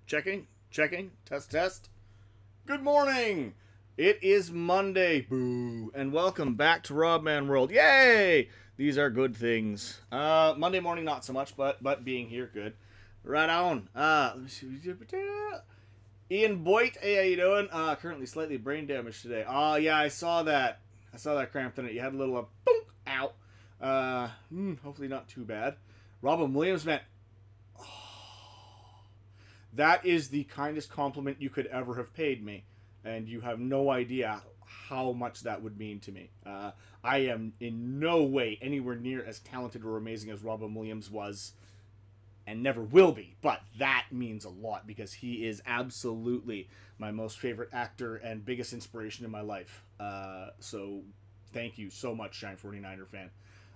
Checking. Test. Good morning. It is Monday. Boo. And welcome back to Robman World. Yay! These are good things. Monday morning, not so much, but being here, good. Right on. Let me see. Ian Boyd, hey, how you doing? Currently slightly brain damaged today. Yeah, I saw that. I saw that cramp in it. You had a little, boom, ow. Hopefully not too bad. Robin Williams, man. That is the kindest compliment you could ever have paid me. And you have no idea how much that would mean to me. I am in no way anywhere near as talented or amazing as Robin Williams was and never will be. But that means a lot because he is absolutely my most favorite actor and biggest inspiration in my life. So thank you so much, Shine 49er fan.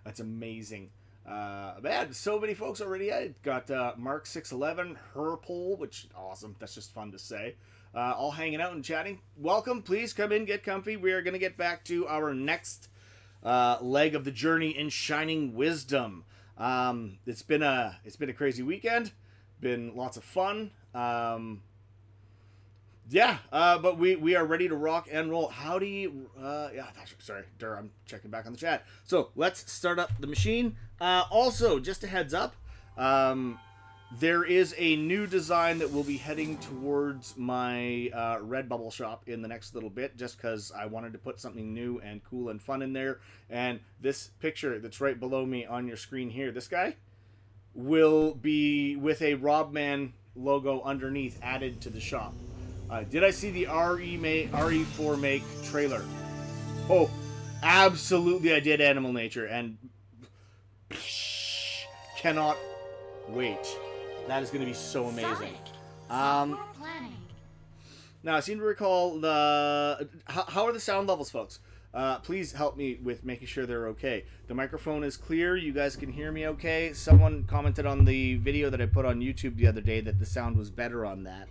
That's amazing. Man, so many folks already. I got Mark 611, her poll, which awesome. That's just fun to say. All hanging out and chatting. Welcome, please come in, get comfy. We are going to get back to our next leg of the journey in Shining Wisdom. It's been a crazy weekend. Been lots of fun. But we are ready to rock and roll. Howdy, sorry, I'm checking back on the chat. So let's start up the machine. Also, just a heads up, there is a new design that will be heading towards my Redbubble shop in the next little bit, just because I wanted to put something new and cool and fun in there. And this picture that's right below me on your screen here, this guy, will be with a Robman logo underneath added to the shop. Did I see the RE4 Make trailer? Oh, absolutely I did, Animal Nature, and cannot wait. That is going to be so amazing. Now, I seem to recall the... How are the sound levels, folks? Please help me with making sure they're okay. The microphone is clear. You guys can hear me okay. Someone commented on the video that I put on YouTube the other day that the sound was better on that.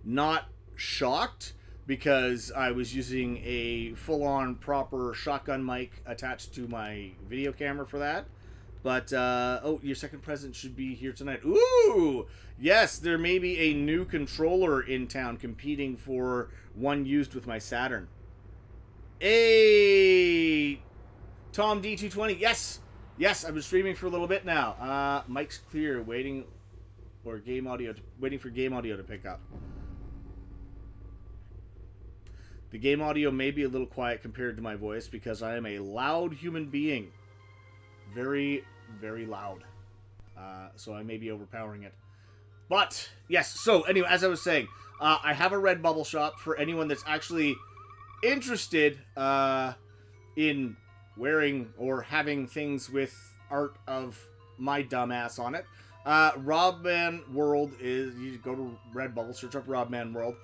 Not shocked because I was using a full-on proper shotgun mic attached to my video camera for that. But, your second present should be here tonight. Ooh! Yes, there may be a new controller in town competing for one used with my Saturn. Hey! Tom D220, yes! Yes, I've been streaming for a little bit now. Mic's clear, waiting for game audio to pick up. The game audio may be a little quiet compared to my voice because I am a loud human being. Very, very loud. So I may be overpowering it. But, yes, so anyway, as I was saying, I have a Redbubble shop for anyone that's actually interested in wearing or having things with art of my dumbass on it. Robman World is, you go to Redbubble, search up Robman World.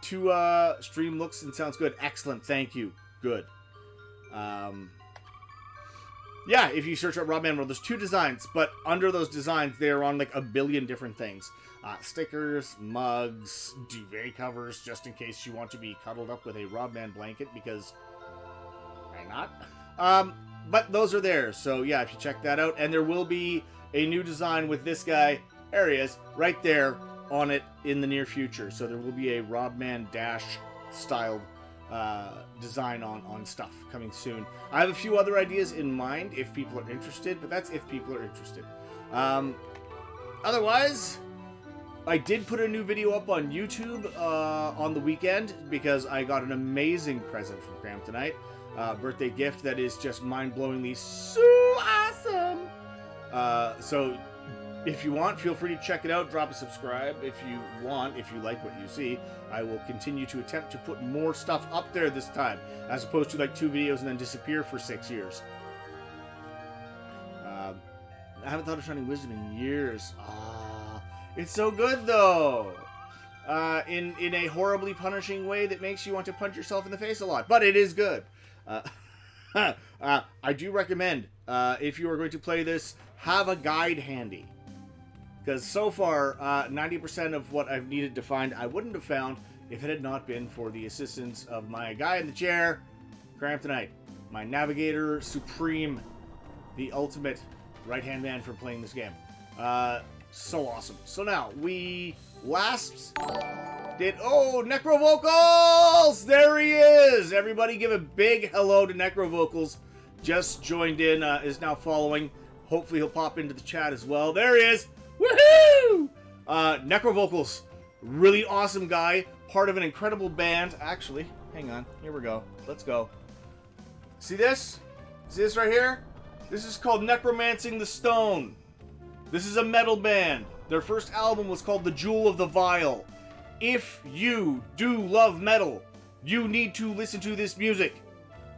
To stream looks and sounds good. Excellent, thank you. Good. Yeah, if you search up Robman World, there's two designs, but under those designs, they're on like a billion different things. Stickers, mugs, duvet covers, just in case you want to be cuddled up with a Robman blanket, because why not? But those are there, so yeah, if you check that out, and there will be a new design with this guy, there he is, right there on it in the near future. So there will be a Robman Dash styled design on stuff coming soon. I have a few other ideas in mind if people are interested, but that's if people are interested. Otherwise, I did put a new video up on YouTube on the weekend because I got an amazing present from Graham tonight. Birthday gift that is just mind-blowingly so awesome. So if you want, feel free to check it out. Drop a subscribe if you want, if you like what you see. I will continue to attempt to put more stuff up there this time, as opposed to like 2 videos and then disappear for 6 years. I haven't thought of Shining Wisdom in years. It's so good though. In a horribly punishing way that makes you want to punch yourself in the face a lot, but it is good. I do recommend, if you are going to play this, have a guide handy. Because so far, 90% of what I've needed to find, I wouldn't have found if it had not been for the assistance of my guy in the chair, Cramptonite, my navigator supreme, the ultimate right-hand man for playing this game. So awesome. So now, we last did... Oh, Necro Vocals! There he is! Everybody give a big hello to Necro Vocals. Just joined in, is now following. Hopefully he'll pop into the chat as well. There he is! Woohoo! Necro Vocals. Really awesome guy. Part of an incredible band. Actually, hang on. Here we go. Let's go. See this? See this right here? This is called Necromancing the Stone. This is a metal band. Their first album was called The Jewel of the Vial. If you do love metal, you need to listen to this music.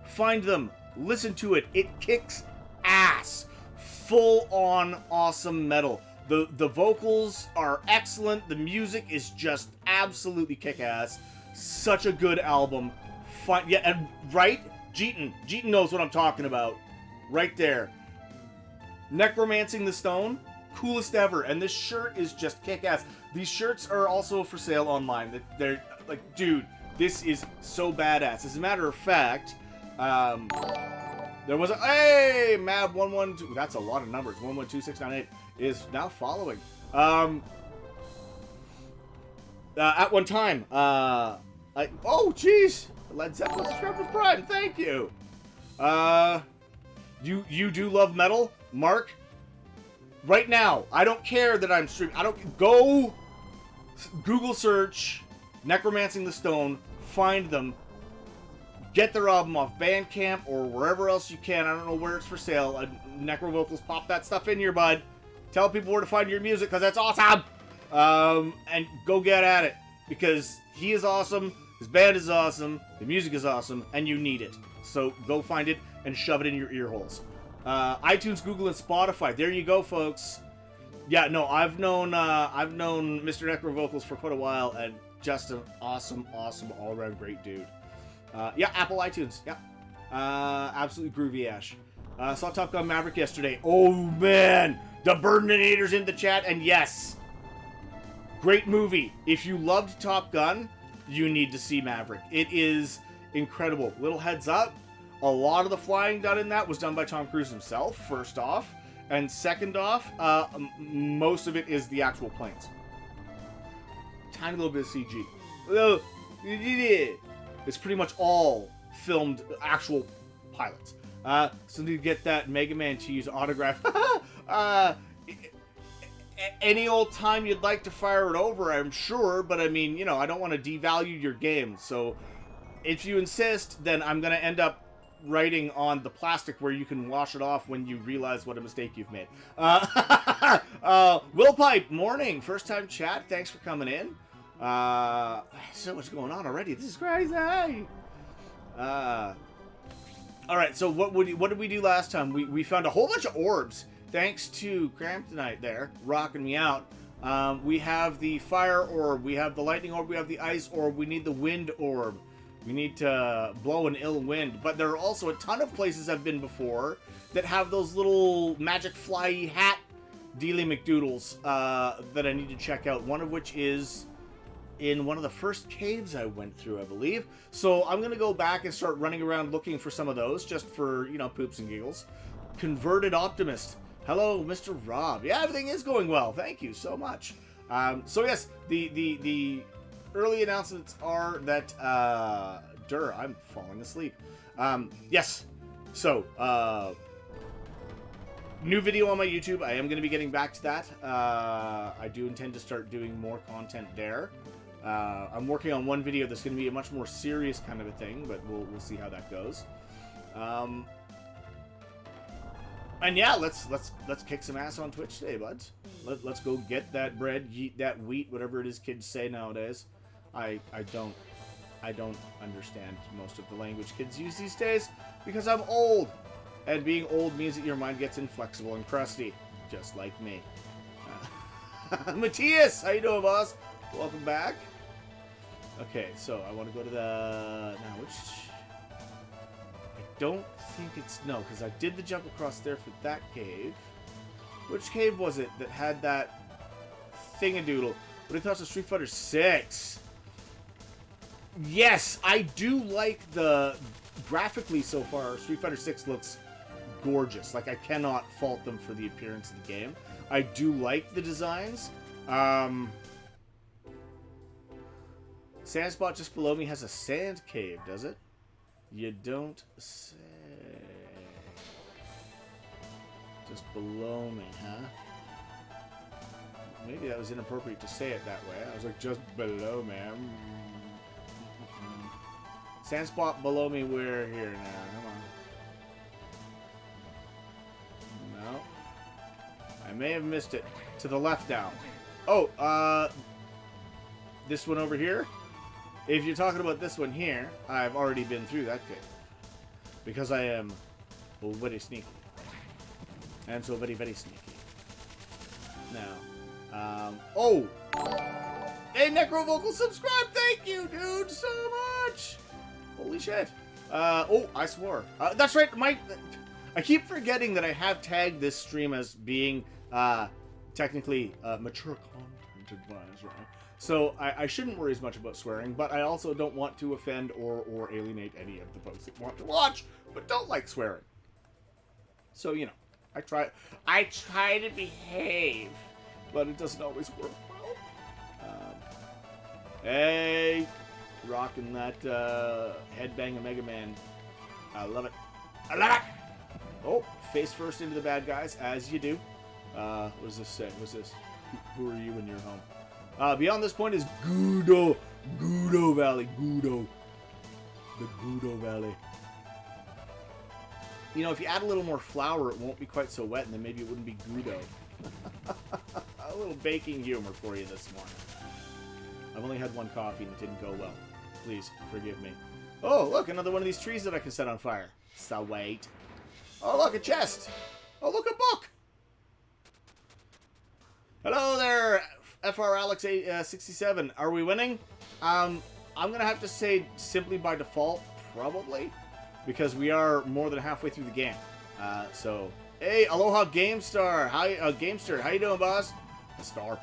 Find them. Listen to it. It kicks ass. Full on awesome metal. The vocals are excellent. The music is just absolutely kick-ass. Such a good album. Fun, yeah, and right? Jeeton knows what I'm talking about. Right there. Necromancing the Stone. Coolest ever. And this shirt is just kick-ass. These shirts are also for sale online. They're like, dude, this is so badass. As a matter of fact, there was a... Hey! Mab112. That's a lot of numbers. 112698 is now following. At one time, oh, jeez! Led Zeppelin subscribed with Prime. Thank you. You do love metal, Mark? Right now, I don't care that I'm streaming. I don't... Go Google search Necromancing the Stone. Find them. Get their album off Bandcamp or wherever else you can. I don't know where it's for sale. Necro Vocals, pop that stuff in your bud. Tell people where to find your music, because that's awesome. And go get at it, because he is awesome, his band is awesome, the music is awesome, and you need it. So go find it and shove it in your ear holes. iTunes, Google, and Spotify. There you go, folks. Yeah, no, I've known Mr. Necro Vocals for quite a while, and just an awesome, all-around great dude. Yeah, Apple iTunes. Yeah. Absolutely groovy Ash. Saw Top Gun Maverick yesterday. Oh, man. The Burninator's in the chat. And yes. Great movie. If you loved Top Gun, you need to see Maverick. It is incredible. Little heads up. A lot of the flying done in that was done by Tom Cruise himself, first off. And second off, most of it is the actual planes. Tiny little bit of CG. It's pretty much all filmed actual pilots. So to get that Mega Man to use autograph. Any old time you'd like to fire it over, I'm sure. But I mean, you know, I don't want to devalue your game. So if you insist, then I'm going to end up writing on the plastic where you can wash it off when you realize what a mistake you've made. Will Pipe, morning. First time chat. Thanks for coming in. So much going on already. This is crazy. Alright, so what did we do last time? We found a whole bunch of orbs. Thanks to Cramptonite there, rocking me out. We have the fire orb, we have the lightning orb, we have the ice orb, we need the wind orb. We need to blow an ill wind. But there are also a ton of places I've been before that have those little magic fly hat dealy McDoodles that I need to check out. One of which is in one of the first caves I went through, I believe. So I'm going to go back and start running around looking for some of those, just for, you know, poops and giggles. Converted Optimist. Hello, Mr. Rob. Yeah, everything is going well. Thank you so much. So yes, the early announcements are that, I'm falling asleep. Yes, so, new video on my YouTube. I am going to be getting back to that. I do intend to start doing more content there. I'm working on one video that's going to be a much more serious kind of a thing, but we'll see how that goes. And yeah, let's kick some ass on Twitch today, buds. Let's go get that bread, yeet that wheat, whatever it is kids say nowadays. I don't understand most of the language kids use these days because I'm old, and being old means that your mind gets inflexible and crusty, just like me. Matthias, how you doing, boss? Welcome back. Okay, so I want to go to the which I don't think it's because I did the jump across there for that cave. Which cave was it that had that thingadoodle? What do you thought of Street Fighter 6? Yes, I do like the graphically so far. Street Fighter 6 looks gorgeous. Like, I cannot fault them for the appearance of the game. I do like the designs. Sand spot just below me has a sand cave, does it? You don't say. Just below me, huh? Maybe that was inappropriate to say it that way. I was like, just below me. Sand spot below me, we're here now. Come on. No. I may have missed it. To the left now. Oh, this one over here? If you're talking about this one here, I've already been through that cave. Because I am very sneaky. I am so very, very sneaky. Now, oh! Hey, Necrovocal, subscribe! Thank you, dude, so much! Holy shit. Oh, I swore. That's right, I keep forgetting that I have tagged this stream as being, technically, mature content advisory. So I shouldn't worry as much about swearing, but I also don't want to offend or alienate any of the folks that want to watch, but don't like swearing. So, you know, I try to behave, but it doesn't always work well. Hey, rocking that headbang of Mega Man. I love it. I love it! Oh, face first into the bad guys, as you do. What does this say? What's this? Who are you when you're home? Beyond this point is Gudo Valley. The Gudo Valley. You know, if you add a little more flour, it won't be quite so wet, and then maybe it wouldn't be Gudo. A little baking humor for you this morning. I've only had one coffee, and it didn't go well. Please, forgive me. Oh, look, another one of these trees that I can set on fire. So wait. Oh, look, a chest. Oh, look, a book. Hello there, FR Alex 67. Are we winning? I'm gonna have to say simply by default, probably, because we are more than halfway through the game. So, hey, aloha GameStar. Hi, GameStar. How you doing, boss? Star.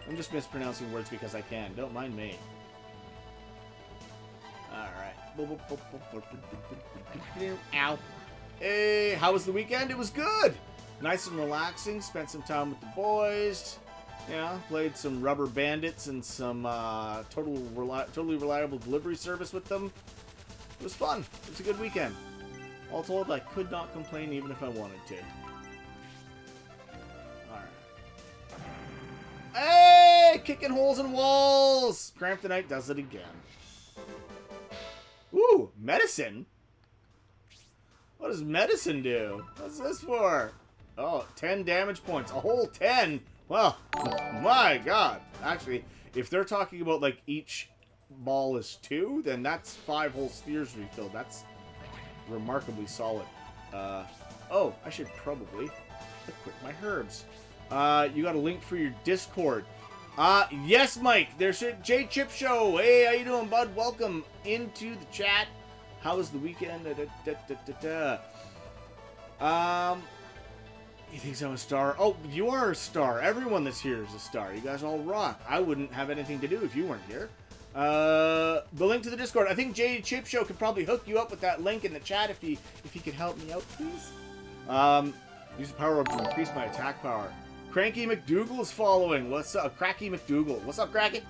I'm just mispronouncing words because I can. Don't mind me. All right. Ow. Hey, how was the weekend? It was good. Nice and relaxing. Spent some time with the boys. Yeah, played some Rubber Bandits and some totally reliable delivery service with them. It was fun. It was a good weekend. All told, I could not complain even if I wanted to. Alright. Hey! Kicking holes in walls! Cramptonite does it again. Ooh, medicine? What does medicine do? What's this for? Oh, 10 damage points. A whole 10? Well, my god. Actually, if they're talking about, like, each ball is 2, then that's 5 whole spheres refilled. That's remarkably solid. Oh, I should probably equip my herbs. You got a link for your Discord. Yes, Mike. There's a J Chip Show. Hey, how you doing, bud? Welcome into the chat. How was the weekend? He thinks I'm a star. Oh, you are a star. Everyone that's here is a star. You guys all rock. I wouldn't have anything to do if you weren't here. The link to the Discord. I think J Chip Show could probably hook you up with that link in the chat if he could help me out, please. Use the power up to increase my attack power. Cranky McDougal is following. What's up? Cracky McDougal. What's up, Cracky?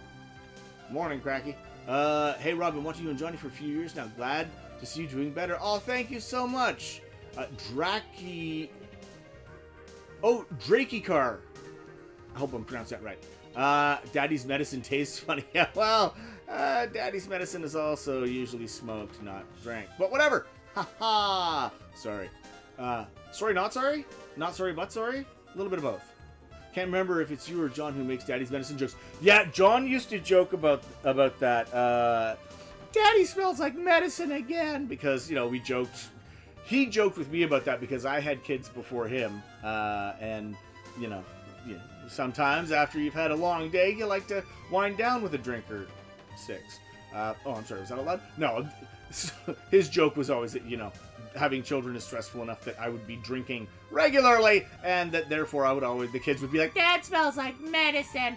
Morning, Cracky. Hey, Robin, watching you and Johnny for a few years now. Glad to see you doing better. Oh, thank you so much. Draki... Oh, Drakikar. I hope I'm pronouncing that right. Daddy's medicine tastes funny. Yeah, well, Daddy's medicine is also usually smoked, not drank. But whatever. Ha ha. Sorry. Sorry, not sorry? Not sorry, but sorry? A little bit of both. Can't remember if it's you or John who makes Daddy's medicine jokes. Yeah, John used to joke about that. Daddy smells like medicine again. Because, you know, we joked... He joked with me about that because I had kids before him, and, you know, sometimes after you've had a long day, you like to wind down with a drink or 6. Oh, I'm sorry, was that allowed? No, his joke was always that, you know, having children is stressful enough that I would be drinking regularly, and that therefore the kids would be like, Dad smells like medicine!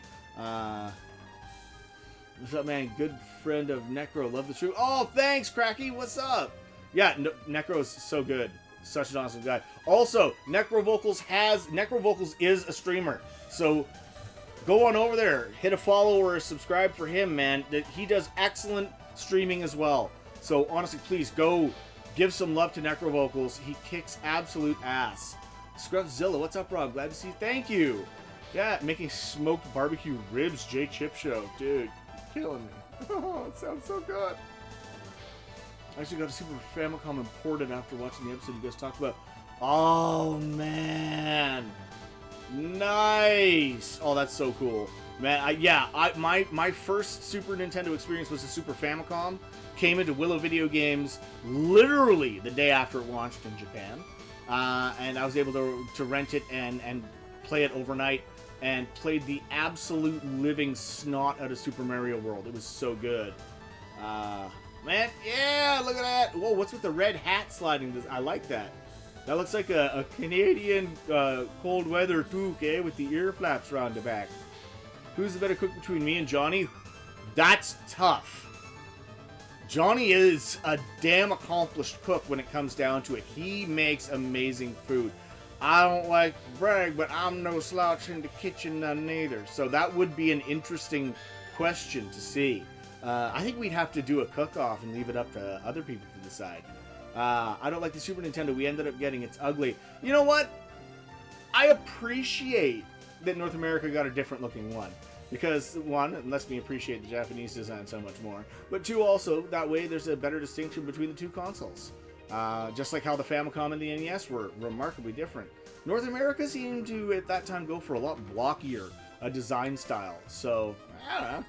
What's up, man? Good friend of Necro, love the truth. Oh, thanks, Cracky, what's up? Yeah, Necro's so good. Such an awesome guy. Also, Necrovocals is a streamer. So go on over there, hit a follow or a subscribe for him, man. He does excellent streaming as well. So honestly, please go give some love to Necrovocals. He kicks absolute ass. Scrubzilla, what's up, Rob? Glad to see you. Thank you. Yeah, making smoked barbecue ribs, J Chip Show. Dude, you're killing me. Oh, it sounds so good. I actually got a Super Famicom imported after watching the episode you guys talked about. Oh, man. Nice. Oh, that's so cool. Man, my first Super Nintendo experience was the Super Famicom. Came into Willow Video Games literally the day after it launched in Japan. And I was able to rent it and play it overnight. And played the absolute living snot out of Super Mario World. It was so good. Man, yeah, look at that. Whoa, what's with the red hat sliding? I like that. That looks like a Canadian cold weather toque, eh? With the ear flaps around the back. Who's the better cook between me and Johnny? That's tough. Johnny is a damn accomplished cook when it comes down to it. He makes amazing food. I don't like to brag, but I'm no slouch in the kitchen none neither. So that would be an interesting question to see. I think we'd have to do a cook-off and leave it up to other people to decide. I don't like the Super Nintendo. We ended up getting it's ugly. You know what? I appreciate that North America got a different looking one. Because, one, it lets me appreciate the Japanese design so much more. But two, also, that way there's a better distinction between the two consoles. Just like how the Famicom and the NES were remarkably different. North America seemed to, at that time, go for a lot blockier design style. So, I don't know.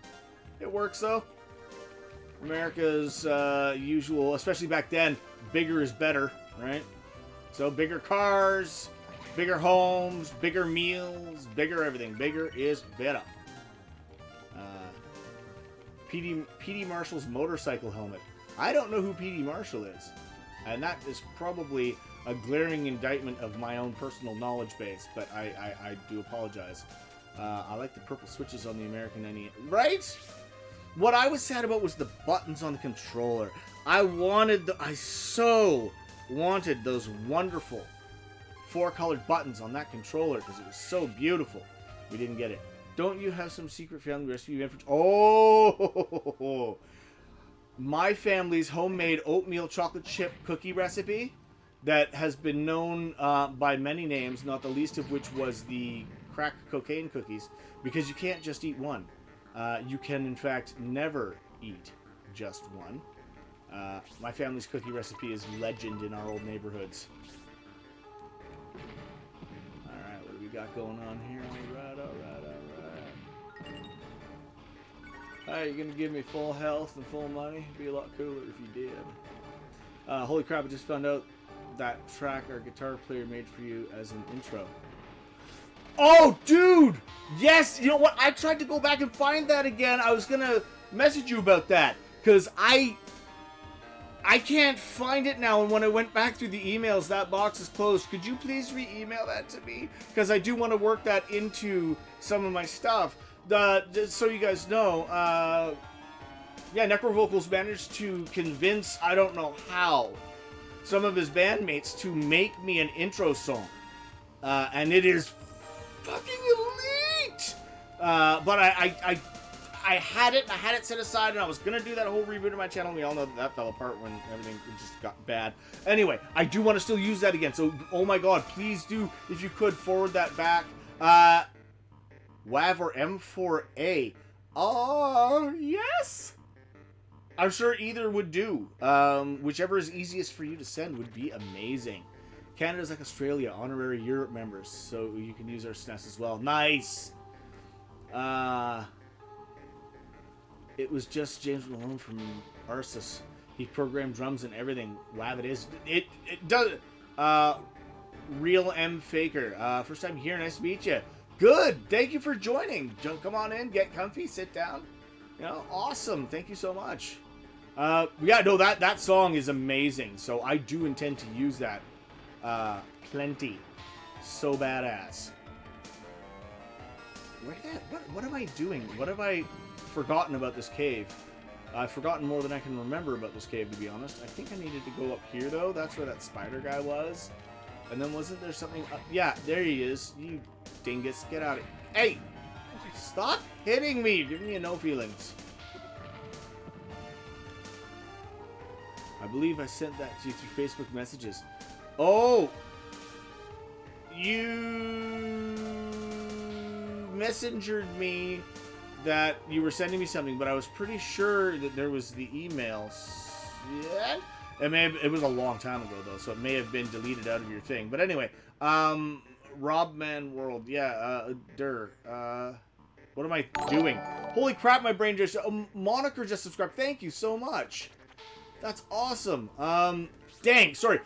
It works, though. America's usual, especially back then, bigger is better, right? So, bigger cars, bigger homes, bigger meals, bigger everything. Bigger is better. PD Marshall's motorcycle helmet. I don't know who PD Marshall is. And that is probably a glaring indictment of my own personal knowledge base, but I do apologize. I like the purple switches on the American NES. Right? What I was sad about was the buttons on the controller. I so wanted those wonderful four-colored buttons on that controller because it was so beautiful. We didn't get it. Don't you have some secret family recipe? Oh! My family's homemade oatmeal chocolate chip cookie recipe that has been known by many names, not the least of which was the crack cocaine cookies, because you can't just eat one. You can, in fact, never eat just one. My family's cookie recipe is legend in our old neighborhoods. Alright, what do we got going on here? Alright. Alright, you're gonna give me full health and full money? It'd be a lot cooler if you did. Holy crap, I just found out that track our guitar player made for you as an intro. Oh, dude! Yes! You know what? I tried to go back and find that again. I was gonna message you about that. Because I can't find it now, and when I went back through the emails, that box is closed. Could you please re-email that to me? Because I do want to work that into some of my stuff. Just so you guys know, yeah, Necrovocals managed to convince, I don't know how, some of his bandmates to make me an intro song. And it is fucking elite! But I had it set aside, and I was going to do that whole reboot of my channel. We all know that fell apart when everything just got bad. Anyway, I do want to still use that again. So, oh my god, please do, if you could, forward that back. WAV or M4A. Oh, yes! I'm sure either would do. Whichever is easiest for you to send would be amazing. Canada's like Australia, honorary Europe members, so you can use our SNES as well. Nice! It was just James Malone from Arsis. He programmed drums and everything. WAV it is. It does. Real M Faker. First time here, nice to meet you. Good. Thank you for joining. Come on in, get comfy, sit down. You know, awesome. Thank you so much. Yeah, no, that song is amazing. So I do intend to use that plenty. So badass. What am I doing? What have I forgotten about this cave? I've forgotten more than I can remember about this cave, to be honest. I think I needed to go up here, though. That's where that spider guy was. And then wasn't there something up? Yeah, there he is. You dingus. Get out of here. Hey! Stop hitting me! You're giving me no feelings. I believe I sent that to you through Facebook messages. Oh! You messengered me that you were sending me something, but I was pretty sure that there was the email. Yeah? It was a long time ago, though, so it may have been deleted out of your thing. But anyway, Robman World. Yeah, what am I doing? Holy crap, my brain just... Moniker just subscribed. Thank you so much. That's awesome. Dang, sorry.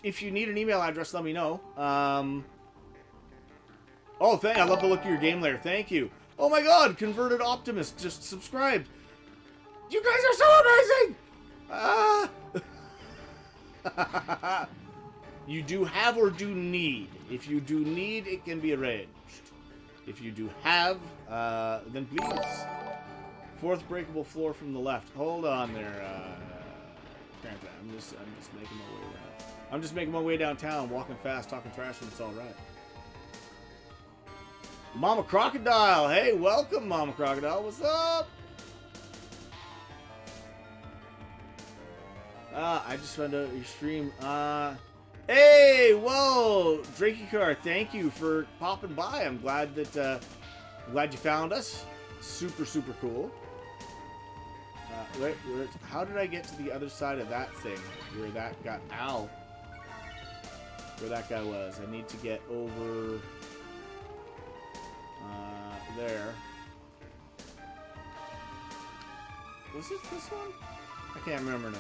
If you need an email address, let me know. I love the look of your game layer. Thank you. Oh my god, Converted Optimist just subscribed. You guys are so amazing! You do have or do need. If you do need, it can be arranged. If you do have, then please. Fourth breakable floor from the left. Hold on there, I'm just making my way around. I'm just making my way downtown, walking fast, talking trash, and it's all right. Mama Crocodile, hey, welcome, Mama Crocodile. What's up? I just found out your stream. Hey, whoa, Drakey Car, thank you for popping by. I'm glad that glad you found us. Super, super cool. Wait, how did I get to the other side of that thing? Where that got... Ow. Where that guy was. I need to get over... there. Was it this one? I can't remember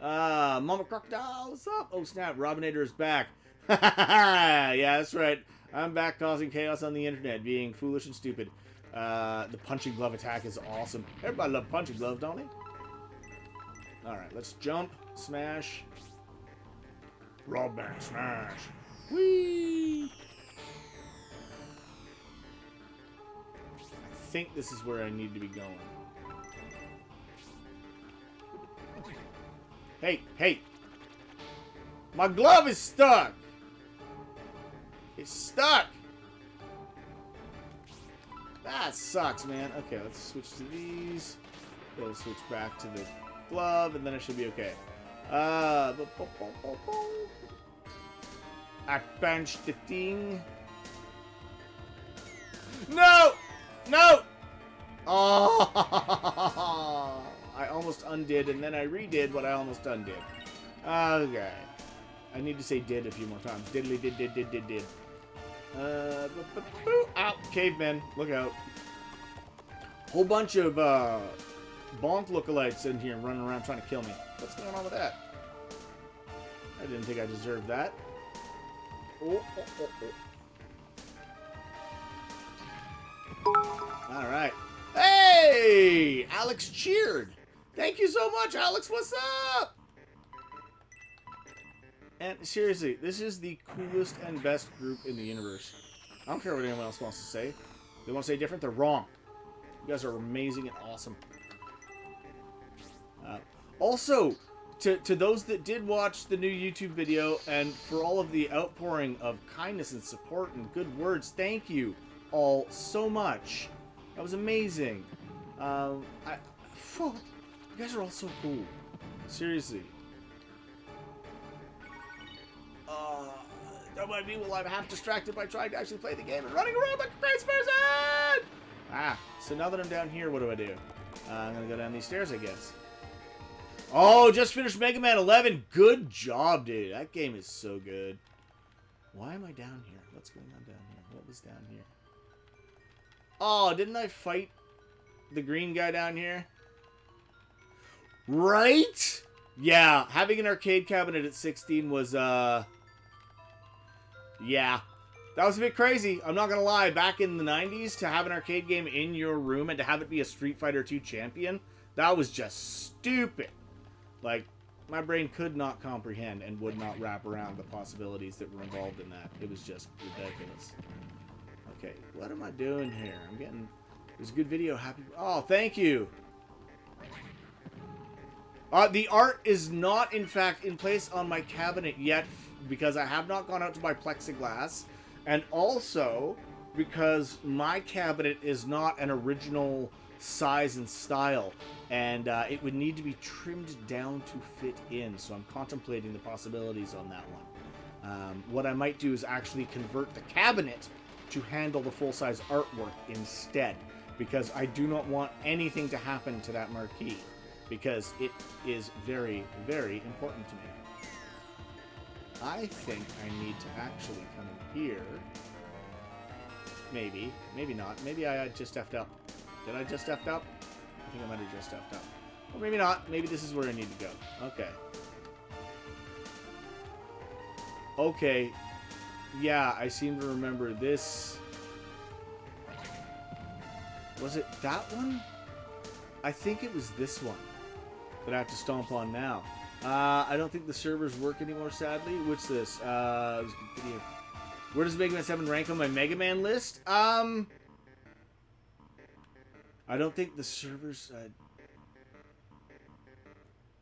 now. Mama Crocodile, what's up? Oh, snap. Robinator is back. Yeah, that's right. I'm back causing chaos on the internet, being foolish and stupid. The punching glove attack is awesome. Everybody loves punching gloves, don't they? Alright, let's jump, smash. Roll back, smash. Whee! I think this is where I need to be going. Hey, hey! My glove is stuck! It's stuck! That sucks, man. Okay, let's switch to these. Let's switch back to the glove, and then I should be okay. I punched the thing. No! No! Oh! I almost undid, and then I redid what I almost undid. Okay. I need to say did a few more times. Diddly did. Ow, cavemen, look out. Whole bunch of bonk lookalikes in here running around trying to kill me. What's going on with that? I didn't think I deserved that. Alright. Hey! Alex cheered! Thank you so much, Alex. What's up? And seriously, this is the coolest and best group in the universe. I don't care what anyone else wants to say. If they want to say different, they're wrong. You guys are amazing and awesome. Also, to those that did watch the new YouTube video, and for all of the outpouring of kindness and support and good words, thank you all so much. That was amazing. You guys are all so cool. Seriously. That might be while I'm half distracted by trying to actually play the game and running around like a crazy person! So now that I'm down here, what do I do? I'm gonna go down these stairs, I guess. Oh, just finished Mega Man 11. Good job, dude. That game is so good. Why am I down here? What's going on down here? What was down here? Oh, didn't I fight the green guy down here? Right? Yeah, having an arcade cabinet at 16 was, yeah. That was a bit crazy. I'm not gonna lie. Back in the 90s, to have an arcade game in your room and to have it be a Street Fighter 2 champion, that was just stupid. Like, my brain could not comprehend and would not wrap around the possibilities that were involved in that. It was just ridiculous. Okay, what am I doing here? I'm getting... It was a good video. Happy... Oh, thank you. The art is not, in fact, in place on my cabinet yet because I have not gone out to buy plexiglass, and also because my cabinet is not an original size and style, and it would need to be trimmed down to fit in, so I'm contemplating the possibilities on that one. What I might do is actually convert the cabinet to handle the full-size artwork instead, because I do not want anything to happen to that marquee, because it is very, very important to me. I think I need to actually come in here. Maybe. Maybe not. Maybe I just effed up. Did I just effed up? I think I might have just effed up. Well, maybe not. Maybe this is where I need to go. Okay. Okay. Yeah, I seem to remember this. Was it that one? I think it was this one that I have to stomp on now. I don't think the servers work anymore, sadly. What's this? Where does Mega Man 7 rank on my Mega Man list? I don't think the servers...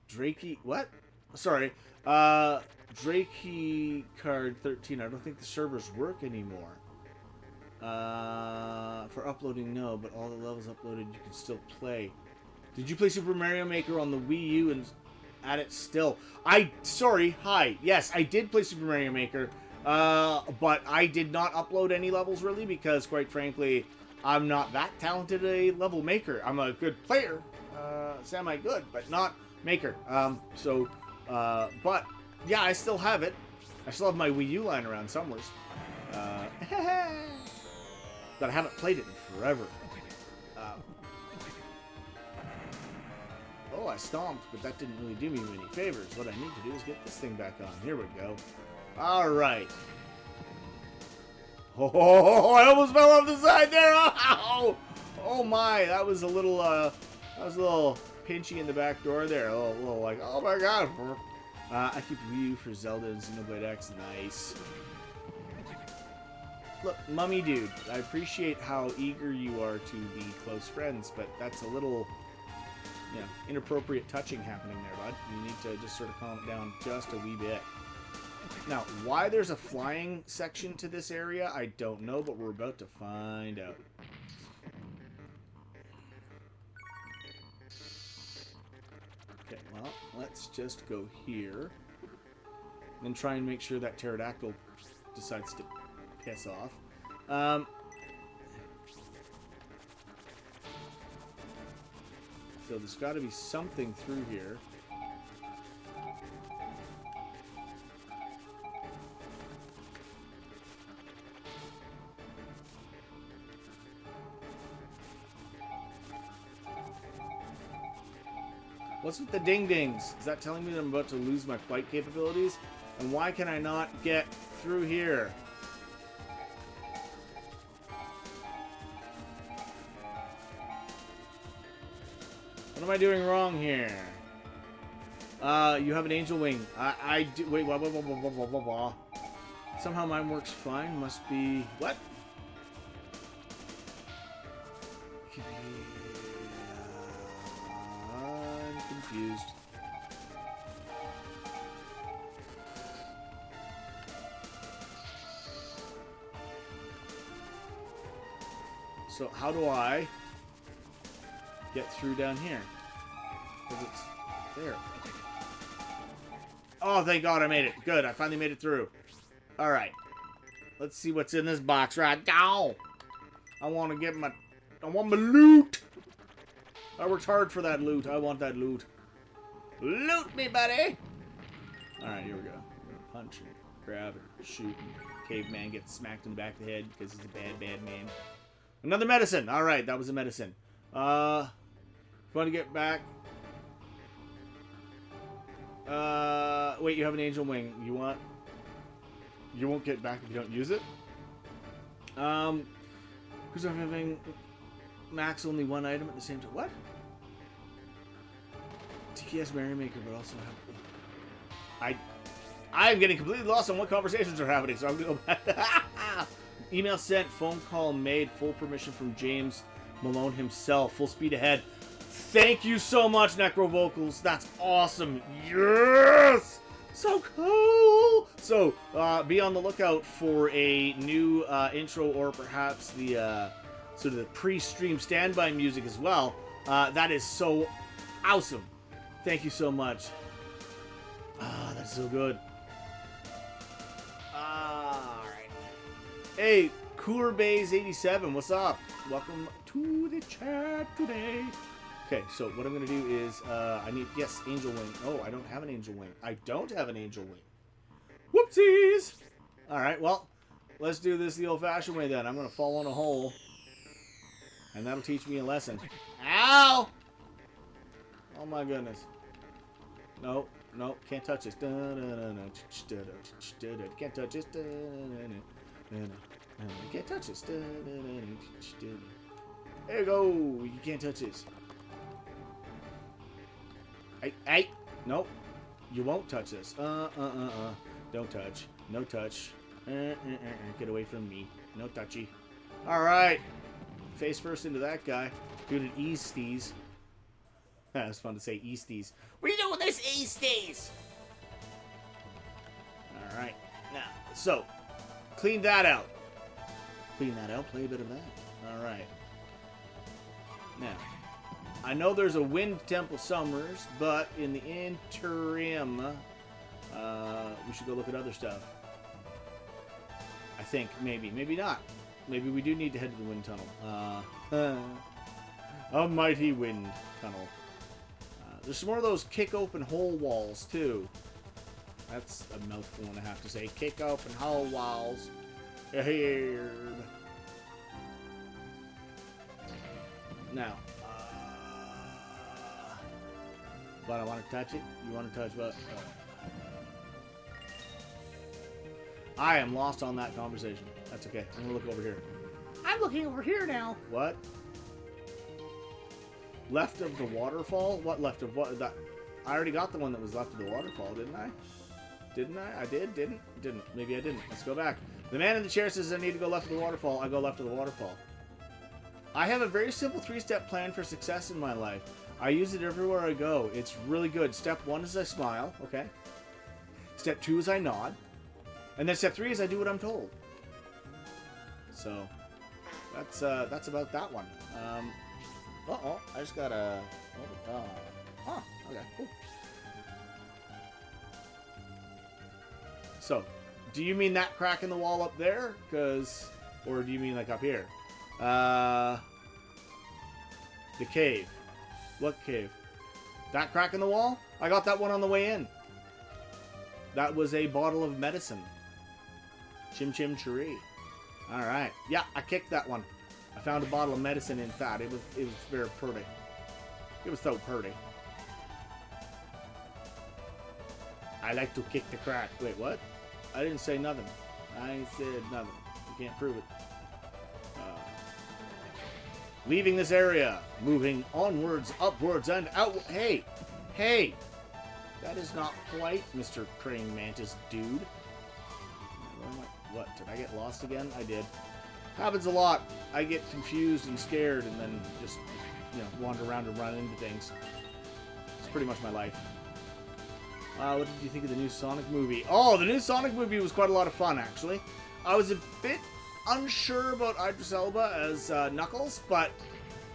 Drakey... What? Sorry. Drakey card 13. I don't think the servers work anymore. For uploading, no. But all the levels uploaded, you can still play. Did you play Super Mario Maker on the Wii U and add it still? Sorry. Hi. Yes, I did play Super Mario Maker. But I did not upload any levels, really, because, quite frankly, I'm not that talented a level maker. I'm a good player, semi-good, but not maker. But, yeah, I still have it. I still have my Wii U lying around somewhere. But I haven't played it in forever. Oh, I stomped, but that didn't really do me any favors. What I need to do is get this thing back on. Here we go. Alright. Oh, I almost fell off the side there. Oh, oh my, that was a little pinchy in the back door there. A little like, oh my god. I keep Wii U for Zelda and Xenoblade X. Nice. Look, Mummy Dude, I appreciate how eager you are to be close friends, but that's a little, you know, inappropriate touching happening there, bud. You need to just sort of calm it down just a wee bit. Now, why there's a flying section to this area, I don't know, but we're about to find out. Okay, well, let's just go here. And try and make sure that pterodactyl decides to piss off. So there's got to be something through here. What's with the ding-dings? Is that telling me that I'm about to lose my fight capabilities? And why can I not get through here? What am I doing wrong here? You have an angel wing. I do. Wait, blah, blah, blah, blah, blah, blah, blah. Somehow mine works fine. Must be. What? I'm confused. So, how do I get through down here? Because it's there. Oh, thank God I made it. Good, I finally made it through. Alright. Let's see what's in this box right now. I want to get my... I want my loot! I worked hard for that loot. I want that loot. Loot me, buddy! Alright, here we go. We're gonna punch and grab and shoot. And caveman gets smacked in the back of the head because he's a bad, bad man. Another medicine! Alright, that was a medicine. If you want to get back... wait, you have an angel wing. You want... You won't get back if you don't use it? Who's having max only one item at the same time? What? TKS Mario Maker, but also have... I'm getting completely lost on what conversations are happening, so I'm going to go back. Email sent, phone call made, full permission from James Malone himself, full speed ahead. Thank you so much, Necro Vocals. That's awesome. Yes! So cool! So, be on the lookout for a new intro or perhaps the sort of the pre-stream standby music as well. That is so awesome. Thank you so much. Ah, that's so good. Alright. Hey, Cooler Bays 87, what's up? Welcome to the chat today. Okay, so what I'm going to do is, I need, yes, Angel Wing. Oh, I don't have an Angel Wing. I don't have an Angel Wing. Whoopsies! Alright, well, let's do this the old-fashioned way then. I'm going to fall in a hole. And that'll teach me a lesson. Ow! Oh my goodness. No, no, can't touch this. Can't touch this. Can't touch this. There you go. You can't touch this. Hey, nope. You won't touch this. Don't touch. No touch. Get away from me. No touchy. Alright. Face first into that guy. Doing an Easties. It's fun to say Easties. What are you doing with this Easties? Alright. Now, so, clean that out. Clean that out. Play a bit of that. Alright. Now, I know there's a Wind Temple Summers, but in the interim, we should go look at other stuff. I think, maybe. Maybe not. Maybe we do need to head to the wind tunnel. A mighty wind tunnel. There's some more of those kick open hole walls, too. That's a mouthful and I have to say. Kick open hole walls. Here. Now. But I want to touch it. You want to touch what? I am lost on that conversation. That's okay. I'm going to look over here. I'm looking over here now. What? Left of the waterfall? What left of what? That, I already got the one that was left of the waterfall, didn't I? Didn't I? I did? Didn't? Didn't. Maybe I didn't. Let's go back. The man in the chair says I need to go left of the waterfall. I go left of the waterfall. I have a very simple 3-step plan for success in my life. I use it everywhere I go. It's really good. Step 1 is I smile. Okay. Step 2 is I nod. And then step 3 is I do what I'm told. So, that's about that one. Uh-oh, I just got a... okay, cool. So, do you mean that crack in the wall up there? Or do you mean like up here? The cave. What cave? That crack in the wall? I got that one on the way in. That was a bottle of medicine. Chim Chim Cheree. Alright. Yeah, I kicked that one. I found a bottle of medicine in fat. It was very pretty. It was so pretty. I like to kick the crack. Wait, what? I didn't say nothing. I said nothing. You can't prove it. Leaving this area. Moving onwards, upwards, and out. Hey! Hey! That is not quite Mr. Praying Mantis, dude. What? Did I get lost again? I did. Happens a lot. I get confused and scared and then just, wander around and run into things. It's pretty much my life. What did you think of the new Sonic movie? Oh, the new Sonic movie was quite a lot of fun, actually. I was a bit unsure about Idris Elba as Knuckles, but,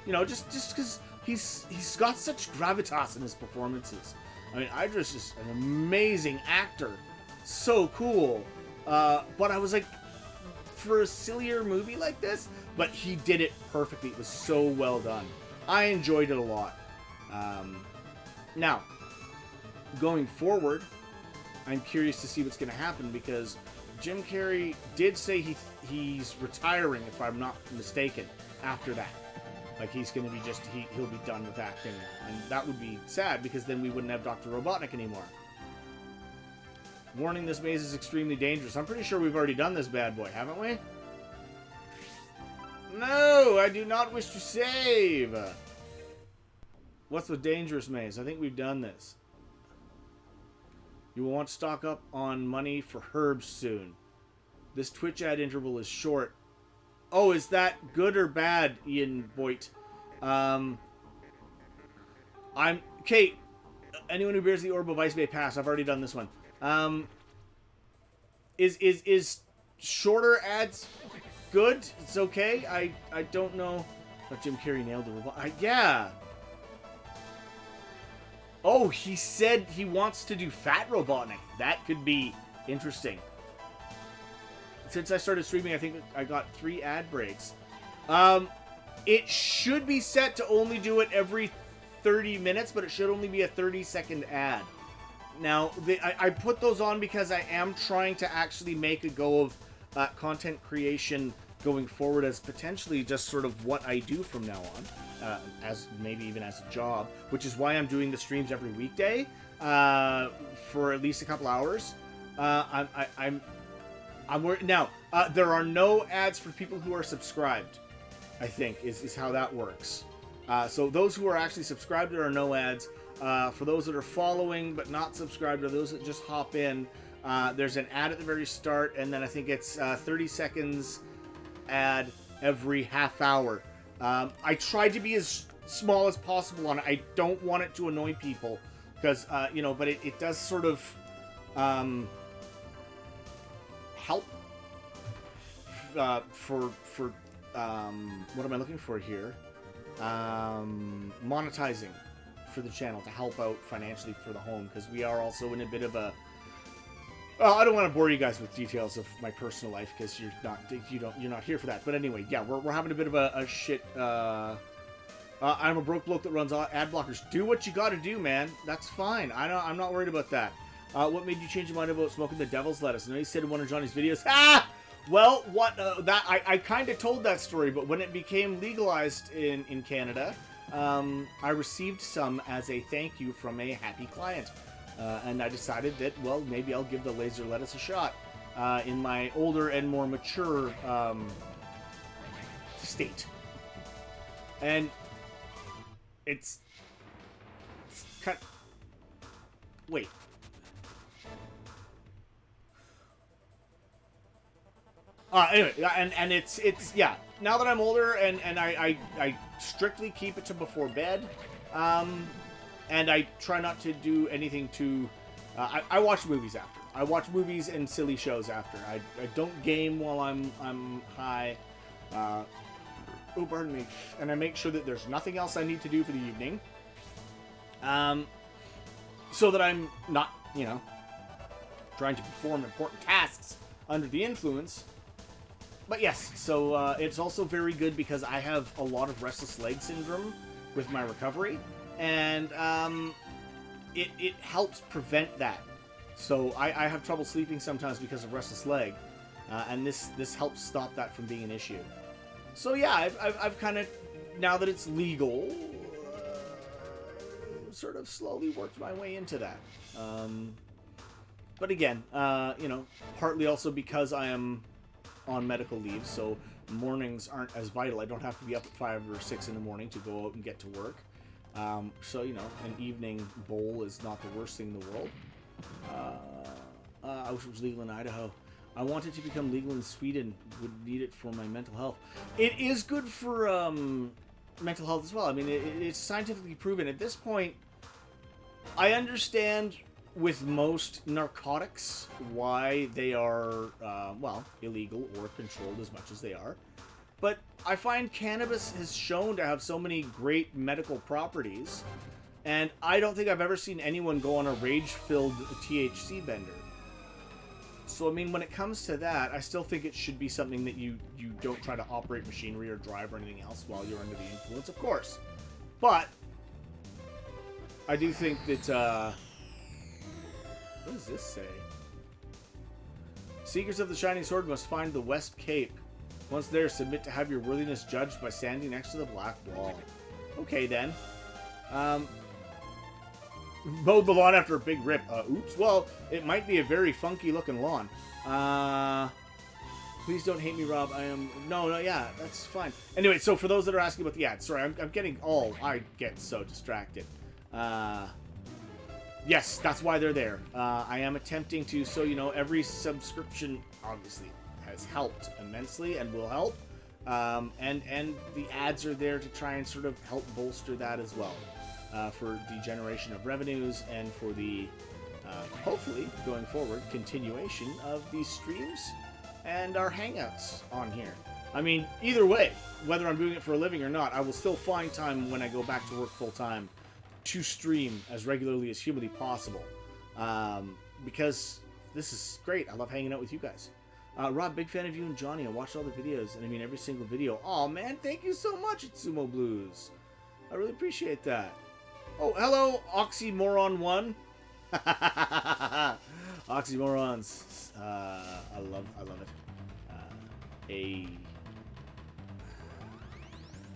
just because he's got such gravitas in his performances. I mean, Idris is an amazing actor. So cool. But I was like, for a sillier movie like this, but he did it perfectly. It was so well done. I enjoyed it a lot. Now, going forward, I'm curious to see what's going to happen because Jim Carrey did say he's retiring, if I'm not mistaken, after that. Like, he's going to be he'll be done with acting. And that would be sad because then we wouldn't have Dr. Robotnik anymore. Warning, this maze is extremely dangerous. I'm pretty sure we've already done this bad boy, haven't we? No, I do not wish to save. What's the dangerous maze? I think we've done this. You will want to stock up on money for herbs soon. This Twitch ad interval is short. Oh, is that good or bad, Ian Boyd? I'm okay. Anyone who bears the Orb of Ice Bay pass. I've already done this one. Is shorter ads good? It's okay. I don't know. But Jim Carrey nailed the yeah. Oh, he said he wants to do Fat Robotnik. That could be interesting. Since I started streaming, I think I got 3 ad breaks. It should be set to only do it every 30 minutes, but it should only be a 30-second ad. Now, I put those on because I am trying to actually make a go of content creation going forward as potentially just sort of what I do from now on, as maybe even as a job, which is why I'm doing the streams every weekday for at least a couple hours. I'm worried now. There are no ads for people who are subscribed, I think, is how that works. So those who are actually subscribed, there are no ads. For those that are following but not subscribed, or those that just hop in, there's an ad at the very start, and then I think it's 30 seconds ad every half hour. I tried to be as small as possible on it. I don't want it to annoy people because, but it does sort of help for what am I looking for here? Monetizing for the channel to help out financially for the home, because we are also in a bit of a I don't want to bore you guys with details of my personal life because you're not here for that. But anyway, yeah, we're having a bit of a shit. I'm a broke bloke that runs ad blockers. Do what you got to do, man. That's fine. I'm not worried about that. What made you change your mind about smoking the devil's lettuce? I know you said in one of Johnny's videos. Ah, well, what that I kind of told that story, but when it became legalized in Canada, I received some as a thank you from a happy client. And I decided that, well, maybe I'll give the laser lettuce a shot in my older and more mature state. And it's kind of, wait. Anyway, and it's yeah. Now that I'm older and I strictly keep it to before bed. And I try not to do anything too... I watch movies after. I watch movies and silly shows after. I don't game while I'm high. Oh, pardon me. And I make sure that there's nothing else I need to do for the evening. So that I'm not, trying to perform important tasks under the influence. But yes, so it's also very good because I have a lot of restless leg syndrome with my recovery. And it helps prevent that. So I have trouble sleeping sometimes because of restless leg, and this helps stop that from being an issue. So yeah, I've kind of, now that it's legal, sort of slowly worked my way into that. But again, partly also because I am on medical leave, so mornings aren't as vital. I don't have to be up at 5 or 6 in the morning to go out and get to work. So, an evening bowl is not the worst thing in the world. I wish it was legal in Idaho. I want it to become legal in Sweden. Would need it for my mental health. It is good for mental health as well. I mean, it's scientifically proven. At this point, I understand with most narcotics why they are, illegal or controlled as much as they are. But I find cannabis has shown to have so many great medical properties, and I don't think I've ever seen anyone go on a rage-filled THC bender. So, I mean, when it comes to that, I still think it should be something that you don't try to operate machinery or drive or anything else while you're under the influence, of course. But I do think that, what does this say? Seekers of the Shining Sword must find the West Cape. Once there, submit to have your worthiness judged by standing next to the black wall. Okay, then. Mowed the lawn after a big rip. Oops. Well, it might be a very funky-looking lawn. Please don't hate me, Rob. I am... No, yeah, that's fine. Anyway, so for those that are asking about the ads, sorry, I'm getting... Oh, I get so distracted. Yes, that's why they're there. I am attempting to... So, every subscription, obviously, has helped immensely and will help. And the ads are there to try and sort of help bolster that as well. for the generation of revenues and for the, hopefully, going forward, continuation of these streams and our hangouts on here. I mean, either way, whether I'm doing it for a living or not, I will still find time when I go back to work full-time to stream as regularly as humanly possible. Because this is great. I love hanging out with you guys. Rob, big fan of you and Johnny. I watched all the videos, and I mean every single video. Oh man, thank you so much, it's Sumo Blues. I really appreciate that. Oh, hello, Oxymoron1. Oxymorons. I love it. A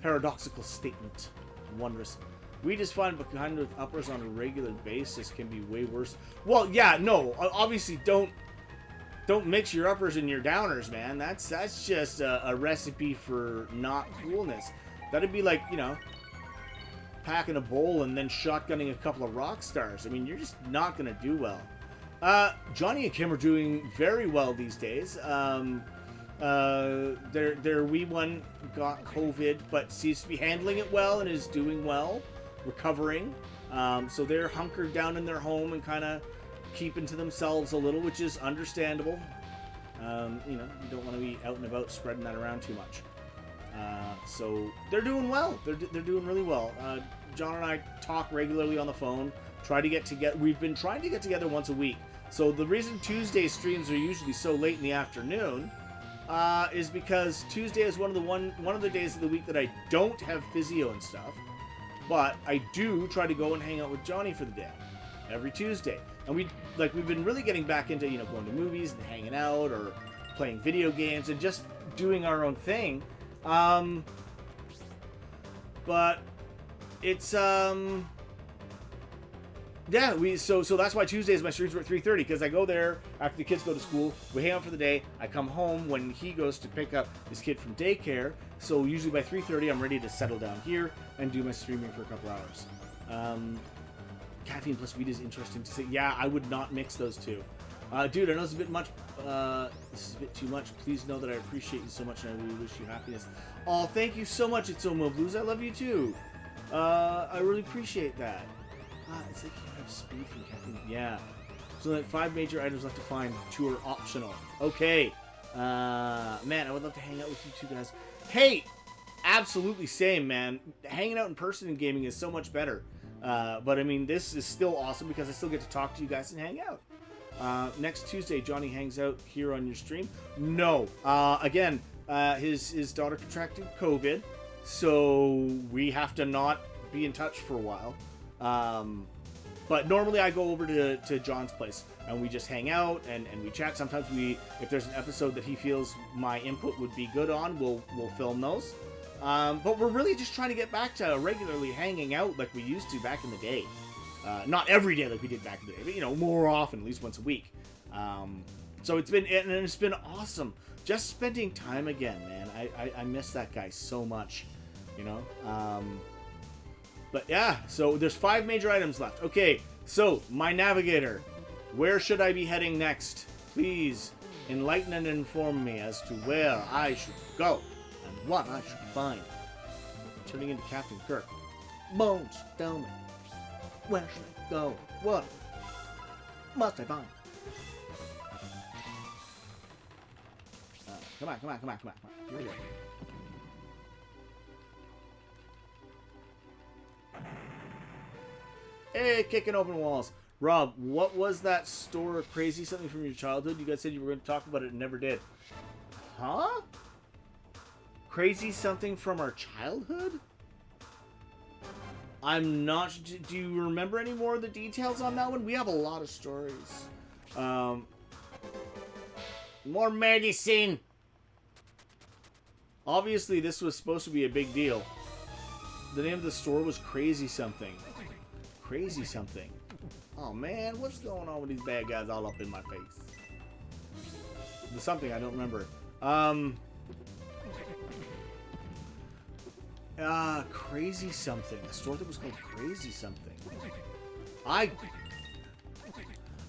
paradoxical statement. Wondrous. We just find behind with uppers on a regular basis can be way worse. Well, yeah, no, obviously don't mix your uppers and your downers, man. That's just a recipe for not coolness. That'd be like, you know, packing a bowl and then shotgunning a couple of rock stars. I mean, you're just not gonna do well. Johnny and Kim are doing very well these days. Their wee one got COVID, but seems to be handling it well and is doing well, recovering. So they're hunkered down in their home and kind of keeping to themselves a little, which is understandable. You know, you don't want to be out and about spreading that around too much. So they're doing well. They're doing really well. John and I talk regularly on the phone. Try to get together. We've been trying to get together once a week. So the reason Tuesday streams are usually so late in the afternoon is because Tuesday is one of the days of the week that I don't have physio and stuff. But I do try to go and hang out with Johnny for the day every Tuesday. And we've been really getting back into, you know, going to movies and hanging out or playing video games and just doing our own thing. But it's yeah, so that's why Tuesdays my streams were at 3:30, because I go there after the kids go to school, we hang out for the day, I come home when he goes to pick up his kid from daycare, so usually by 3:30 I'm ready to settle down here and do my streaming for a couple hours. Caffeine plus weed is interesting to say. Yeah, I would not mix those two. Dude, I know this is a bit much, this is a bit too much. Please know that I appreciate you so much and I really wish you happiness. Oh, thank you so much, It's Omo Blues, I love you too. I really appreciate that. It's like you have speed from caffeine. Yeah. So that 5 major items left to find, 2 are optional. Okay. Man, I would love to hang out with you two guys. Hey! Absolutely same, man. Hanging out in person in gaming is so much better. But I mean, this is still awesome because I still get to talk to you guys and hang out. Next Tuesday, Johnny hangs out here on your stream. No. Again, his daughter contracted COVID, so we have to not be in touch for a while. But normally I go over to John's place and we just hang out and we chat. Sometimes if there's an episode that he feels my input would be good on, we'll film those. But we're really just trying to get back to regularly hanging out like we used to back in the day. Not every day like we did back in the day, but you know, more often, at least once a week. So it's been awesome. Just spending time again, man. I miss that guy so much, you know. But yeah, so there's 5 major items left. Okay, so my navigator, where should I be heading next? Please enlighten and inform me as to where I should go and what I should find. I'm turning into Captain Kirk. Bones, tell me, where should I go? What must I find? Come on. Here we go. Hey, kicking open walls. Rob, what was that store crazy something from your childhood? You guys said you were going to talk about it and never did. Huh? Crazy something from our childhood? I'm not... Do you remember any more of the details on that one? We have a lot of stories. More medicine! Obviously, this was supposed to be a big deal. The name of the store was Crazy Something. Crazy Something. Oh man, what's going on with these bad guys all up in my face? The something, I don't remember. Crazy Something. A store that was called Crazy Something. I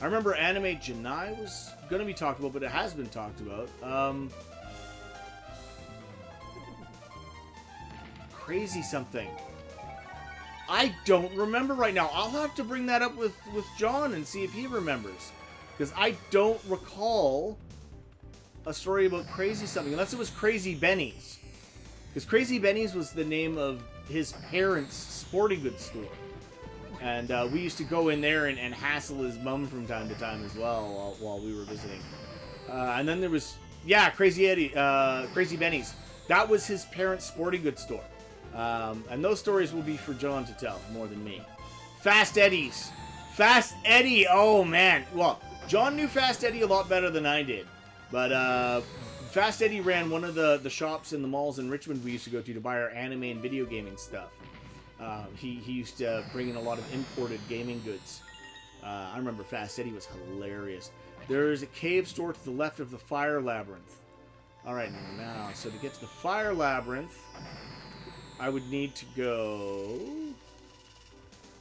remember Anime Janai was going to be talked about, but it has been talked about. Crazy Something. I don't remember right now. I'll have to bring that up with John and see if he remembers. Because I don't recall a story about Crazy something, unless it was Crazy Benny's. Because Crazy Benny's was the name of his parents' sporting goods store. And we used to go in there and hassle his mom from time to time as well while we were visiting. And then there was, yeah, Crazy Benny's. That was his parents' sporting goods store. And those stories will be for John to tell more than me. Fast Eddie's. Fast Eddie, oh man. Well, John knew Fast Eddie a lot better than I did. But Fast Eddie ran one of the shops in the malls in Richmond we used to go to buy our anime and video gaming stuff. He used to bring in a lot of imported gaming goods. I remember Fast Eddie was hilarious. There is a cave store to the left of the Fire Labyrinth. Alright, now, so to get to the Fire Labyrinth, I would need to go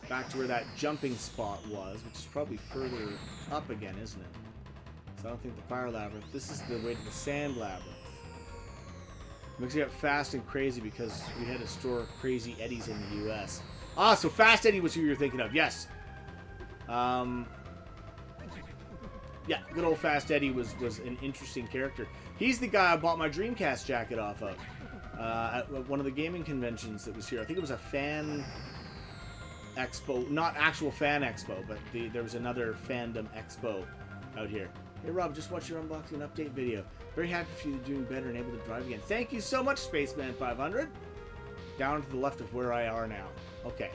back to where that jumping spot was, which is probably further up again, isn't it? So I don't think the Fire Labyrinth. This is the way to the Sand Labyrinth. Makes me up Fast and Crazy because we had a store Crazy Eddie's in the U.S. Ah, so Fast Eddie was who you were thinking of. Yes. Yeah, good old Fast Eddie was an interesting character. He's the guy I bought my Dreamcast jacket off of at one of the gaming conventions that was here. I think it was a fan expo, not actual fan expo, but there was another fandom expo out here. Hey Rob, just watched your unboxing update video. Very happy for you doing better and able to drive again. Thank you so much, Spaceman 500. Down to the left of where I are now. Okay.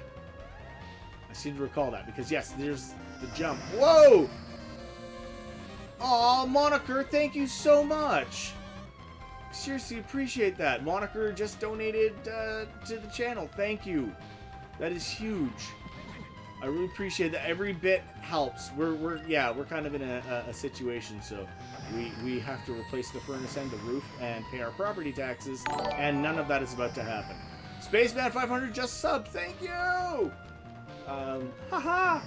I seem to recall that because yes, there's the jump. Whoa! Aw, Moniker, thank you so much. Seriously appreciate that. Moniker just donated to the channel. Thank you. That is huge. I really appreciate that. Every bit helps. We're kind of in a situation, so we have to replace the furnace and the roof and pay our property taxes, and none of that is about to happen. Spaceman 500 just subbed. Thank you. Haha.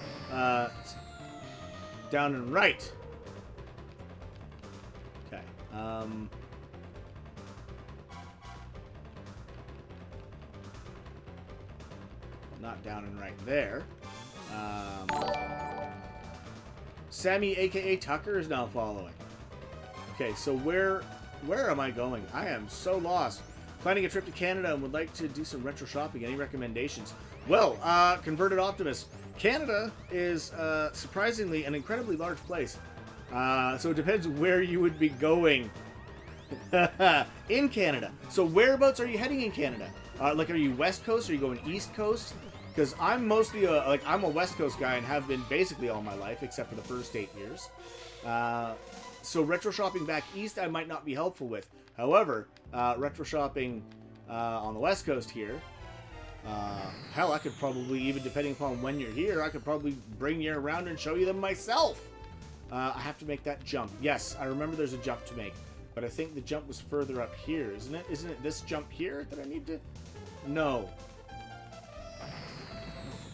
Down and right. Okay. Not down and right there. Sammy, aka Tucker, is now following. Okay, so where am I going? I am so lost. Planning a trip to Canada and would like to do some retro shopping. Any recommendations? Well, Converted Optimist. Canada is surprisingly an incredibly large place. So it depends where you would be going in Canada. So whereabouts are you heading in Canada? Like, are you West Coast? Are you going East Coast? Because I'm mostly I'm a West Coast guy and have been basically all my life, except for the first 8 years. So retro shopping back east I might not be helpful with. However, retro shopping on the West Coast here, hell, I could probably, even depending upon when you're here, I could probably bring you around and show you them myself. I have to make that jump. Yes, I remember there's a jump to make, but I think the jump was further up here, isn't it? Isn't it this jump here that I need to? No.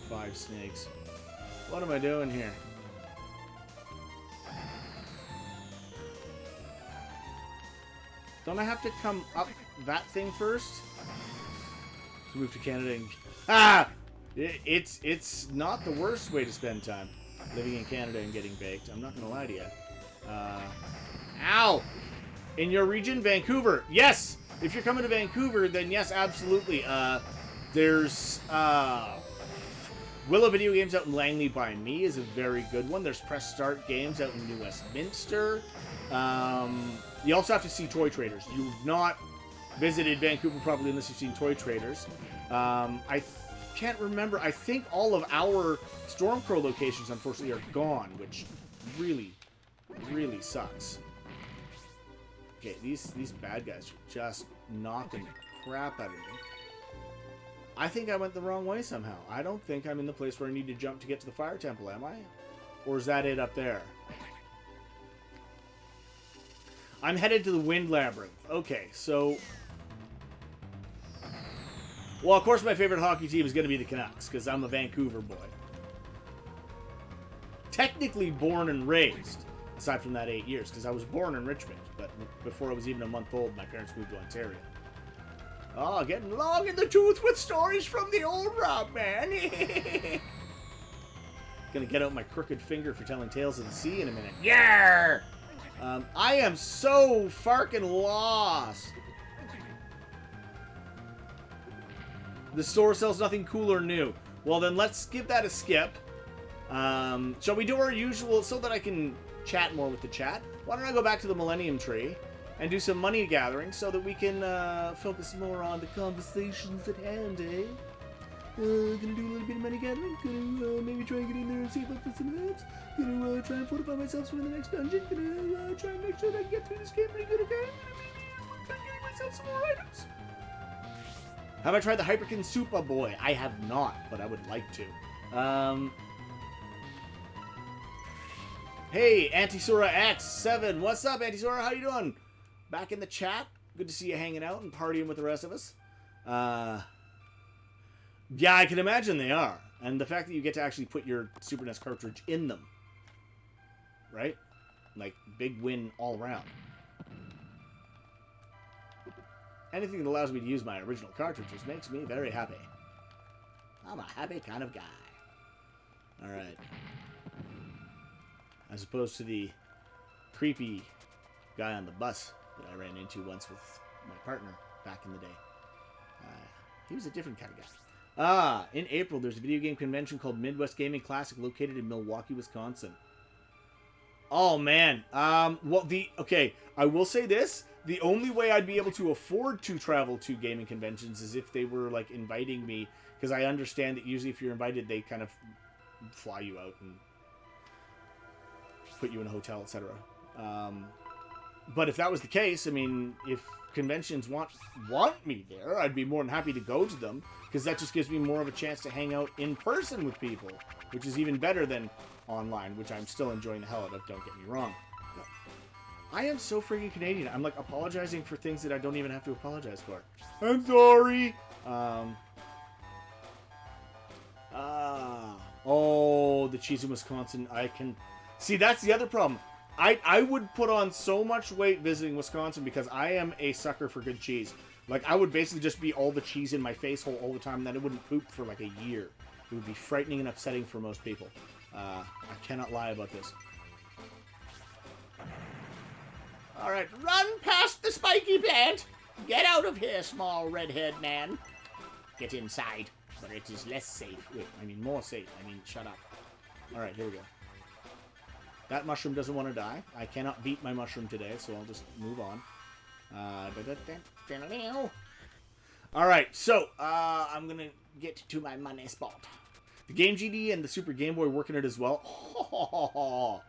5 snakes. What am I doing here? Don't I have to come up that thing first? To move to Canada and... It's not the worst way to spend time. Living in Canada and getting baked. I'm not gonna lie to you. Ow! In your region, Vancouver. Yes! If you're coming to Vancouver, then yes, absolutely. There's... Willow Video Games out in Langley by me is a very good one. There's Press Start Games out in New Westminster. You also have to see Toy Traders. You've not visited Vancouver probably unless you've seen Toy Traders. I can't remember. I think all of our Stormcrow locations, unfortunately, are gone, which really, really sucks. Okay, these bad guys are just knocking the crap out of me. I think I went the wrong way somehow. I don't think I'm in the place where I need to jump to get to the Fire Temple, am I? Or is that it up there? I'm headed to the Wind Labyrinth. Okay, so... Well, of course my favorite hockey team is going to be the Canucks, because I'm a Vancouver boy. Technically born and raised, aside from that 8 years, because I was born in Richmond, but before I was even a month old, my parents moved to Ontario. Oh, getting long in the tooth with stories from the old Rob, man. Gonna get out my crooked finger for telling tales of the sea in a minute. Yeah! I am so farkin' lost. The store sells nothing cool or new. Well, then let's give that a skip. Shall we do our usual so that I can chat more with the chat? Why don't I go back to the Millennium Tree and do some money gathering so that we can focus more on the conversations at hand, eh? Gonna do a little bit of money gathering. Gonna maybe try and get in there and see if I can some maps. Gonna try and fortify myself for the next dungeon. Gonna try and make sure that I can get through this game pretty good, okay? Gonna get myself some more items. Have I tried the Hyperkin Super Boy? I have not, but I would like to. Hey, Antisora X7. What's up, Antisora? How you doing? Back in the chat. Good to see you hanging out and partying with the rest of us. Yeah, I can imagine they are. And the fact that you get to actually put your Super NES cartridge in them. Right? Like, big win all around. Anything that allows me to use my original cartridges makes me very happy. I'm a happy kind of guy. Alright. As opposed to the creepy guy on the bus that I ran into once with my partner back in the day. He was a different kind of guy. In April, there's a video game convention called Midwest Gaming Classic located in Milwaukee, Wisconsin. Oh, man. Okay, I will say this. The only way I'd be able to afford to travel to gaming conventions is if they were, like, inviting me. Because I understand that usually if you're invited, they kind of fly you out and put you in a hotel, etc. But if that was the case, I mean, if conventions want me there, I'd be more than happy to go to them. Because that just gives me more of a chance to hang out in person with people. Which is even better than online, which I'm still enjoying the hell out of, don't get me wrong. I am so freaking Canadian. I'm like apologizing for things that I don't even have to apologize for. I'm sorry. Oh, the cheese in Wisconsin. I can see that's the other problem. I would put on so much weight visiting Wisconsin because I am a sucker for good cheese. Like I would basically just be all the cheese in my face hole all the time, and then it wouldn't poop for like a year. It would be frightening and upsetting for most people. I cannot lie about this. Alright, run past the spiky plant! Get out of here, small redhead man! Get inside, but it is less safe. Wait, I mean more safe. I mean, shut up. Alright, here we go. That mushroom doesn't want to die. I cannot beat my mushroom today, so I'll just move on. Alright, so, I'm gonna get to my money spot. The Game GD and the Super Game Boy working it as well. Oh,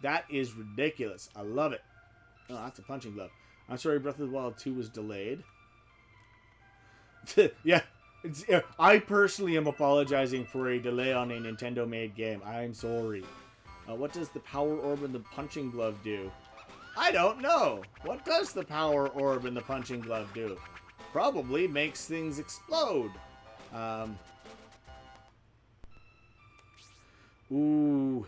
that is ridiculous. I love it. Oh, that's a punching glove. I'm sorry Breath of the Wild 2 was delayed. Yeah, I personally am apologizing for a delay on a Nintendo-made game. I'm sorry. What does the Power Orb and the Punching Glove do? I don't know. What does the Power Orb and the Punching Glove do? Probably makes things explode. Ooh.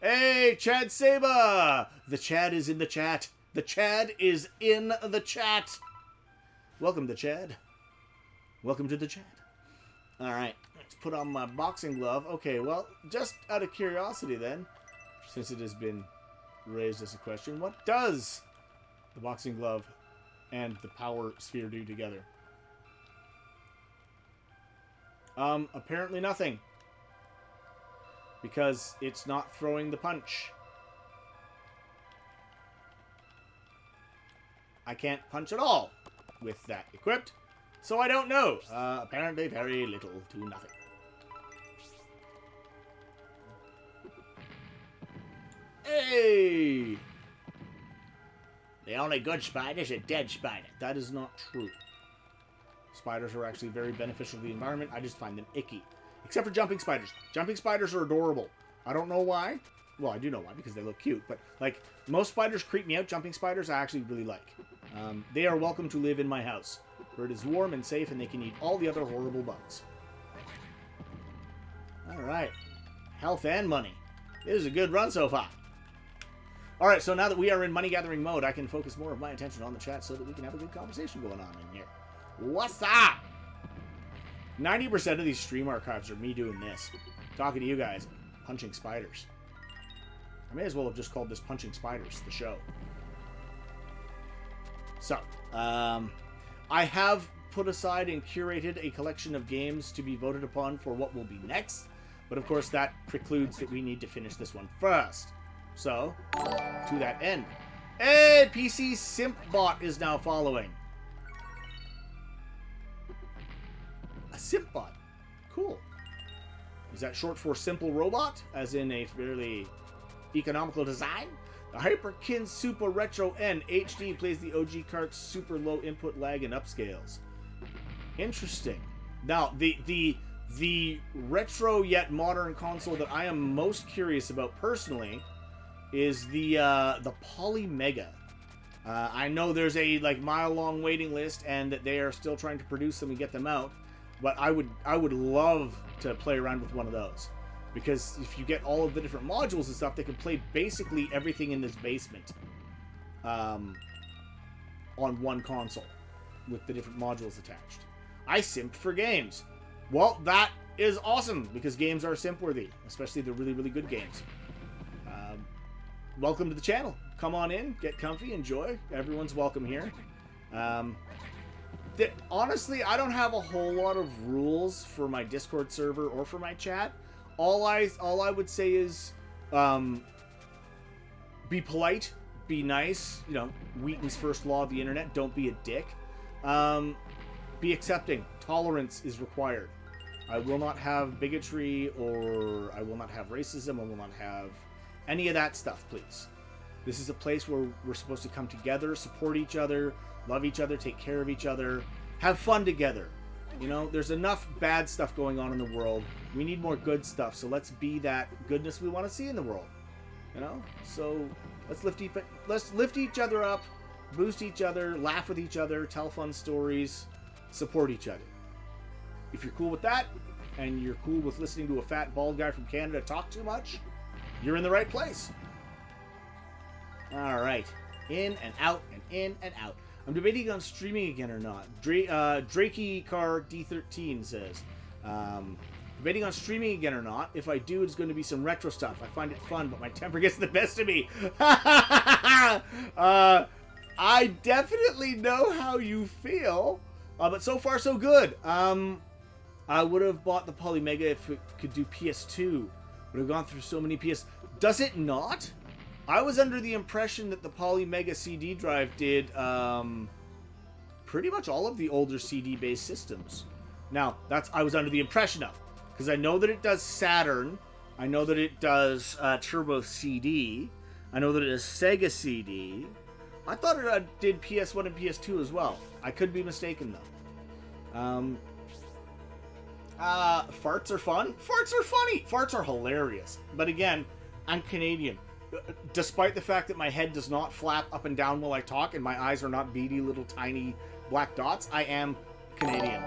Hey, Chad Saba! The Chad is in the chat. The Chad is in the chat. Welcome to Chad. Welcome to the chat. Alright, let's put on my boxing glove. Okay, well, just out of curiosity then, since it has been raised as a question, what does the boxing glove and the power sphere do together? Apparently nothing. Because it's not throwing the punch. I can't punch at all with that equipped, so I don't know. Apparently very little to nothing. Hey! The only good spider is a dead spider. That is not true. Spiders are actually very beneficial to the environment. I just find them icky. Except for jumping spiders. Jumping spiders are adorable. I don't know why. Well, I do know why, because they look cute. But, like, most spiders creep me out. Jumping spiders I actually really like. They are welcome to live in my house, where it is warm and safe, and they can eat all the other horrible bugs. Alright. Health and money. This is a good run so far. Alright, so now that we are in money-gathering mode, I can focus more of my attention on the chat so that we can have a good conversation going on in here. What's up? 90% of these stream archives are me doing this. Talking to you guys. Punching spiders. I may as well have just called this Punching Spiders, the show. So, I have put aside and curated a collection of games to be voted upon for what will be next. But of course, that precludes that we need to finish this one first. So, to that end. Hey, PC Simp Bot is now following. A Simp Bot. Cool. Is that short for Simple Robot? As in a fairly economical design? The Hyperkin Super Retro N HD plays the OG cart's super low input lag and upscales. Interesting. Now, the retro yet modern console that I am most curious about personally is the Poly Mega. I know there's a mile-long waiting list, and that they are still trying to produce them and get them out. But I would love to play around with one of those, because if you get all of the different modules and stuff, they can play basically everything in this basement on one console with the different modules attached. I simped for games. Well, that is awesome, because games are simp-worthy, especially the really, really good games. Welcome to the channel. Come on in, get comfy, enjoy. Everyone's welcome here. Honestly, I don't have a whole lot of rules for my Discord server or for my chat. All I would say is, be polite, be nice. You know, Wheaton's first law of the internet: don't be a dick. Be accepting. Tolerance is required. I will not have bigotry, or I will not have racism. I will not have any of that stuff, please. This is a place where we're supposed to come together, support each other, love each other, take care of each other, have fun together. You know, there's enough bad stuff going on in the world. We need more good stuff, so let's be that goodness we want to see in the world. You know? So let's lift each other up, boost each other, laugh with each other, tell fun stories, support each other. If you're cool with that, and you're cool with listening to a fat bald guy from Canada talk too much, you're in the right place. Alright. In and out and in and out. I'm debating on streaming again or not. Drakey Car D13 says, debating on streaming again or not. If I do, it's going to be some retro stuff. I find it fun, but my temper gets the best of me. I definitely know how you feel, but so far so good. I would have bought the Poly Mega if it could do PS2. Would have gone through so many PS. Does it not? I was under the impression that the Poly Mega CD drive did pretty much all of the older CD-based systems. Now, I was under the impression of, because I know that it does Saturn, I know that it does Turbo CD, I know that it does Sega CD. I thought it did PS1 and PS2 as well. I could be mistaken though. Farts are fun. Farts are funny. Farts are hilarious. But again, I'm Canadian. Despite the fact that my head does not flap up and down while I talk and my eyes are not beady little tiny black dots, I am Canadian.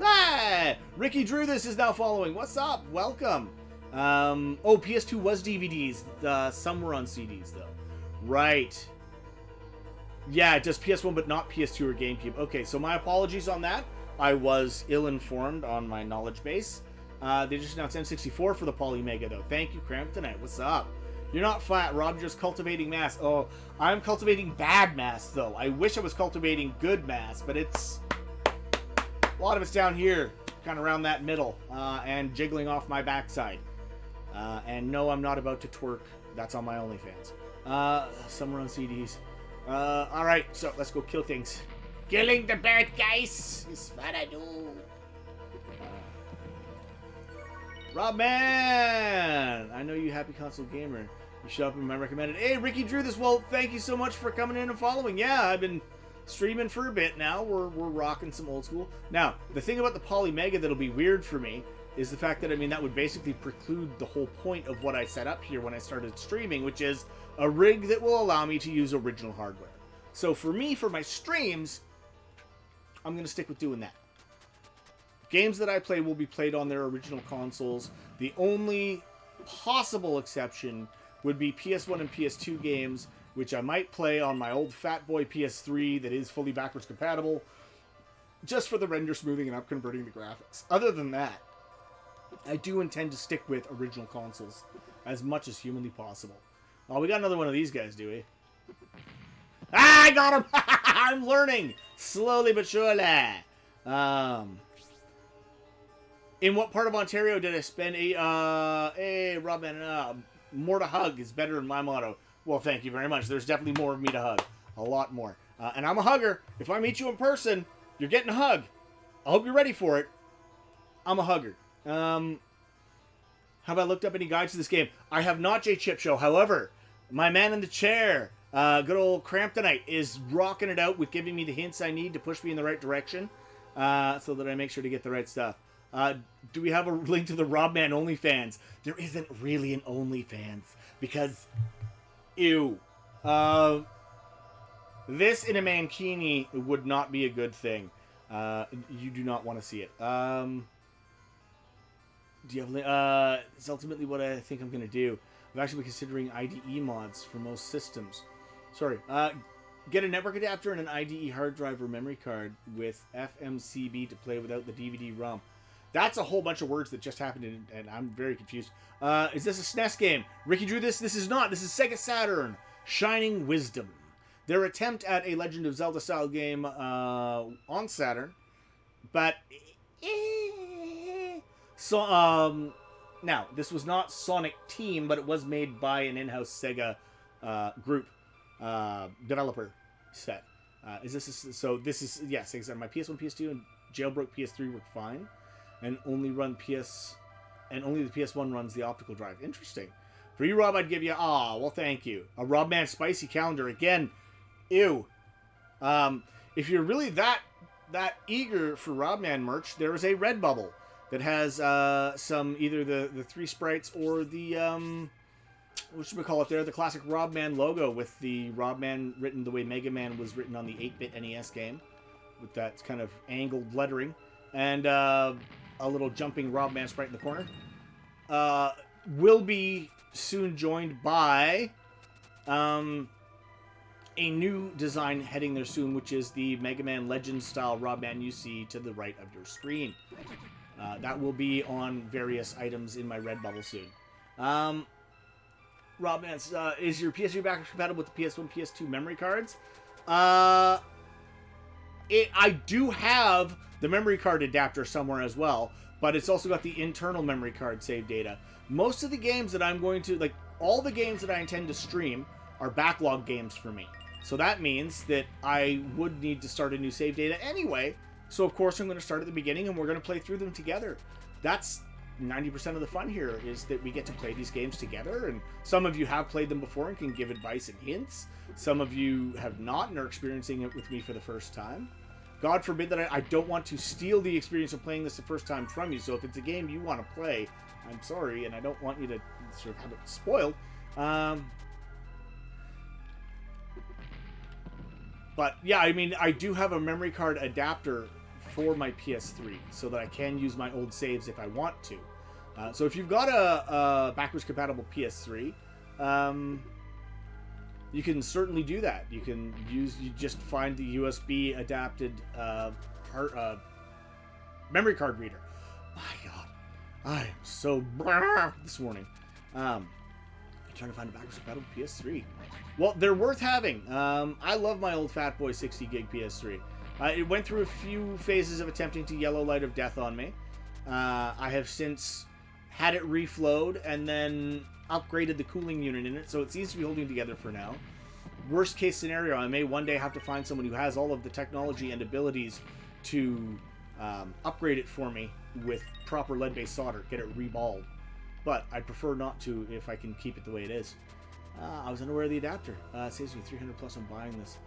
Ah! Ricky Drew this is now following. What's up? Welcome. Oh, PS2 was DVDs. Some were on CDs though. Right. Yeah, it does PS1 but not PS2 or GameCube. Okay, so my apologies on that. I was ill-informed on my knowledge base. They just announced N64 for the Poly Mega though. Thank you, Cramptonite. What's up? You're not flat, Rob. You're just cultivating mass. Oh, I'm cultivating bad mass, though. I wish I was cultivating good mass, but it's... a lot of it's down here, kind of around that middle, and jiggling off my backside. And no, I'm not about to twerk. That's on my OnlyFans. Somewhere on CDs. Alright, so let's go kill things. Killing the bad guys is what I do. Rob Man! I know you happy console gamer. You show up in my recommended. Hey, Ricky Drew this. Well, thank you so much for coming in and following. Yeah, I've been streaming for a bit now. We're rocking some old school. Now, the thing about the Poly Mega that'll be weird for me is the fact that, I mean, that would basically preclude the whole point of what I set up here when I started streaming, which is a rig that will allow me to use original hardware. So for me, for my streams, I'm going to stick with doing that. Games that I play will be played on their original consoles. The only possible exception would be PS1 and PS2 games, which I might play on my old Fat Boy PS3 that is fully backwards compatible, just for the render smoothing and up converting the graphics. Other than that, I do intend to stick with original consoles as much as humanly possible. Oh, we got another one of these guys, do we? Ah, I got him! I'm learning! Slowly but surely. In what part of Ontario did I spend hey, Robin, more to hug is better than my motto. Well, thank you very much. There's definitely more of me to hug. A lot more. And I'm a hugger. If I meet you in person, you're getting a hug. I hope you're ready for it. I'm a hugger. Have I looked up any guides to this game? I have not, J Chip Show. However, my man in the chair, good old Cramptonite, is rocking it out with giving me the hints I need to push me in the right direction, so that I make sure to get the right stuff. Do we have a link to the Robman OnlyFans? There isn't really an OnlyFans because, ew. This in a mankini would not be a good thing. You do not want to see it. Do you have? It's ultimately what I think I'm gonna do. I'm actually considering IDE mods for most systems. Sorry. Get a network adapter and an IDE hard drive or memory card with FMCB to play without the DVD-ROM. That's a whole bunch of words that just happened, and I'm very confused. Is this a SNES game? Ricky drew this. This is not. This is Sega Saturn. Shining Wisdom. Their attempt at a Legend of Zelda style game on Saturn, but so now this was not Sonic Team, but it was made by an in-house Sega group developer set. Is this so? This is yes. Exactly. My PS1, PS2, and jailbroke PS3 work fine, and only run the PS1 runs the optical drive. Interesting. For you, Rob, I'd give you well, thank you. A Robman Spicy Calendar again. Ew. If you're really that eager for Robman merch, there is a Redbubble that has some either the 3 sprites or the what should we call it there? The classic Robman logo with the Robman written the way Mega Man was written on the 8-bit NES game, with that kind of angled lettering, and a little jumping Robman sprite in the corner. Will be soon joined by a new design heading there soon, which is the Mega Man Legends style Robman you see to the right of your screen. That will be on various items in my Redbubble soon. Robman, is your PS3 backwards compatible with the PS1, PS2 memory cards? I do have the memory card adapter somewhere as well, but it's also got the internal memory card save data. Most of the games that I'm going to, like, all the games that I intend to stream are backlog games for me. So that means that I would need to start a new save data anyway. So of course I'm going to start at the beginning and we're going to play through them together. That's 90% of the fun here, is that we get to play these games together, and some of you have played them before and can give advice and hints. Some of you have not and are experiencing it with me for the first time. God forbid that I don't want to steal the experience of playing this the first time from you. So if it's a game you want to play, I'm sorry, and I don't want you to sort of have it spoiled. But yeah, I mean, I do have a memory card adapter for my PS3 so that I can use my old saves if I want to. So if you've got a backwards compatible PS3, you can certainly do that. You just find the USB adapted memory card reader. My God, I am so this morning. I'm trying to find a backwards compatible PS3. Well, they're worth having. I love my old fat boy 60 gig PS3. It went through a few phases of attempting to yellow light of death on me. I have since had it reflowed and then upgraded the cooling unit in it, so it seems to be holding together for now. Worst case scenario, I may one day have to find someone who has all of the technology and abilities to upgrade it for me with proper lead-based solder, get it reballed. But I'd prefer not to if I can keep it the way it is. I was unaware of the adapter. It saves me 300 plus on buying this.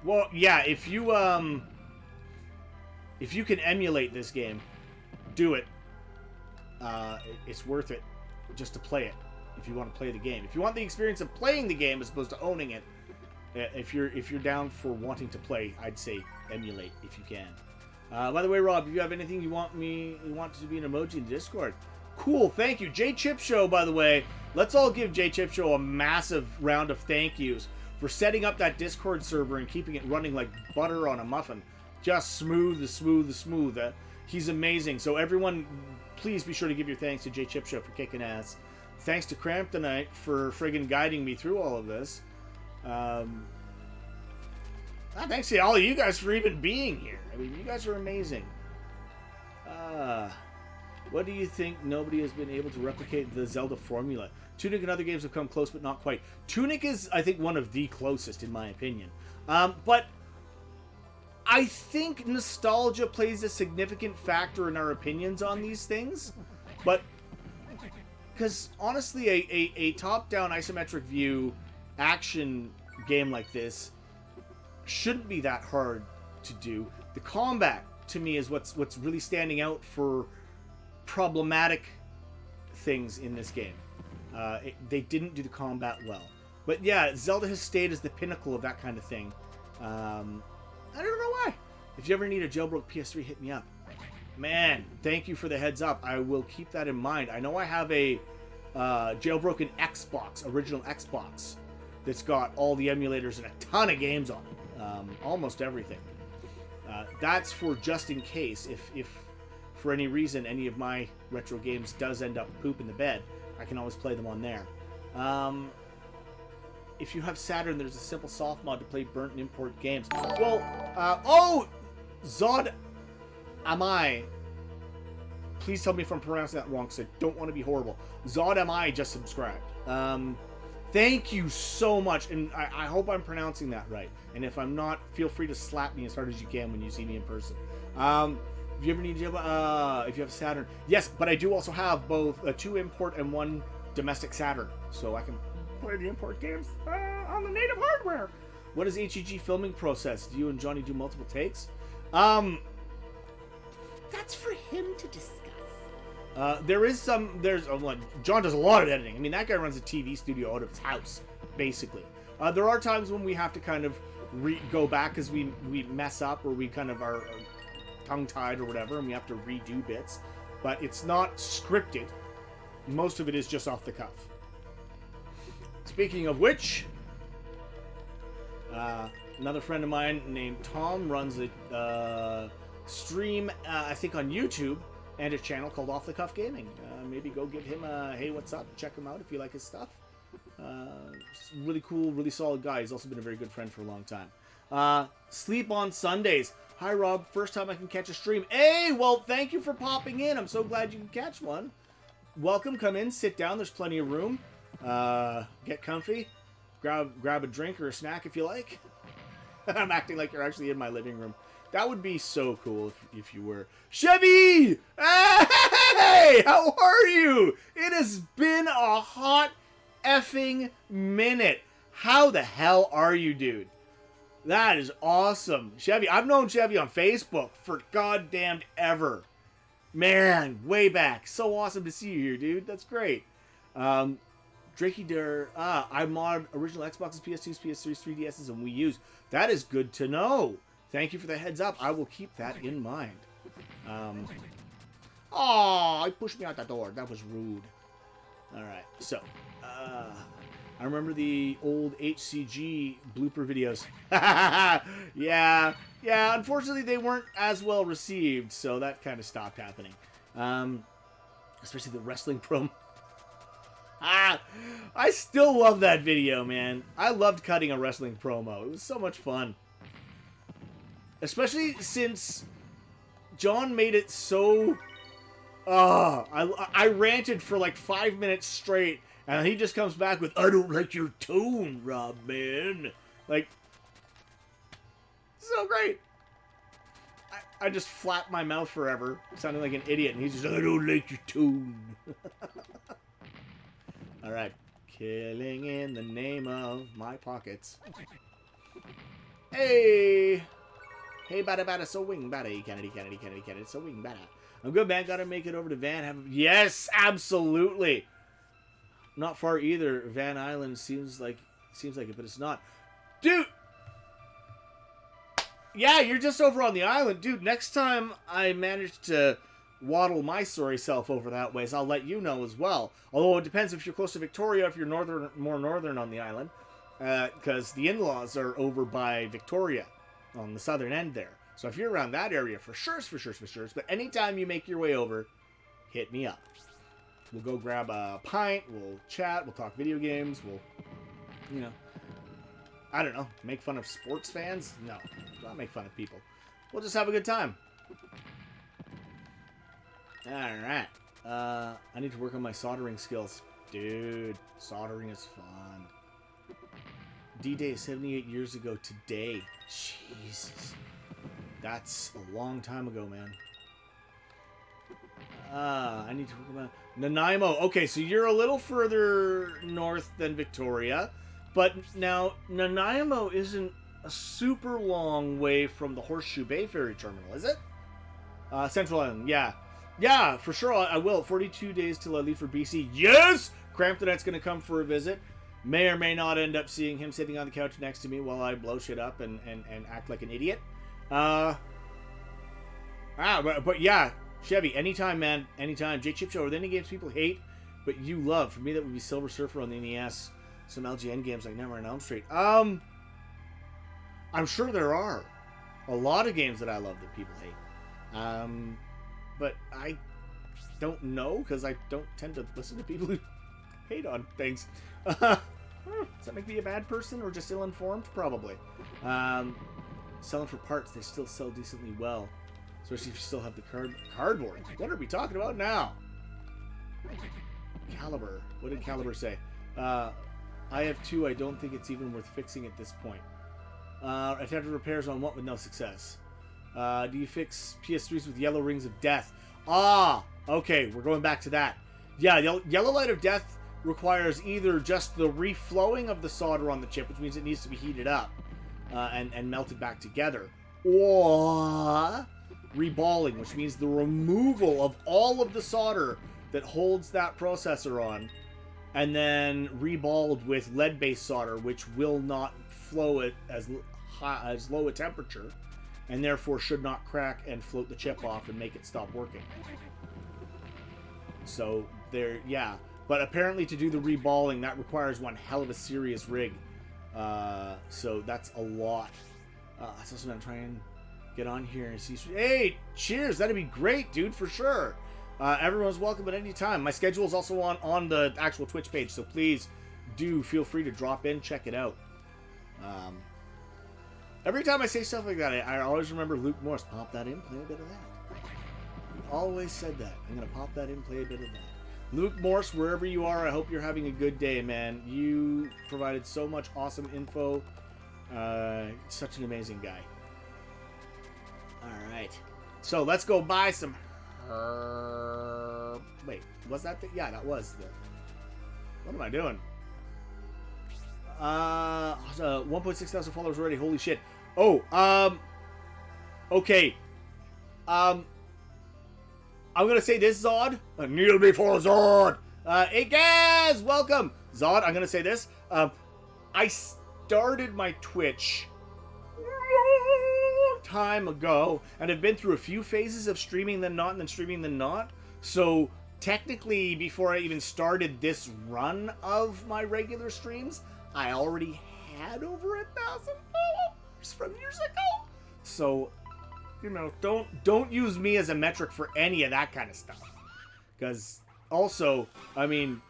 Well, yeah, if you can emulate this game, do it. It's worth it just to play it if you want to play the game. If you want the experience of playing the game as opposed to owning it, if you're down for wanting to play, I'd say emulate if you can. By the way, Rob, if you have anything you want to be an emoji in the Discord, cool, thank you. J Chip Show, by the way, let's all give J Chip Show a massive round of thank yous for setting up that Discord server and keeping it running like butter on a muffin. Just smooth as smooth as smooth. He's amazing. So everyone, please be sure to give your thanks to Jay Chip Show for kicking ass. Thanks to Cramptonite for friggin' guiding me through all of this. Thanks to all of you guys for even being here. I mean, you guys are amazing. What do you think nobody has been able to replicate the Zelda formula? Tunic and other games have come close, but not quite. Tunic is, I think, one of the closest, in my opinion. But I think nostalgia plays a significant factor in our opinions on these things. But, because honestly, a top-down isometric view action game like this shouldn't be that hard to do. The combat, to me, is what's really standing out for problematic things in this game. They didn't do the combat well. But yeah, Zelda has stayed as the pinnacle of that kind of thing. I don't know why. If you ever need a jailbroke PS3, hit me up. Man, thank you for the heads up. I will keep that in mind. I know I have a jailbroken Xbox, original Xbox, that's got all the emulators and a ton of games on it. Almost everything. That's for just in case, if for any reason any of my retro games does end up pooping the bed, I can always play them on there. If you have Saturn, there's a simple soft mod to play burnt and import games. Well, Zod Amai. Please tell me if I'm pronouncing that wrong, because I don't want to be horrible. Zod Amai just subscribed. Thank you so much, and I hope I'm pronouncing that right. And if I'm not, feel free to slap me as hard as you can when you see me in person. If you ever need to, if you have Saturn, yes, but I do also have both a 2 import and 1 domestic Saturn, so I can play the import games on the native hardware. What is HEG filming process? Do you and Johnny do multiple takes? That's for him to discuss. John does a lot of editing. I mean, that guy runs a TV studio out of his house, basically. There are times when we have to kind of go back because we mess up or we kind of are tongue-tied or whatever, and we have to redo bits. But it's not scripted. Most of it is just off the cuff. Speaking of which, another friend of mine named Tom runs a stream, I think on YouTube, and a channel called Off the Cuff Gaming. Maybe go give him a hey, what's up? Check him out if you like his stuff. Really cool, really solid guy. He's also been a very good friend for a long time. Sleep on Sundays. Hi, Rob. First time I can catch a stream. Hey, well, thank you for popping in. I'm so glad you can catch one. Welcome. Come in. Sit down. There's plenty of room. Get comfy. Grab a drink or a snack if you like. I'm acting like you're actually in my living room. That would be so cool if you were. Chevy! Hey! How are you? It has been a hot effing minute. How the hell are you, dude? That is awesome. Chevy, I've known Chevy on Facebook for goddamn ever. Man, way back. So awesome to see you here, dude. That's great. Drakey Der, I mod original Xboxes, PS2s, PS3s, 3DSs, and Wii U's. That is good to know. Thank you for the heads up. I will keep that in mind. I pushed me out that door. That was rude. Alright, so, I remember the old HCG blooper videos. Yeah, unfortunately they weren't as well received, so that kind of stopped happening. Especially the wrestling promo. I still love that video, man. I loved cutting a wrestling promo. It was so much fun. Especially since John made it so... I ranted for like 5 minutes straight, and he just comes back with, I don't like your tone, Rob, man. Like, so great. I just flapped my mouth forever, sounding like an idiot, and he's just, I don't like your tone. Alright. Killing in the name of my pockets. Hey! Hey, bada, so wing, bada, Kennedy, so wing, bada. I'm good, man. Gotta make it over to Van. Yes, absolutely. Not far either. Van Island seems like it, but it's not. Dude! Yeah, you're just over on the island. Dude, next time I manage to waddle my sorry self over that way, so I'll let you know as well. Although it depends if you're close to Victoria, if you're more northern on the island. Because the in-laws are over by Victoria, on the southern end there. So if you're around that area, for sure. But anytime you make your way over, hit me up. We'll go grab a pint. We'll chat. We'll talk video games. We'll, you know, I don't know, make fun of sports fans? No, not make fun of people. We'll just have a good time. Alright. I need to work on my soldering skills. Dude, soldering is fun. D-Day is 78 years ago today. Jesus. That's a long time ago, man. I need to work on my... Nanaimo. Okay, so you're a little further north than Victoria. But now, Nanaimo isn't a super long way from the Horseshoe Bay Ferry Terminal, is it? Central Island, yeah. Yeah, for sure, I will. 42 days till I leave for BC. Yes! Cramptonette's going to come for a visit. May or may not end up seeing him sitting on the couch next to me while I blow shit up and act like an idiot. But yeah, Chevy, anytime, man. Anytime. J-Chip Show, are there any games people hate, but you love? For me, that would be Silver Surfer on the NES. Some LGN games like Nightmare on Elm Street. I'm sure there are a lot of games that I love that people hate. But I don't know because I don't tend to listen to people who hate on things. Does that make me a bad person or just ill-informed? Probably. Selling for parts, they still sell decently well. Especially if you still have the cardboard. What are we talking about now? Caliber. What did Caliber say? I have 2. I don't think it's even worth fixing at this point. Attempted repairs on what with no success. Do you fix PS3s with yellow rings of death? Okay, we're going back to that. Yeah, yellow light of death requires either just the reflowing of the solder on the chip, which means it needs to be heated up and melted back together, or reballing, which means the removal of all of the solder that holds that processor on, and then reballed with lead-based solder, which will not flow at as low a temperature, and therefore should not crack and float the chip off and make it stop working. So there, yeah. But apparently to do the reballing, that requires one hell of a serious rig. So that's a lot. That's also what I'm trying to get on here and see. Hey, cheers! That'd be great, dude, for sure. Everyone's welcome at any time. My schedule is also on the actual Twitch page, so please do feel free to drop in, check it out. Every time I say stuff like that, I always remember Luke Morse. Pop that in, play a bit of that. He always said that. I'm going to pop that in, play a bit of that. Luke Morse, wherever you are, I hope you're having a good day, man. You provided so much awesome info. Such an amazing guy. Alright. So, let's go buy some... Wait, was that the... Yeah, that was the... What am I doing? 1.6 thousand followers already. Holy shit. Oh, okay. I'm gonna say this, Zod. Kneel before Zod. Hey guys, welcome. Zod, I'm gonna say this. I started my Twitch long time ago, and have been through a few phases of streaming then not, and then streaming then not. So technically, before I even started this run of my regular streams, I already had over 1,000 followers from years ago. So, you know, don't use me as a metric for any of that kind of stuff. Because also, I mean,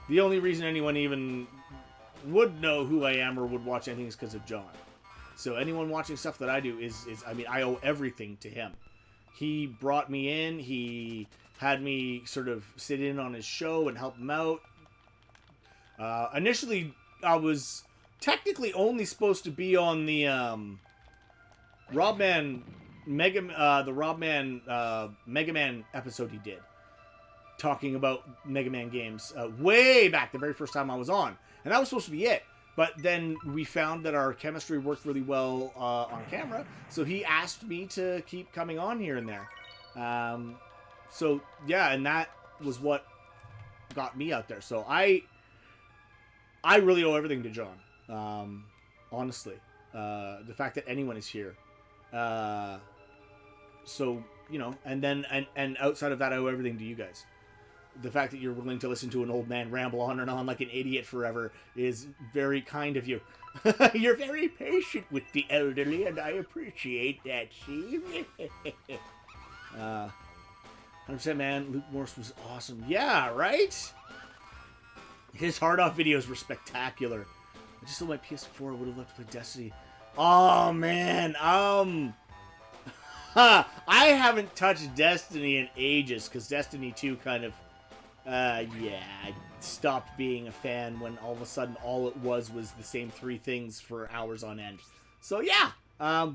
the only reason anyone even would know who I am or would watch anything is because of John. So anyone watching stuff that I do is I mean, I owe everything to him. He brought me in. He had me sort of sit in on his show and help him out. Initially, I was technically only supposed to be on the Rob Man Mega Man episode he did, talking about Mega Man games way back the very first time I was on, and that was supposed to be it. But then we found that our chemistry worked really well on camera, so he asked me to keep coming on here and there. So yeah, and that was what got me out there. So I really owe everything to John, honestly. The fact that anyone is here. So, you know, and then, and outside of that, I owe everything to you guys. the fact that you're willing to listen to an old man ramble on and on like an idiot forever is very kind of you. You're very patient with the elderly, and I appreciate that, Steve. 100% man, Luke Morse was awesome. Yeah, right? His hard-off videos were spectacular. I just sold my PS4. I would have loved to play Destiny. Oh, man. I haven't touched Destiny in ages, because Destiny 2 kind of, I stopped being a fan when all of a sudden all it was the same 3 things for hours on end. So, yeah. But,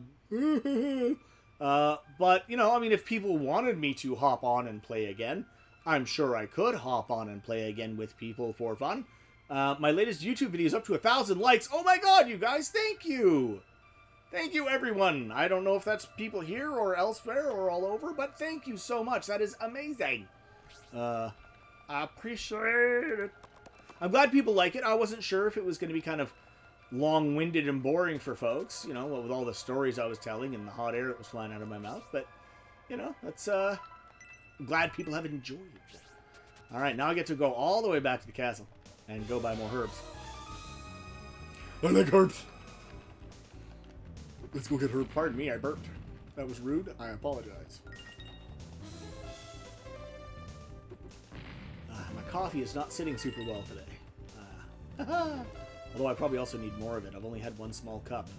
you know, I mean, if people wanted me to hop on and play again, I'm sure I could hop on and play again with people for fun. My latest YouTube video is up to 1,000 likes. Oh my god, you guys, thank you! Thank you, everyone. I don't know if that's people here or elsewhere or all over, but thank you so much. That is amazing. I appreciate it. I'm glad people like it. I wasn't sure if it was going to be kind of long-winded and boring for folks, you know, with all the stories I was telling and the hot air that was flying out of my mouth. But, you know, that's, I'm glad people have enjoyed it. All right, now I get to go all the way back to the castle and go buy more herbs. I like herbs. Let's go get herb. Pardon me, I burped. That was rude. I apologize. My coffee is not sitting super well today. Although I probably also need more of it. I've only had 1 small cup.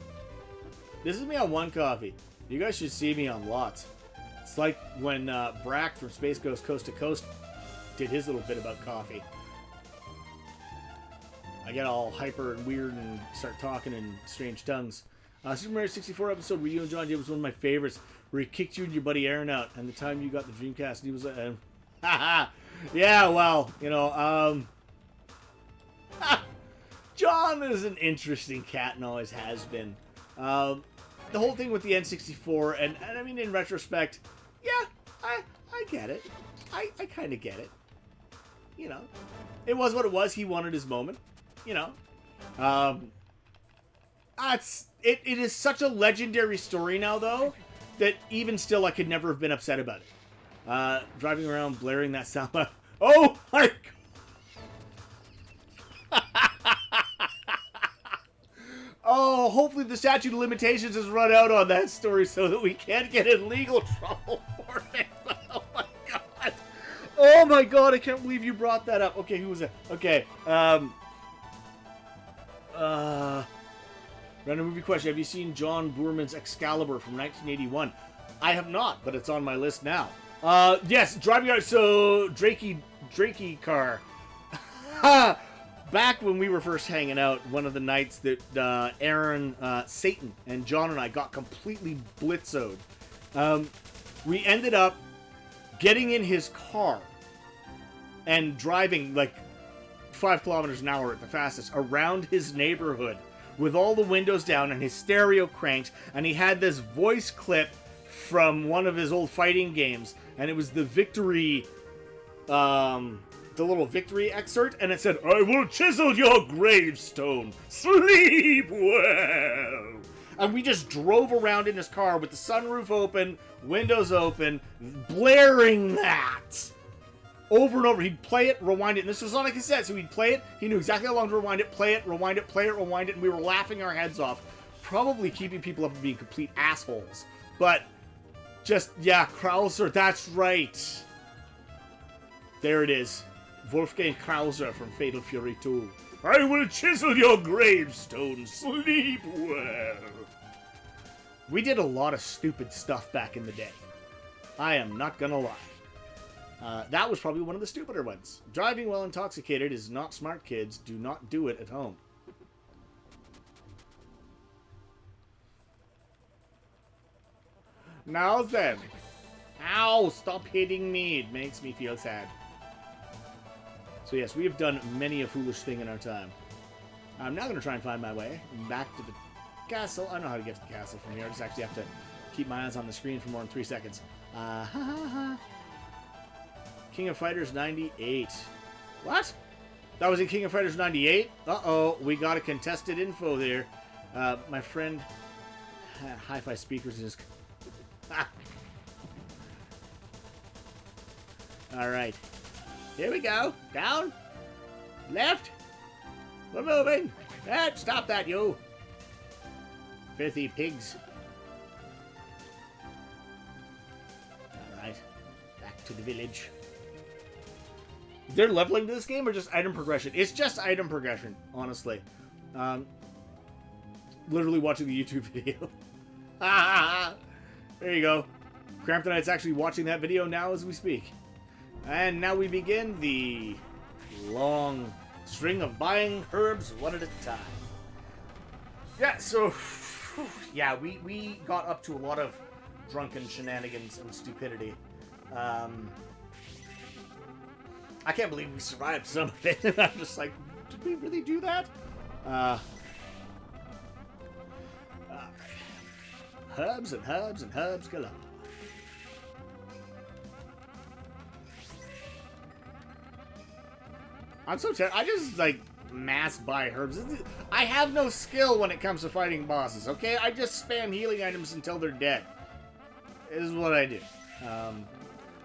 This is me on 1 coffee. You guys should see me on lots. It's like when Brack from Space Ghost Coast to Coast did his little bit about coffee. I get all hyper and weird and start talking in strange tongues. Super Mario 64 episode where you and John did was one of my favorites, where he kicked you and your buddy Aaron out, and the time you got the Dreamcast, and he was like, haha, yeah, well, you know, John is an interesting cat and always has been. The whole thing with the N64, and I mean, in retrospect, yeah, I get it. I kind of get it. You know, it was what it was. He wanted his moment. You know, it is such a legendary story now, though, that even still I could never have been upset about it. Driving around blaring that sound. Oh my god! Oh, hopefully the statute of limitations has run out on that story so that we can't get in legal trouble for it. Oh my god! Oh my god! I can't believe you brought that up. Okay, who was it? Okay. Random movie question. Have you seen John Boorman's Excalibur from 1981? I have not, but it's on my list now. Yes, driving out. So, Drakey car. Back when we were first hanging out, one of the nights that Aaron, Satan, and John and I got completely blitzoed, we ended up getting in his car and driving like 5 kilometers an hour at the fastest around his neighborhood with all the windows down and his stereo cranked, and he had this voice clip from one of his old fighting games, and it was the victory, the little victory excerpt, and it said, "I will chisel your gravestone. Sleep well." And we just drove around in his car with the sunroof open, windows open, blaring that. Over and over. He'd play it, rewind it. And this was on a cassette, so he'd play it. He knew exactly how long to rewind it, play it, rewind it, play it, rewind it. And we were laughing our heads off. Probably keeping people up and being complete assholes. But just, yeah, Krauser, that's right. There it is. Wolfgang Krauser from Fatal Fury 2. I will chisel your gravestone. Sleep well. We did a lot of stupid stuff back in the day. I am not gonna lie. That was probably one of the stupider ones. Driving while intoxicated is not smart, kids. Do not do it at home. Now then. Ow! Stop hitting me. It makes me feel sad. So yes, we have done many a foolish thing in our time. I'm now going to try and find my way back to the castle. I know how to get to the castle from here. I just actually have to keep my eyes on the screen for more than 3 seconds. King of Fighters 98. What? That was in King of Fighters 98? Uh-oh, we got a contested info there. My friend... Hi-Fi speakers is... Alright. Here we go. Down. Left. We're moving. Stop that, you. Filthy pigs. Alright. Back to the village. They're leveling to this game or just item progression? It's just item progression, honestly. Literally watching the YouTube video. There you go. Cramptonite's actually watching that video now as we speak. And now we begin the long string of buying herbs one at a time. Yeah, so... yeah, we got up to a lot of drunken shenanigans and stupidity. I can't believe we survived some of it. I'm just like, did we really do that? Hubs and hubs and hubs galore. I'm so terrible. I just, like, mass buy herbs. I have no skill when it comes to fighting bosses, okay? I just spam healing items until they're dead. Is what I do.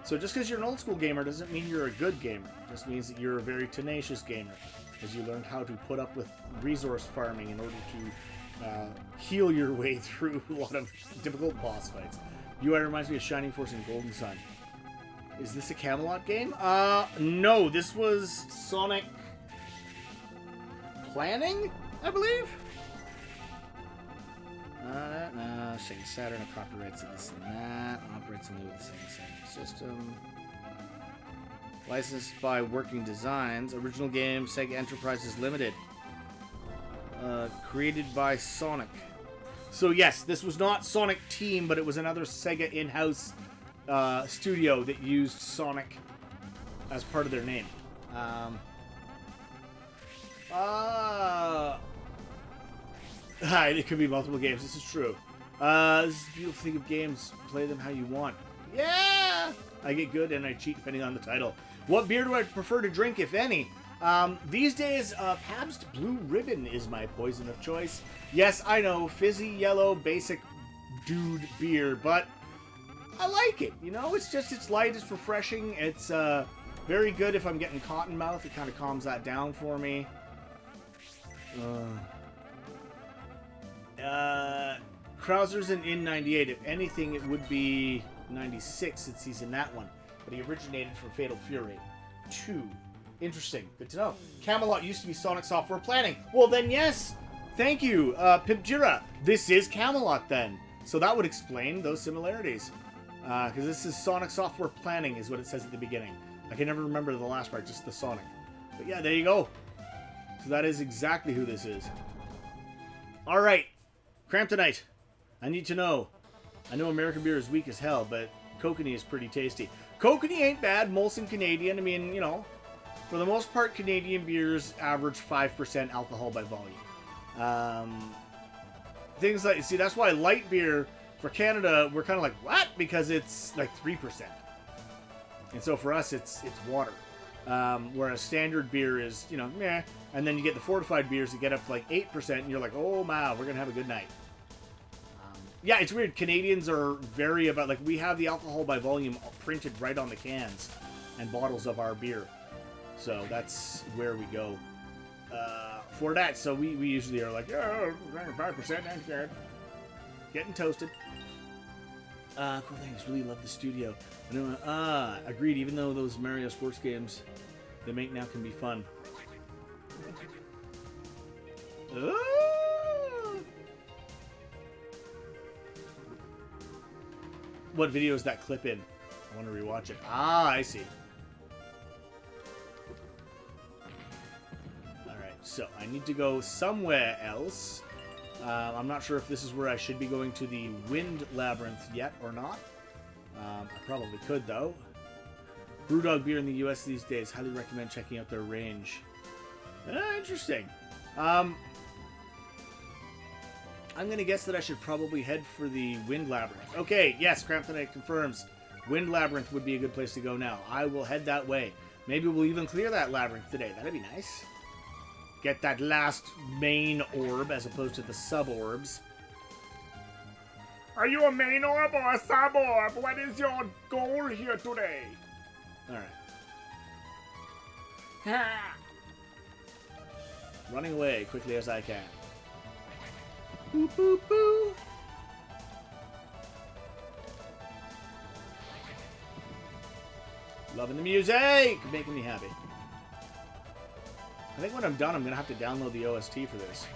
So just because you're an old school gamer doesn't mean you're a good gamer. It just means that you're a very tenacious gamer, as you learned how to put up with resource farming in order to heal your way through a lot of difficult boss fights. UI reminds me of Shining Force and Golden Sun. Is this a Camelot game? No, this was Sonic Planning, I believe? Sega Saturn copyrights this and that. Operates only with the Sega Saturn system. Licensed by Working Designs. Original game, Sega Enterprises Limited. Created by Sonic. So yes, this was not Sonic Team, but it was another Sega in-house studio that used Sonic as part of their name. It could be multiple games. This is true. This is a beautiful thing of games. Play them how you want. Yeah! I get good and I cheat depending on the title. What beer do I prefer to drink, if any? These days, Pabst Blue Ribbon is my poison of choice. Yes, I know, fizzy, yellow, basic dude beer, but I like it. You know, it's light, it's refreshing. It's very good if I'm getting cotton mouth. It kind of calms that down for me. Krauser's in 98. If anything, it would be 96 since he's in that one. But he originated from Fatal Fury 2. Interesting. Good to know. Camelot used to be Sonic Software Planning. Well, then, yes. Thank you, Pimp Jira. This is Camelot, then. So that would explain those similarities. Because this is Sonic Software Planning is what it says at the beginning. I can never remember the last part, just the Sonic. But yeah, there you go. So that is exactly who this is. Alright. Cramptonite. I need to know. I know American beer is weak as hell, but Kokanee is pretty tasty. Kokanee ain't bad. Molson Canadian. I mean, you know, for the most part, Canadian beers average 5% alcohol by volume. Things like, see, that's why light beer for Canada, we're kind of like, what? Because it's like 3%. And so for us, it's water. Whereas standard beer is, you know, meh. And then you get the fortified beers that get up to like 8%, and you're like, oh, wow, we're going to have a good night. Yeah, it's weird. Canadians are very about, like, we have the alcohol by volume printed right on the cans and bottles of our beer. So that's where we go for that. So we usually are like, oh, 5%, I'm scared. Getting toasted. Cool things. Really love the studio. I know, agreed. Even though those Mario sports games they make now can be fun. What video is that clip in? I want to rewatch it. I see. Alright, so I need to go somewhere else. I'm not sure if this is where I should be going to the Wind Labyrinth yet or not. I probably could, though. Brewdog beer in the US these days. Highly recommend checking out their range. Interesting. I'm going to guess that I should probably head for the Wind Labyrinth. Okay, yes, Cramptonite confirms. Wind Labyrinth would be a good place to go now. I will head that way. Maybe we'll even clear that labyrinth today. That'd be nice. Get that last main orb as opposed to the sub-orbs. Are you a main orb or a sub-orb? What is your goal here today? Alright. Running away quickly as I can. Boo, boo, boo. Loving the music! Making me happy. I think when I'm done, I'm going to have to download the OST for this.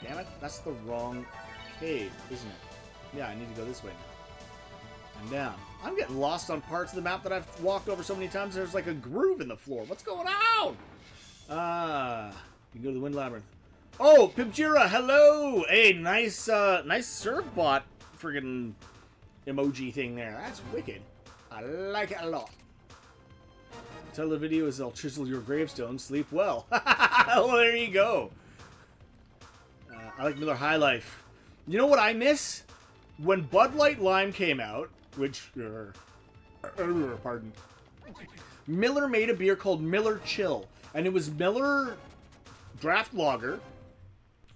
Damn it, that's the wrong cave, isn't it? Yeah, I need to go this way now. I'm down. I'm getting lost on parts of the map that I've walked over so many times, there's like a groove in the floor. What's going on? You can go to the Wind Labyrinth. Oh, Pibjira, hello! Hey, nice serve bot friggin' emoji thing there. That's wicked. I like it a lot. Tell the video is I'll chisel your gravestone. Sleep well. Well, there you go. I like Miller High Life. You know what I miss? When Bud Light Lime came out, which... pardon. Miller made a beer called Miller Chill. And it was Miller Draft Lager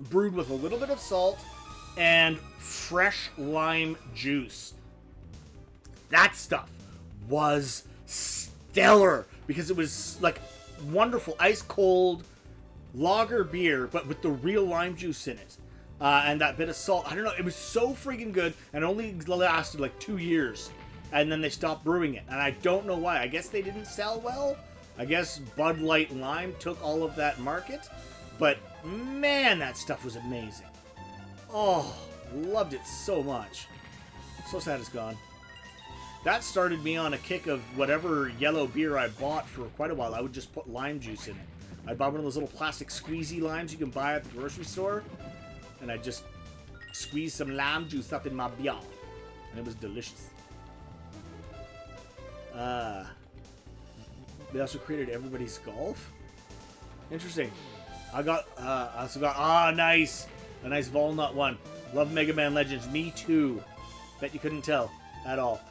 brewed with a little bit of salt and fresh lime juice. That stuff was stellar because it was like wonderful ice cold lager beer, but with the real lime juice in it. And that bit of salt. I don't know. It was so freaking good and only lasted like 2 years. And then they stopped brewing it. And I don't know why. I guess they didn't sell well. I guess Bud Light Lime took all of that market. But man, that stuff was amazing. Oh, loved it so much. So sad it's gone. That started me on a kick of whatever yellow beer I bought for quite a while. I would just put lime juice in it. I bought one of those little plastic squeezy limes you can buy at the grocery store. And I just squeezed some lime juice up in my beer. And it was delicious. They also created Everybody's Golf. Interesting. I also got, nice. A nice Walnut one. Love Mega Man Legends. Me too. Bet you couldn't tell at all.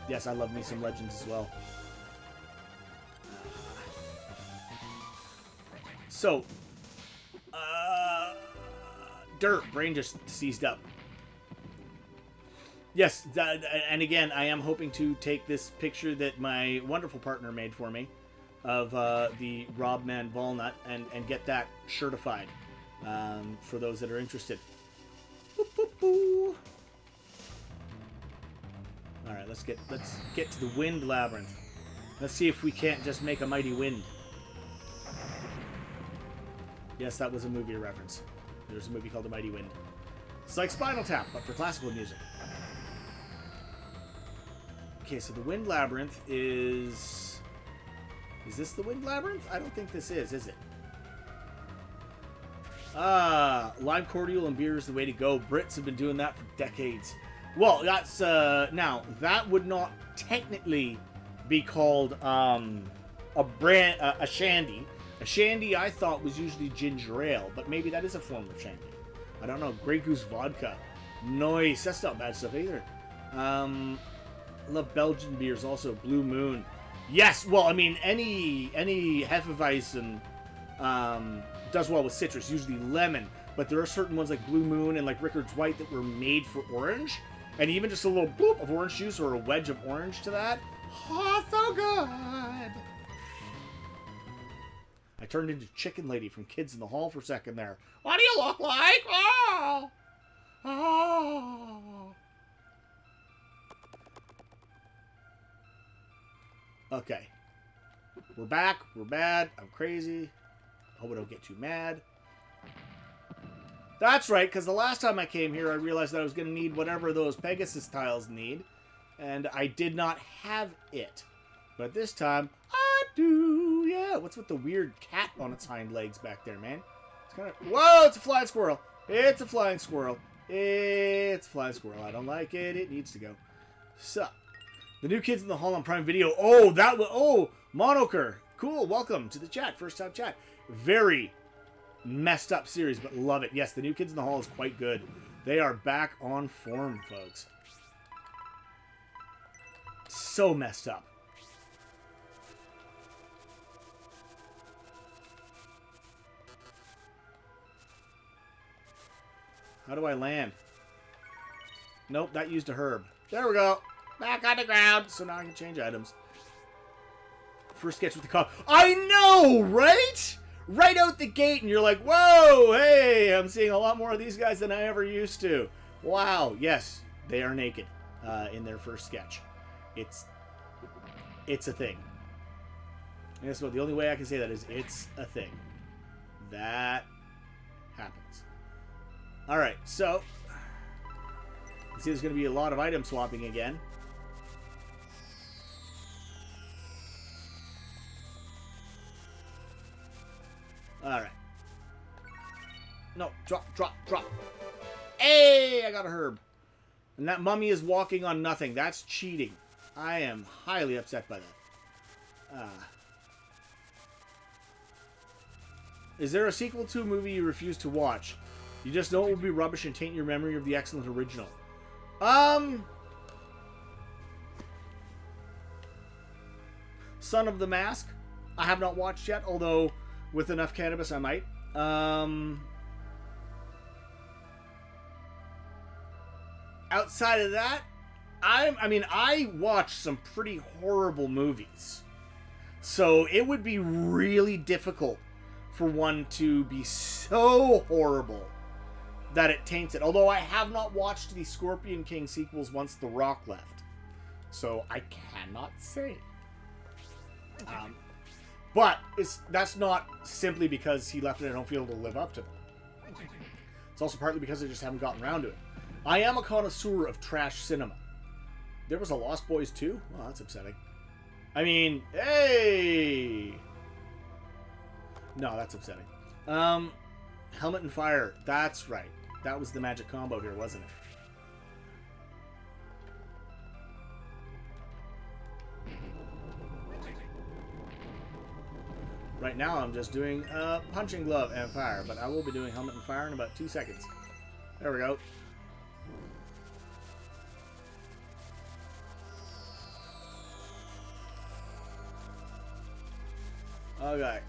Yes, I love me some Legends as well. So, Dirt, brain just seized up. Yes, and again, I am hoping to take this picture that my wonderful partner made for me of the Rob Man Walnut and get that certified for those that are interested. Boop, boop, boop. All right, let's get to the Wind Labyrinth. Let's see if we can't just make a mighty wind. Yes, that was a movie reference. There's a movie called The Mighty Wind. It's like Spinal Tap, but for classical music. Okay, so the Wind Labyrinth is... Is this the Wind Labyrinth? I don't think this is it? Lime cordial and beer is the way to go. Brits have been doing that for decades. Well, that's, now, that would not technically be called, a shandy. A shandy, I thought, was usually ginger ale, but maybe that is a form of shandy. I don't know. Grey Goose vodka. Nice. That's not bad stuff either. I love Belgian beers also. Blue Moon. Yes. Well, I mean, any Hefeweizen does well with citrus, usually lemon. But there are certain ones like Blue Moon and like Rickard's White that were made for orange. And even just a little bloop of orange juice or a wedge of orange to that. Oh, so good. I turned into Chicken Lady from Kids in the Hall for a second there. What do you look like? Oh! Oh! Okay. We're back. We're bad. I'm crazy. Hope I don't get too mad. That's right, because the last time I came here, I realized that I was going to need whatever those Pegasus tiles need. And I did not have it. But this time, I do. Yeah, what's with the weird cat on its hind legs back there, man? It's kind of... Whoa, it's a flying squirrel. It's a flying squirrel. It's a flying squirrel. I don't like it. It needs to go. So, the new Kids in the Hall on Prime Video. Oh, that was... Oh, Monoker. Cool. Welcome to the chat. First time chat. Very messed up series, but love it. Yes, the new Kids in the Hall is quite good. They are back on form, folks. So messed up. How do I land? Nope, that used a herb. There we go. Back on the ground. So now I can change items. first sketch with the cop. I know, right? Right out the gate, and you're like, whoa, hey, I'm seeing a lot more of these guys than I ever used to. Wow, yes, they are naked in their first sketch. It's a thing. I guess the only way I can say that is it's a thing. That happens. Alright, so you see there's going to be a lot of item swapping again. Alright. No, drop. Hey, I got a herb. And that mummy is walking on nothing. That's cheating. I am highly upset by that. Is there a sequel to a movie you refuse to watch? You just know it will be rubbish and taint your memory of the excellent original. Son of the Mask. I have not watched yet, although with enough cannabis I might. Outside of that, I watch some pretty horrible movies. So it would be really difficult for one to be so horrible that it taints it. Although I have not watched the Scorpion King sequels once The Rock left. So I cannot say. But that's not simply because he left and I don't feel able to live up to them. It's also partly because I just haven't gotten around to it. I am a connoisseur of trash cinema. There was a Lost Boys 2? Oh, that's upsetting. I mean, hey! No, that's upsetting. Helmet and Fire. That's right. That was the magic combo here, wasn't it? Right now, I'm just doing Punching Glove and Fire, but I will be doing Helmet and Fire in about 2 seconds. There we go. Okay.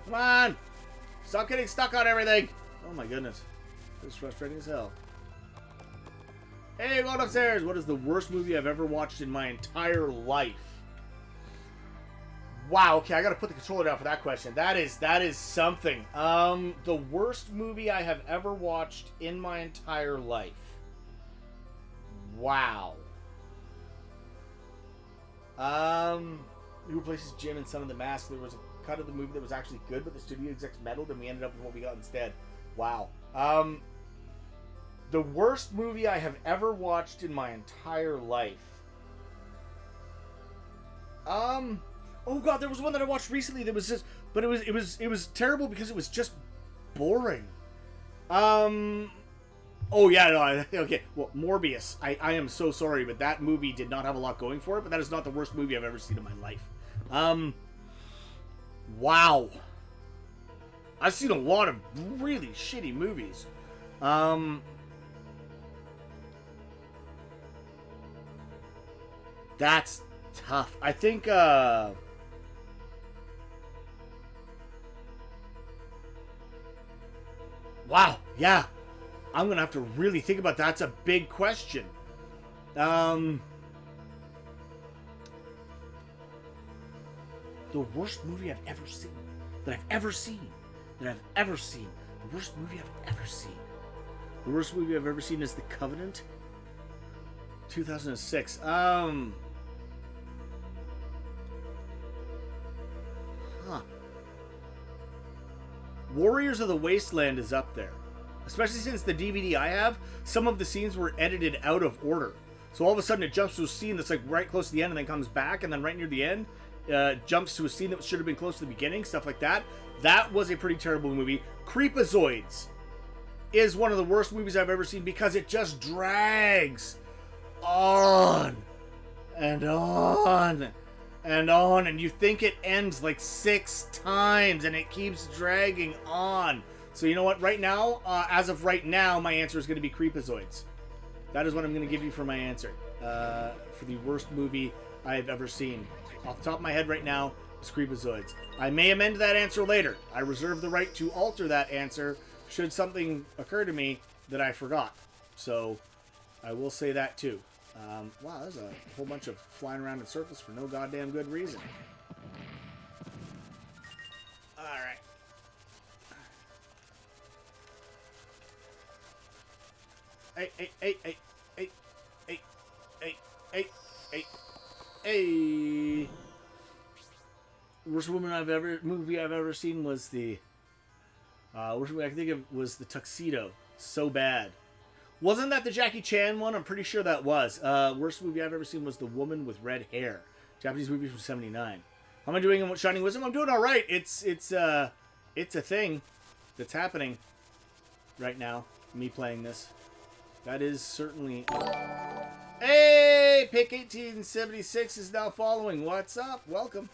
Come on! Stop getting stuck on everything! Oh my goodness. This is frustrating as hell. Hey, going upstairs! What is the worst movie I've ever watched in my entire life? Wow, okay, I gotta put the controller down for that question. That is something. The worst movie I have ever watched in my entire life. Wow. Who replaces Jim in Son of the Mask? There was a cut of the movie that was actually good, but the studio execs meddled and we ended up with what we got instead. Wow. The worst movie I have ever watched in my entire life. Oh god, there was one that I watched recently that was just, but it was terrible because it was just boring. Oh yeah, no, okay. Well, Morbius. I am so sorry, but that movie did not have a lot going for it. But that is not the worst movie I've ever seen in my life. Wow. I've seen a lot of really shitty movies. That's tough. I think, wow, yeah. I'm going to have to really think about that. That's a big question. The worst movie I've ever seen. The worst movie I've ever seen. The worst movie I've ever seen is The Covenant. 2006. Warriors of the Wasteland is up there. Especially since the DVD I have, some of the scenes were edited out of order. So all of a sudden it jumps to a scene that's like right close to the end and then comes back, and then right near the end jumps to a scene that should have been close to the beginning, stuff like that. That was a pretty terrible movie. Creepazoids is one of the worst movies I've ever seen because it just drags on and on and on, and you think it ends like 6 times and it keeps dragging on. So you know what? Right now, as of right now, my answer is going to be Creepazoids. That is what I'm going to give you for my answer. For the worst movie I've ever seen. Off the top of my head right now, is Creepazoids. I may amend that answer later. I reserve the right to alter that answer should something occur to me that I forgot. So I will say that too. Wow, there's a whole bunch of flying around in circles for no goddamn good reason. Alright. Hey, hey, hey, hey, hey, hey, hey, hey, hey, hey. Worst movie I've ever seen was the worst movie I can think of was The Tuxedo. So bad. Wasn't that the Jackie Chan one? I'm pretty sure that was. Worst movie I've ever seen was The Woman with Red Hair. Japanese movie from '79. How am I doing in Shining Wisdom? I'm doing all right. It's a thing that's happening right now. Me playing this. That is certainly. Hey, pt16 is now following. What's up? Welcome.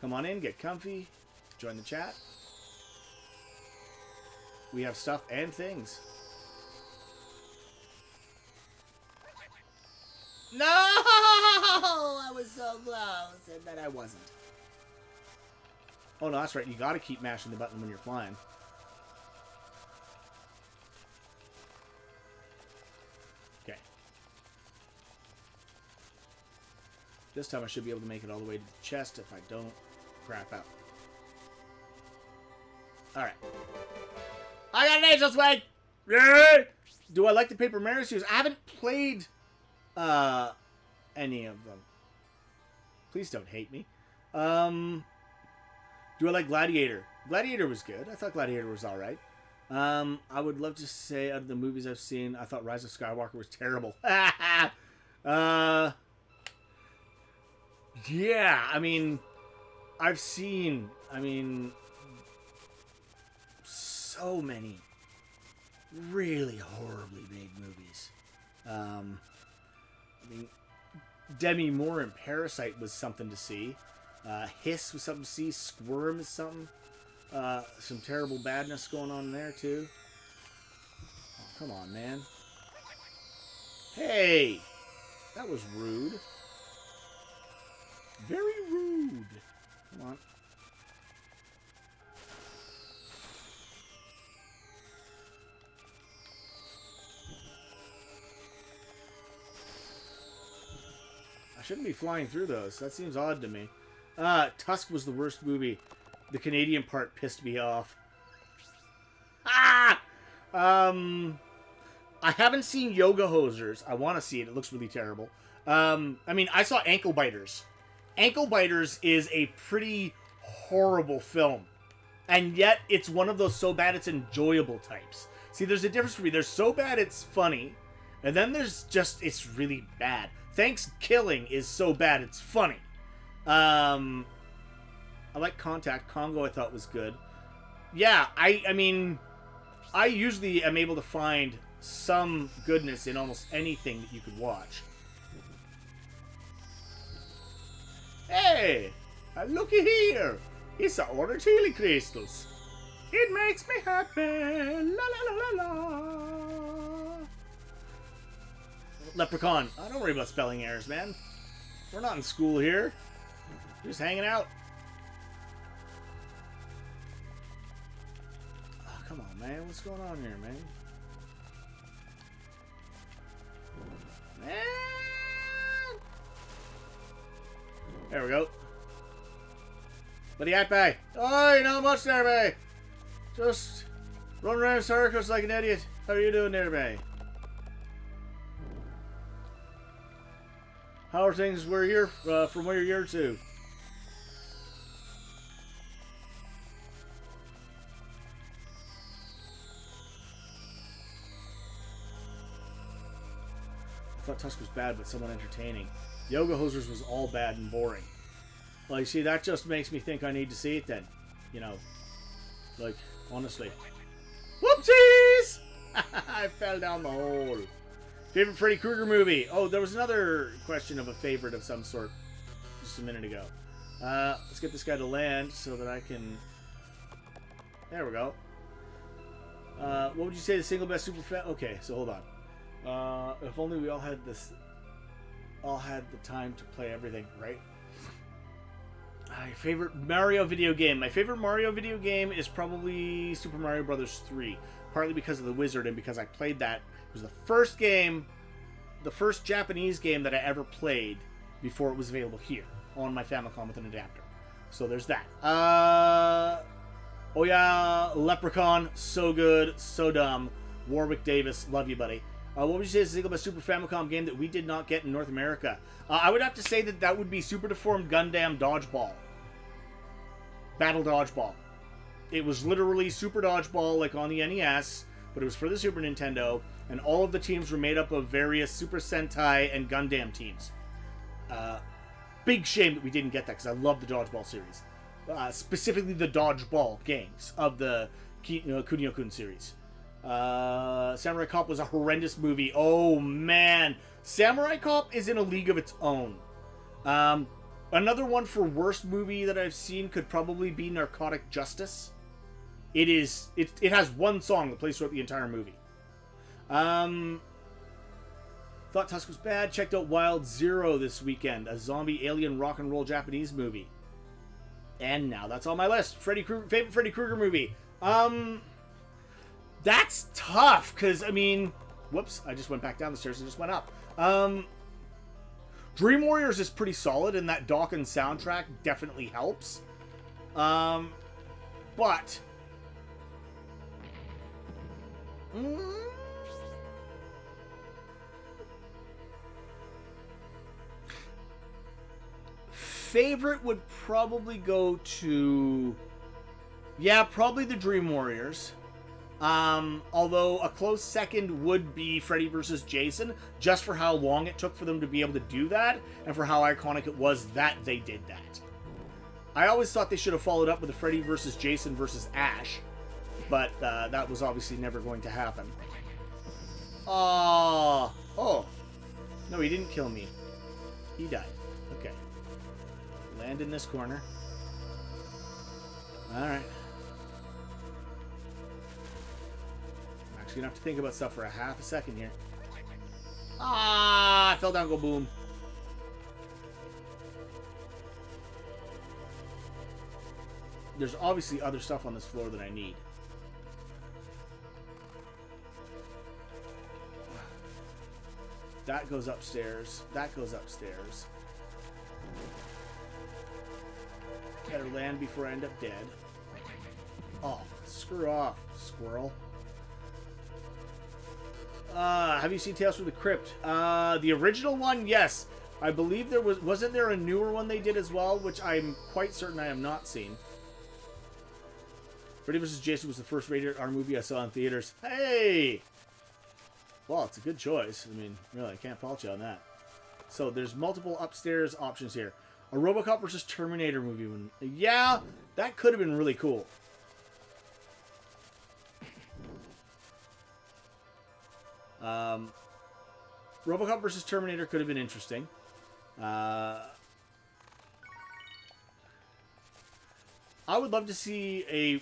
Come on in, get comfy, join the chat. We have stuff and things. No! I was so close, and then I wasn't. Oh, no, that's right. You gotta keep mashing the button when you're flying. Okay. This time I should be able to make it all the way to the chest if I don't crap out. Alright. I got an Angel's Wing! Yay! Do I like the Paper Mario series? I haven't played any of them. Please don't hate me. Do I like Gladiator? Gladiator was good. I thought Gladiator was alright. I would love to say out of the movies I've seen, I thought Rise of Skywalker was terrible. Yeah, I mean, I've seen, so many really horribly made movies. Demi Moore in Parasite was something to see. Hiss was something to see. Squirm is something. Some terrible badness going on there, too. Oh, come on, man. Hey! That was rude. Very rude. Come on. I shouldn't be flying through those. That seems odd to me. Tusk was the worst movie. The Canadian part pissed me off. Ah! I haven't seen Yoga Hosers. I want to see it. It looks really terrible. I saw Ankle Biters. Ankle Biters is a pretty horrible film. And yet, it's one of those so bad it's enjoyable types. See, there's a difference for me. There's so bad it's funny. And then there's just, it's really bad. Thanksgiving is so bad it's funny. I like Contact. Congo I thought was good. Yeah, I usually am able to find some goodness in almost anything that you could watch. Hey! Looky here! It's a orange healing crystals. It makes me happy. La la la la la. Leprechaun. Oh, don't worry about spelling errors, man. We're not in school here. Just hanging out. Oh, come on, man. What's going on here, man? Man! There we go. What do you at, bay? Oh, not much there, bay. Just run around circles like an idiot. How are you doing there, bay? How are things where you're from where you're to? I thought Tusk was bad, but somewhat entertaining. Yoga Hosers was all bad and boring. Like, see, that just makes me think I need to see it then. You know, like, honestly. Whoopsies! I fell down the hole. Favorite Freddy Krueger movie? Oh, there was another question of a favorite of some sort just a minute ago. Let's get this guy to land so that I can... There we go. What would you say the single best super fan? Okay, so hold on. If only we all had this... all had the time to play everything, right? My favorite Mario video game. My favorite Mario video game is probably Super Mario Bros. 3. partly because of the Wizard and because I played that. It was the first game, the first Japanese game that I ever played before it was available here on my Famicom with an adapter. So there's that. Oh yeah, Leprechaun, so good, so dumb. Warwick Davis, love you, buddy. What would you say is a single best Super Famicom game that we did not get in North America? I would have to say that would be Super Deformed Gundam Dodgeball. Battle Dodgeball. It was literally Super Dodgeball like on the NES, but it was for the Super Nintendo, and all of the teams were made up of various Super Sentai and Gundam teams. Big shame that we didn't get that, because I love the Dodgeball series. Specifically the Dodgeball games of the Kunio-kun series. Samurai Cop was a horrendous movie. Oh man, Samurai Cop is in a league of its own. Another one for worst movie that I've seen could probably be Narcotic Justice. It has one song that plays throughout the entire movie. Thought Tusk was bad. Checked out Wild Zero this weekend, a zombie alien rock and roll Japanese movie. And now that's on my list. Favorite Freddy Krueger movie. That's tough, because, I mean... Whoops, I just went back down the stairs and just went up. Dream Warriors is pretty solid, and that Dawkins soundtrack definitely helps. But... favorite would probably go to... yeah, probably the Dream Warriors. Although a close second would be Freddy vs. Jason, just for how long it took for them to be able to do that, and for how iconic it was that they did that. I always thought they should have followed up with the Freddy vs. Jason vs. Ash, but that was obviously never going to happen. Oh, no, he didn't kill me. He died. Okay. Land in this corner. Alright. I'm actually going to have to think about stuff for a half a second here. I fell down, go boom. There's obviously other stuff on this floor that I need. That goes upstairs. That goes upstairs. Better land before I end up dead. Oh, screw off, squirrel. Have you seen Tales from the Crypt? The original one, yes. I believe there wasn't there a newer one they did as well, which I'm quite certain I have not seen. Freddy vs. Jason was the first rated R movie I saw in theaters. Hey! Well, it's a good choice. I mean, really, I can't fault you on that. So, there's multiple upstairs options here. A RoboCop versus Terminator movie. Yeah, that could have been really cool. RoboCop versus Terminator could have been interesting. I would love to see a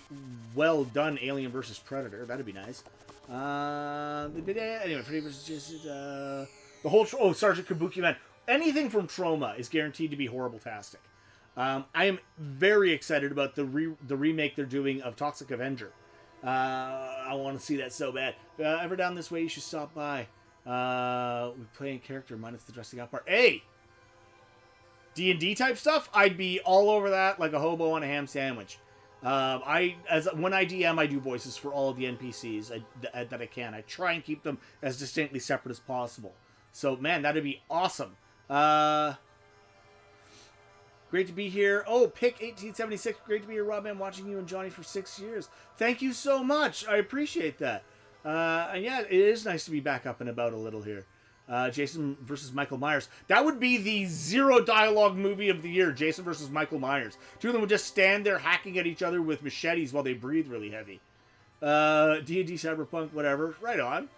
well-done Alien versus Predator. That'd be nice. Anyway, Freddy versus Jason. The whole... oh, Sergeant Kabuki Man. Anything from Troma is guaranteed to be horrible-tastic. I am very excited about the remake they're doing of Toxic Avenger. I want to see that so bad. Ever down this way, you should stop by. We play in character minus the dressing up part. Hey! D&D type stuff, I'd be all over that like a hobo on a ham sandwich. When I DM, I do voices for all of the NPCs that I can. I try and keep them as distinctly separate as possible. So, man, that'd be awesome. Great to be here. Oh, Pick 1876. Great to be here, Rob, man. Watching you and Johnny for 6 years. Thank you so much. I appreciate that. And yeah, it is nice to be back up and about a little here. Jason versus Michael Myers. That would be the zero dialogue movie of the year. Jason versus Michael Myers. Two of them would just stand there hacking at each other with machetes while they breathe really heavy. D&D Cyberpunk, whatever. Right on.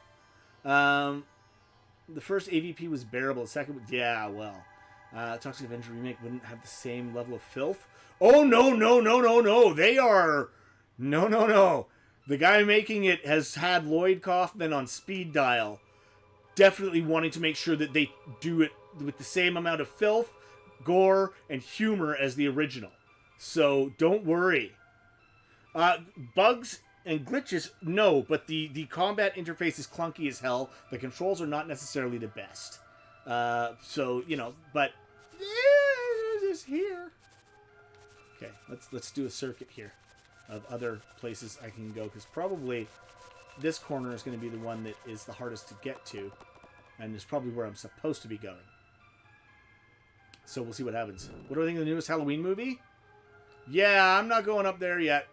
The first AVP was bearable. The second, yeah, well. Toxic Avenger remake wouldn't have the same level of filth. Oh, no. They are... No. The guy making it has had Lloyd Kaufman on speed dial. Definitely wanting to make sure that they do it with the same amount of filth, gore, and humor as the original. So, don't worry. Bugs And glitches, no, but the combat interface is clunky as hell. The controls are not necessarily the best. So, you know, but yeah, it is here. Okay, let's do a circuit here of other places I can go, because probably this corner is going to be the one that is the hardest to get to, and is probably where I'm supposed to be going. So we'll see what happens. What do I think of the newest Halloween movie? Yeah, I'm not going up there yet.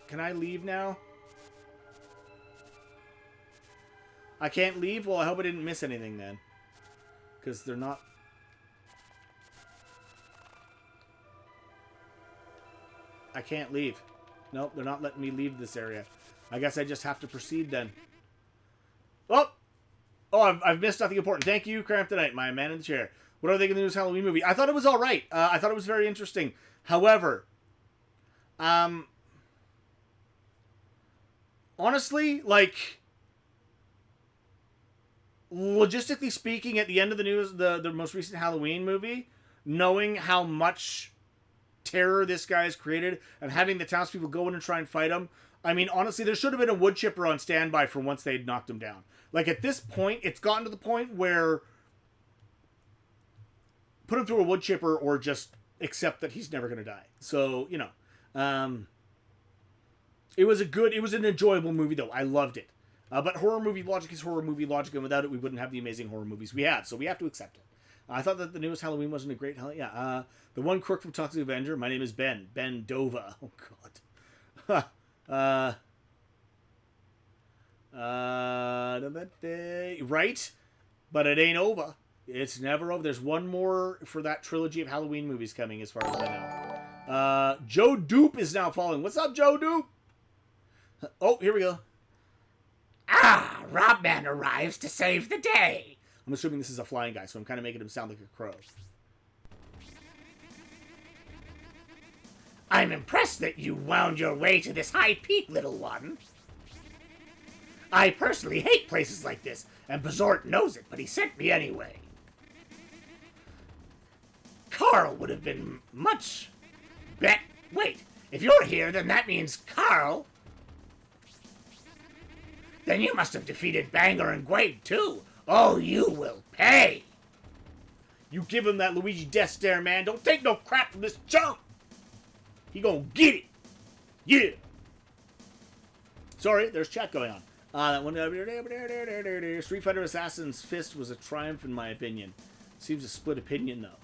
Can I leave now? I can't leave? Well, I hope I didn't miss anything then. Because they're not... I can't leave. Nope, they're not letting me leave this area. I guess I just have to proceed then. Oh! Oh, I've missed nothing important. Thank you, Cramptonite, my man in the chair. What do I think of the newest Halloween movie? I thought it was alright. I thought it was very interesting. However, honestly, like, logistically speaking, at the end of the most recent Halloween movie, knowing how much terror this guy's created and having the townspeople go in and try and fight him, I mean, honestly, there should have been a wood chipper on standby for once they'd knocked him down. Like, at this point, it's gotten to the point where put him through a wood chipper or just accept that he's never going to die. So, you know, it was an enjoyable movie, though. I loved it. But horror movie logic is horror movie logic, and without it, we wouldn't have the amazing horror movies we have. So we have to accept it. I thought that the newest Halloween wasn't a great Halloween. Yeah, the one crook from Toxic Avenger. My name is Ben. Ben Dova. Oh, God. Right? But it ain't over. It's never over. There's one more for that trilogy of Halloween movies coming, as far as I know. Joe Dupe is now following. What's up, Joe Dupe? Oh, here we go. Ah, Robman arrives to save the day. I'm assuming this is a flying guy, so I'm kind of making him sound like a crow. I'm impressed that you wound your way to this high peak, little one. I personally hate places like this, and Bazort knows it, but he sent me anyway. Carl would have been much bet. Wait, if you're here, then that means Carl. Then you must have defeated Banger and Gwade, too. Oh, you will pay. You give him that Luigi death stare, man. Don't take no crap from this chump. He gonna get it. Yeah. Sorry, there's chat going on. That one. Street Fighter Assassin's Fist was a triumph, in my opinion. Seems a split opinion, though.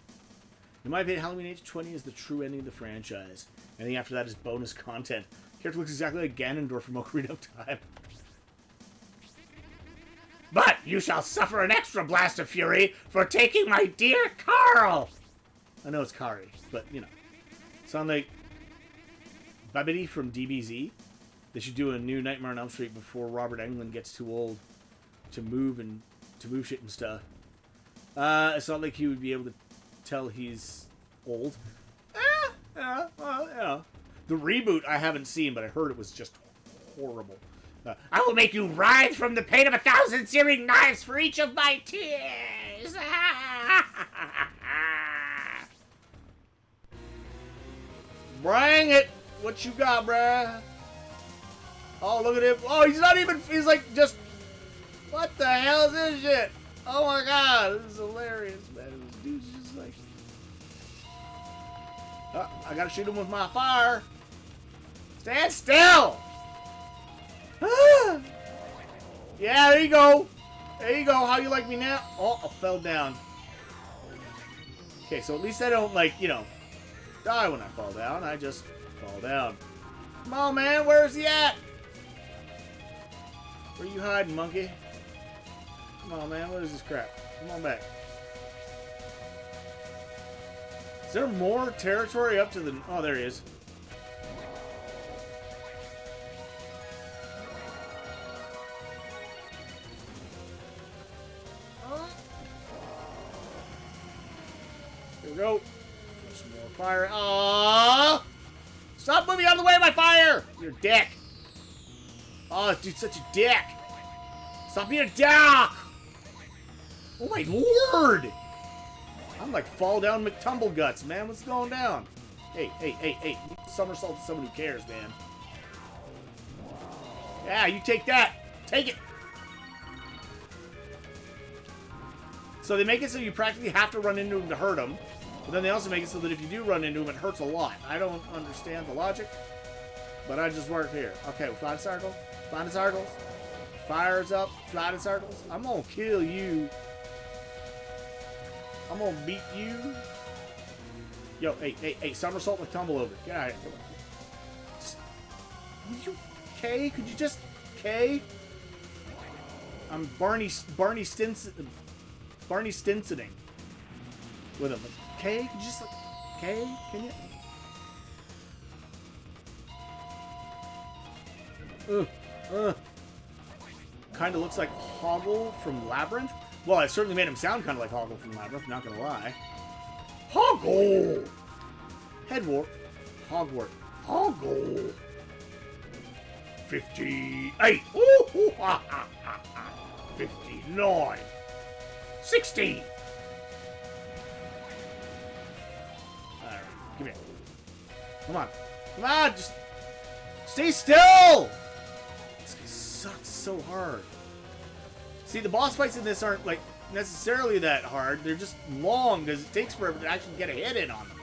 In my opinion, Halloween Age 20 is the true ending of the franchise. Anything after that is bonus content. Character looks exactly like Ganondorf from Ocarina of Time. But you shall suffer an extra blast of fury for taking my dear Carl. I know it's Kari, but, you know. Sound like Babidi from DBZ. They should do a new Nightmare on Elm Street before Robert Englund gets too old to move shit and stuff. It's not like he would be able to tell he's old. Well, you know. The reboot I haven't seen, but I heard it was just horrible. I will make you writhe from the pain of 1,000 searing knives for each of my tears. Bring it! What you got, bruh? Oh, look at him. Oh, he's not even... He's like just... What the hell is this shit? Oh my god, this is hilarious, man. This dude's just like... Oh, I gotta shoot him with my fire. Stand still! Yeah, there you go. There you go. How you like me now? Oh, I fell down. Okay, so at least I don't, like, you know, die when I fall down. I just fall down. Come on, man. Where's he at? Where you hiding, monkey? Come on, man. What is this crap? Come on back. Is there more territory up to the... Oh, there he is. Here we go. Some more fire. Aww! Stop moving out of the way of my fire! You're a dick. Oh, dude's such a dick. Stop being a dick! Oh my lord! I'm like fall down McTumbleguts, man. What's going down? Hey, hey, hey, hey. Somersault to someone who cares, man. Yeah, you take that. Take it. So they make it so you practically have to run into him to hurt him. But then they also make it so that if you do run into him, it hurts a lot. I don't understand the logic, but I just work here. Okay, fly in circles. Fly in circles. Fires up. Fly in circles. I'm gonna kill you. I'm gonna beat you. Yo, hey, somersault with tumble over. Get out of here. You, Kay? Could you just, Kay? I'm Barney Stinsoning with him. Kay, could you just, Kay, can you? Kind of looks like Hoggle from Labyrinth. Well, I certainly made him sound kind of like Hoggle from Labyrinth, not gonna lie. Hoggle! Head warp. Hogwarts. Hoggle. 58. Ooh, ha, ha, ha, ha. 59. 60. Alright, come here. Come on. Come on, just stay still! This guy sucks so hard. See, the boss fights in this aren't, like, necessarily that hard. They're just long, because it takes forever to actually get a hit in on them.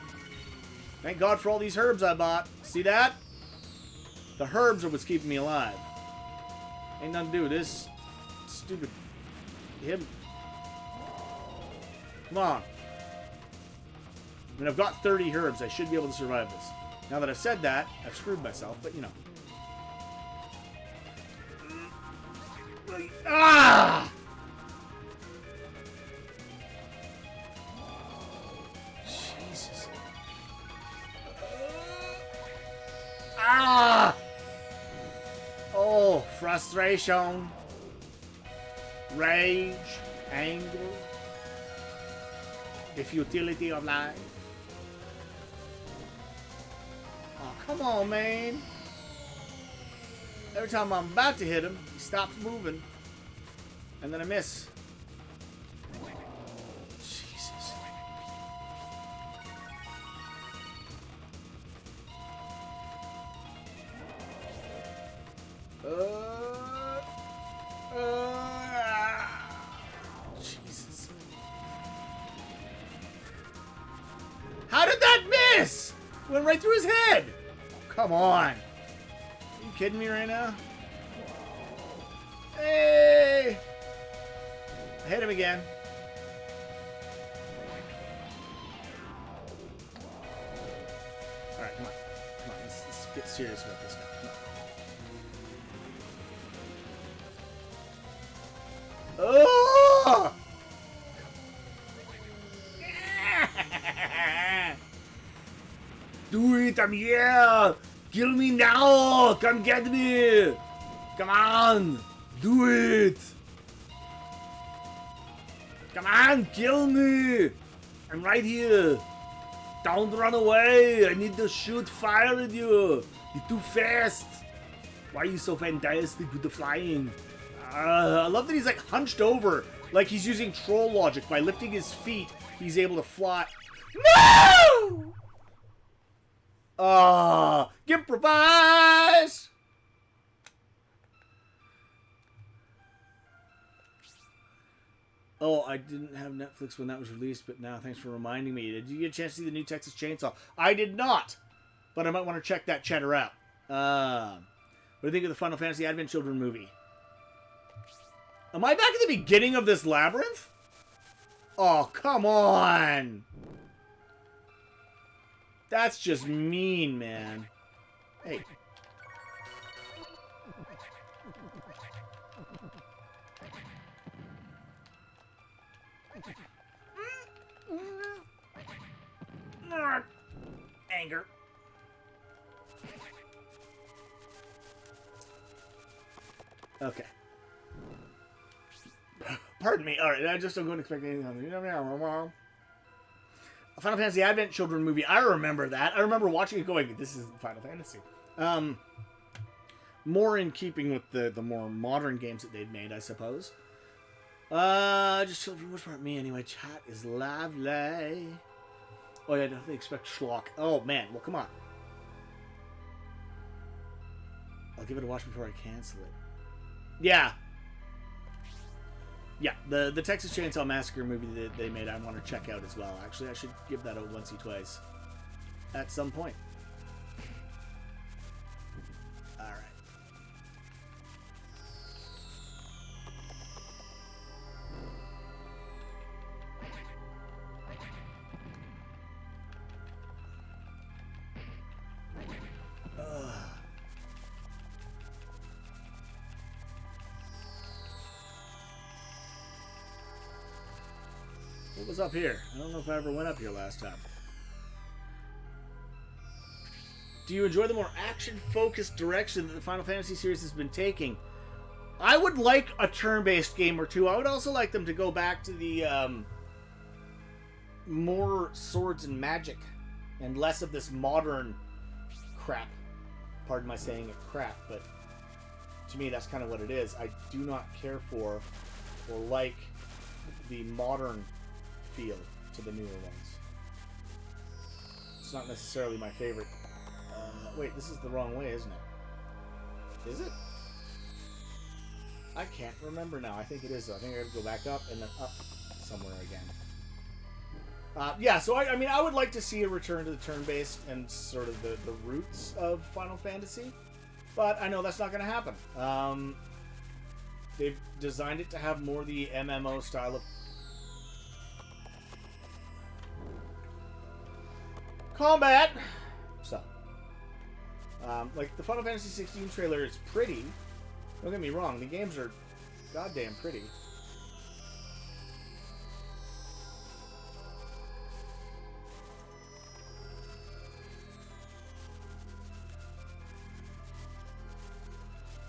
Thank God for all these herbs I bought. See that? The herbs are what's keeping me alive. Ain't nothing to do with this stupid him. Come on. I mean, I've got 30 herbs. I should be able to survive this. Now that I've said that, I've screwed myself, but you know. Ah! Jesus. Ah! Oh, frustration, rage, anger, the futility of life. Oh, come on, man. Every time I'm about to hit him, he stops moving. And then I miss. Jesus. Jesus. How did that miss? Went right through his head. Come on. Are you kidding me right now? Hey! I hit him again. Alright, come on. Come on, let's get serious about this now. Oh! Do it, I'm here! Kill me now! Come get me! Come on! Do it! Come on, kill me! I'm right here! Don't run away! I need to shoot fire at you! You're too fast! Why are you so fantastic with the flying? I love that he's like hunched over, like he's using troll logic. By lifting his feet, he's able to fly. No! Improvise! Oh, I didn't have Netflix when that was released, but now thanks for reminding me. Did you get a chance to see the new Texas Chainsaw? I did not, but I might want to check that cheddar out. What do you think of the Final Fantasy Advent Children movie? Am I back at the beginning of this labyrinth? Oh, come on. That's just mean, man. Hey. Anger. Okay. Pardon me. All right, I just don't go and expect anything on it. Final Fantasy Advent Children movie. I remember that. I remember watching it going, this is Final Fantasy. More in keeping with the more modern games that they've made, I suppose. Just children, which part me anyway. Chat is lovely. Oh yeah, I definitely expect schlock. Oh man, well come on. give it a watch before I cancel it. Yeah. Yeah, the Texas Chainsaw Massacre movie that they made, I want to check out as well. Actually, I should give that a once-y twice at some point. All right. What was up here? I don't know if I ever went up here last time. Do you enjoy the more action-focused direction that the Final Fantasy series has been taking? I would like a turn-based game or two. I would also like them to go back to the more swords and magic and less of this modern crap. Pardon my saying it crap, but to me that's kind of what it is. I do not care for or like the modern feel to the newer ones. It's not necessarily my favorite. Wait, this is the wrong way, isn't it? Is it? I can't remember now. I think it is, though. I think I have to go back up and then up somewhere again. Yeah, so I mean, I would like to see a return to the turn-based and sort of the roots of Final Fantasy, but I know that's not going to happen. They've designed it to have more the MMO style of combat. So, like the Final Fantasy 16 trailer is pretty. Don't get me wrong, the games are goddamn pretty.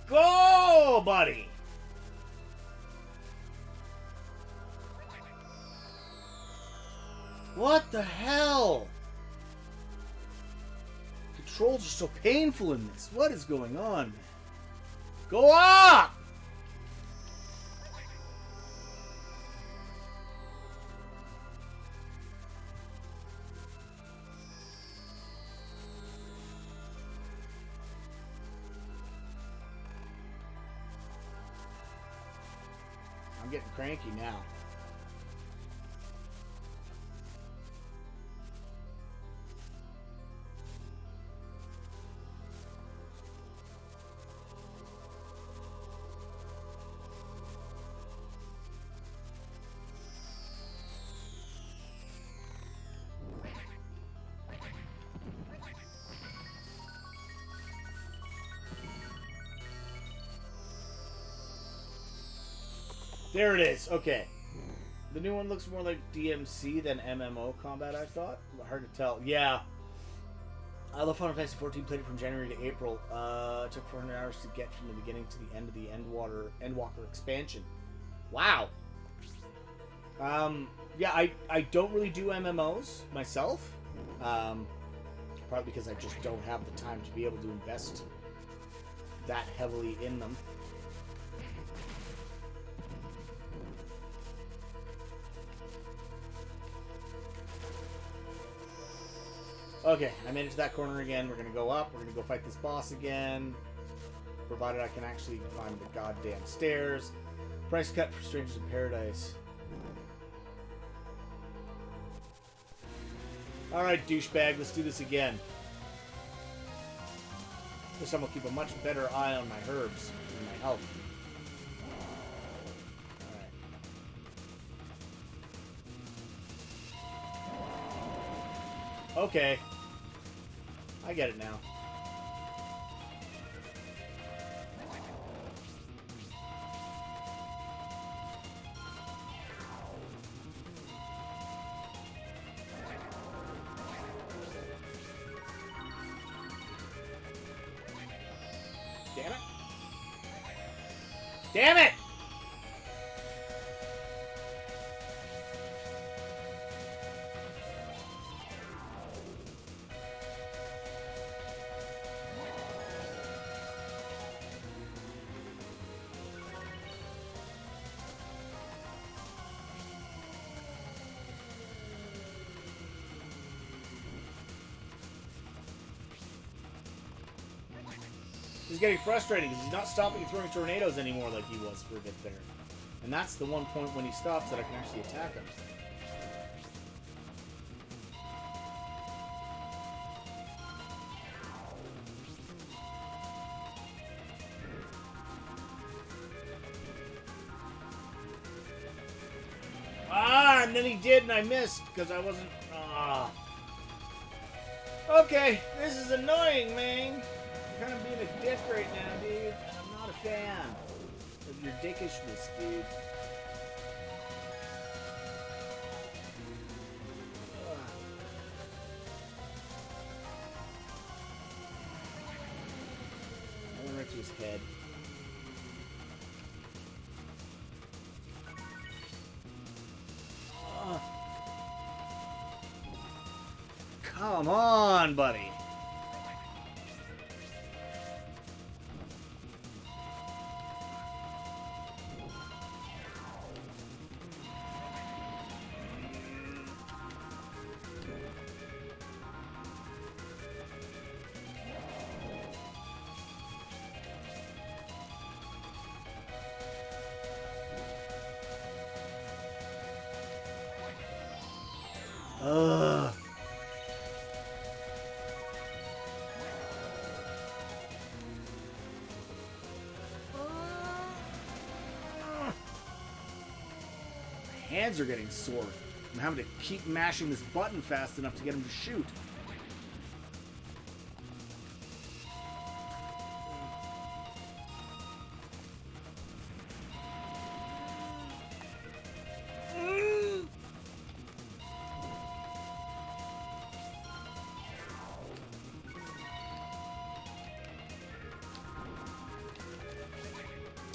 Go, buddy! What the hell? Controls are so painful in this. What is going on? Go up! I'm getting cranky now. There it is. Okay. The new one looks more like DMC than MMO combat, I thought. Hard to tell. Yeah. I love Final Fantasy 14. Played it from January to April. It took 400 hours to get from the beginning to the end of the Endwalker expansion. Wow. Yeah, I don't really do MMOs myself. Probably because I just don't have the time to be able to invest that heavily in them. Okay, I made it to that corner again. We're gonna go up. We're gonna go fight this boss again. Provided I can actually climb the goddamn stairs. Price cut for Strangers in Paradise. Alright, douchebag, let's do this again. This time I'll keep a much better eye on my herbs and my health. Alright. Okay. I get it now. Damn it! Damn it! getting frustrating because he's not stopping throwing tornadoes anymore like he was for a bit there. And that's the one point when he stops that I can actually attack him. Ah, and then he did and I missed because I wasn't... Ah. Okay, this is annoying, man. You're kind of being a dick right now, dude. And I'm not a fan of your dickishness, dude. I went right to his head. Come on, buddy. Ugh. My hands are getting sore. I'm having to keep mashing this button fast enough to get him to shoot.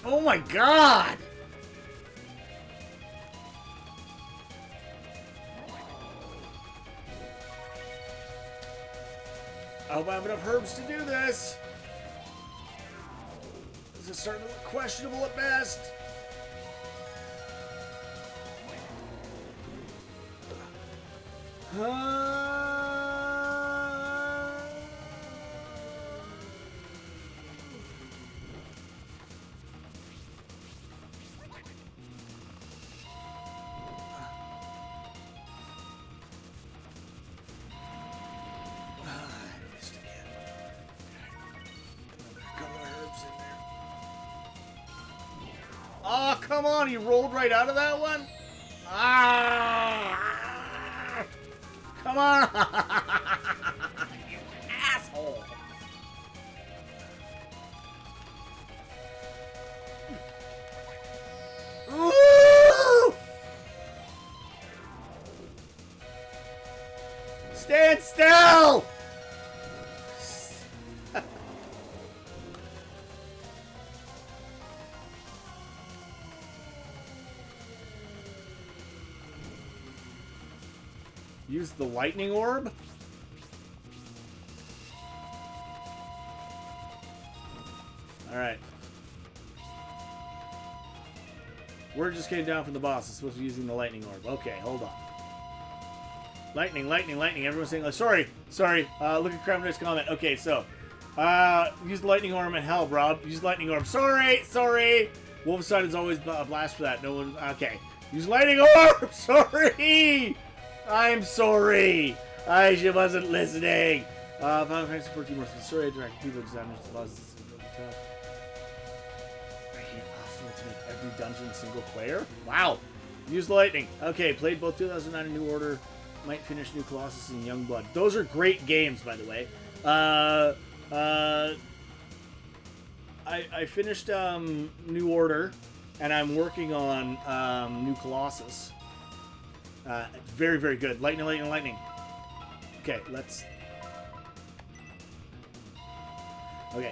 Oh my god! I hope I have enough herbs to do this. This is starting to look questionable at best. Oh, come on. He rolled right out of that one? Ah! Come on. You asshole. Ooh! Stand still! Use the lightning orb? Alright. We're just getting down from the boss. It's supposed to be using the lightning orb. Okay, hold on. Lightning, lightning, lightning. Everyone's saying, like, sorry. Look at Crabnerd's comment. Okay, so, use the lightning orb and hell, Rob. Use lightning orb. Sorry. Wolfenstein is always a blast for that. No one, okay. Use lightning orb. Sorry. I'm sorry. I wasn't listening. Final Fantasy 14 more. Sorry, I directed people designers to bosses. This is really tough. I hate possible to make every dungeon single player. Wow. Use lightning. Okay, played both 2009 and New Order. Might finish New Colossus and Youngblood. Those are great games, by the way. I finished New Order, and I'm working on New Colossus. Very, very good. Lightning, lightning, lightning. Okay, let's... Okay,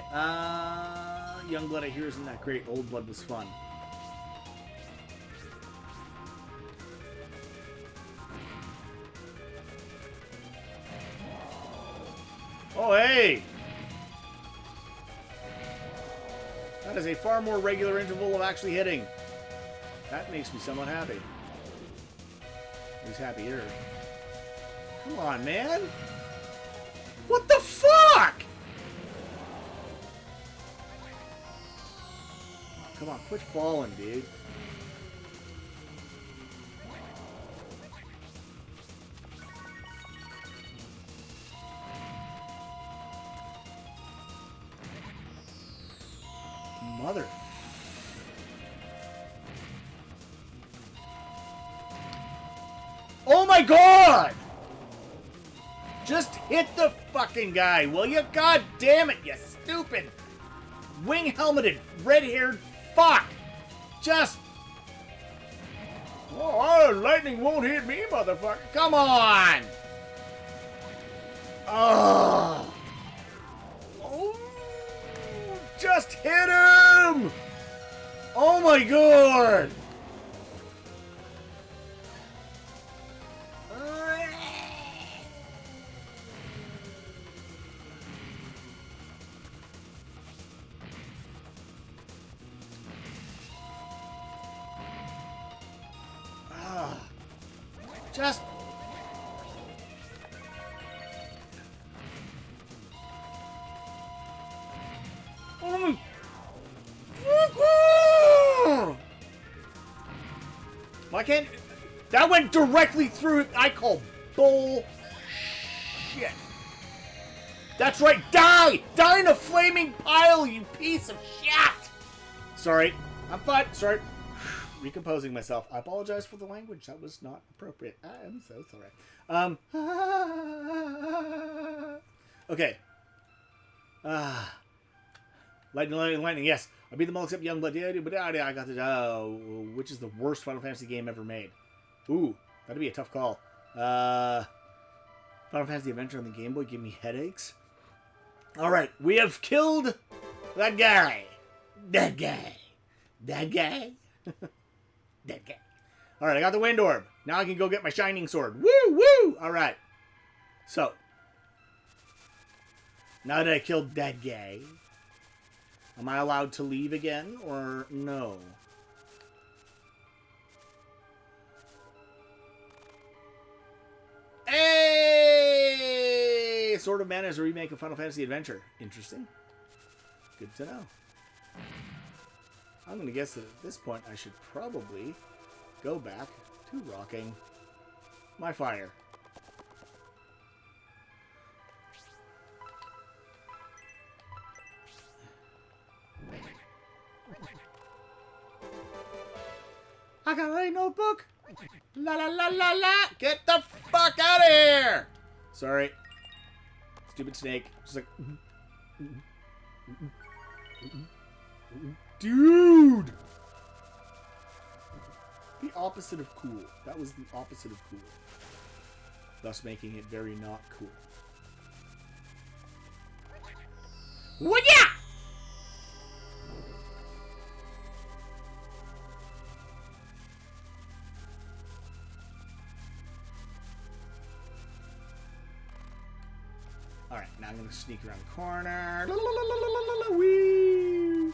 Youngblood I hear isn't that great. Old Blood was fun. Oh, hey! That is a far more regular interval of actually hitting. That makes me somewhat happy. He's happier. Come on, man! What the fuck?! come on, quit falling, dude. Mother. Oh my god! Just hit the fucking guy, will you? God damn it, you stupid wing-helmeted, red-haired fuck! Just... Oh, lightning won't hit me, motherfucker. Come on! Oh! Oh! Just hit him! Oh my god! Just... Oh my... Why can't... That went directly through it. I call bull shit. That's right. Die! Die in a flaming pile, you piece of shit! Sorry. I'm fine. Sorry. Recomposing myself. I apologize for the language. That was not appropriate. I am so sorry. Okay. Lightning. Yes. I beat them all except Youngblood. But I got the... which is the worst Final Fantasy game ever made? Ooh. That'd be a tough call. Final Fantasy Adventure on the Game Boy gave me headaches. Alright. We have killed that guy. That guy. That guy. That guy. Alright, I got the Wind Orb. Now I can go get my Shining Sword. Woo, woo! Alright. So. Now that I killed that guy, am I allowed to leave again, or no? Hey! Sword of Mana is a remake of Final Fantasy Adventure. Interesting. Good to know. I'm going to guess that at this point I should probably go back to rocking my fire. I got a notebook. La la la la la. Get the fuck out of here. Sorry. Stupid snake. Just like... Dude! The opposite of cool. That was the opposite of cool. Thus making it very not cool. Wooyah! Alright, now I'm going to sneak around the corner. La, la, la, la, la, la, la, wee.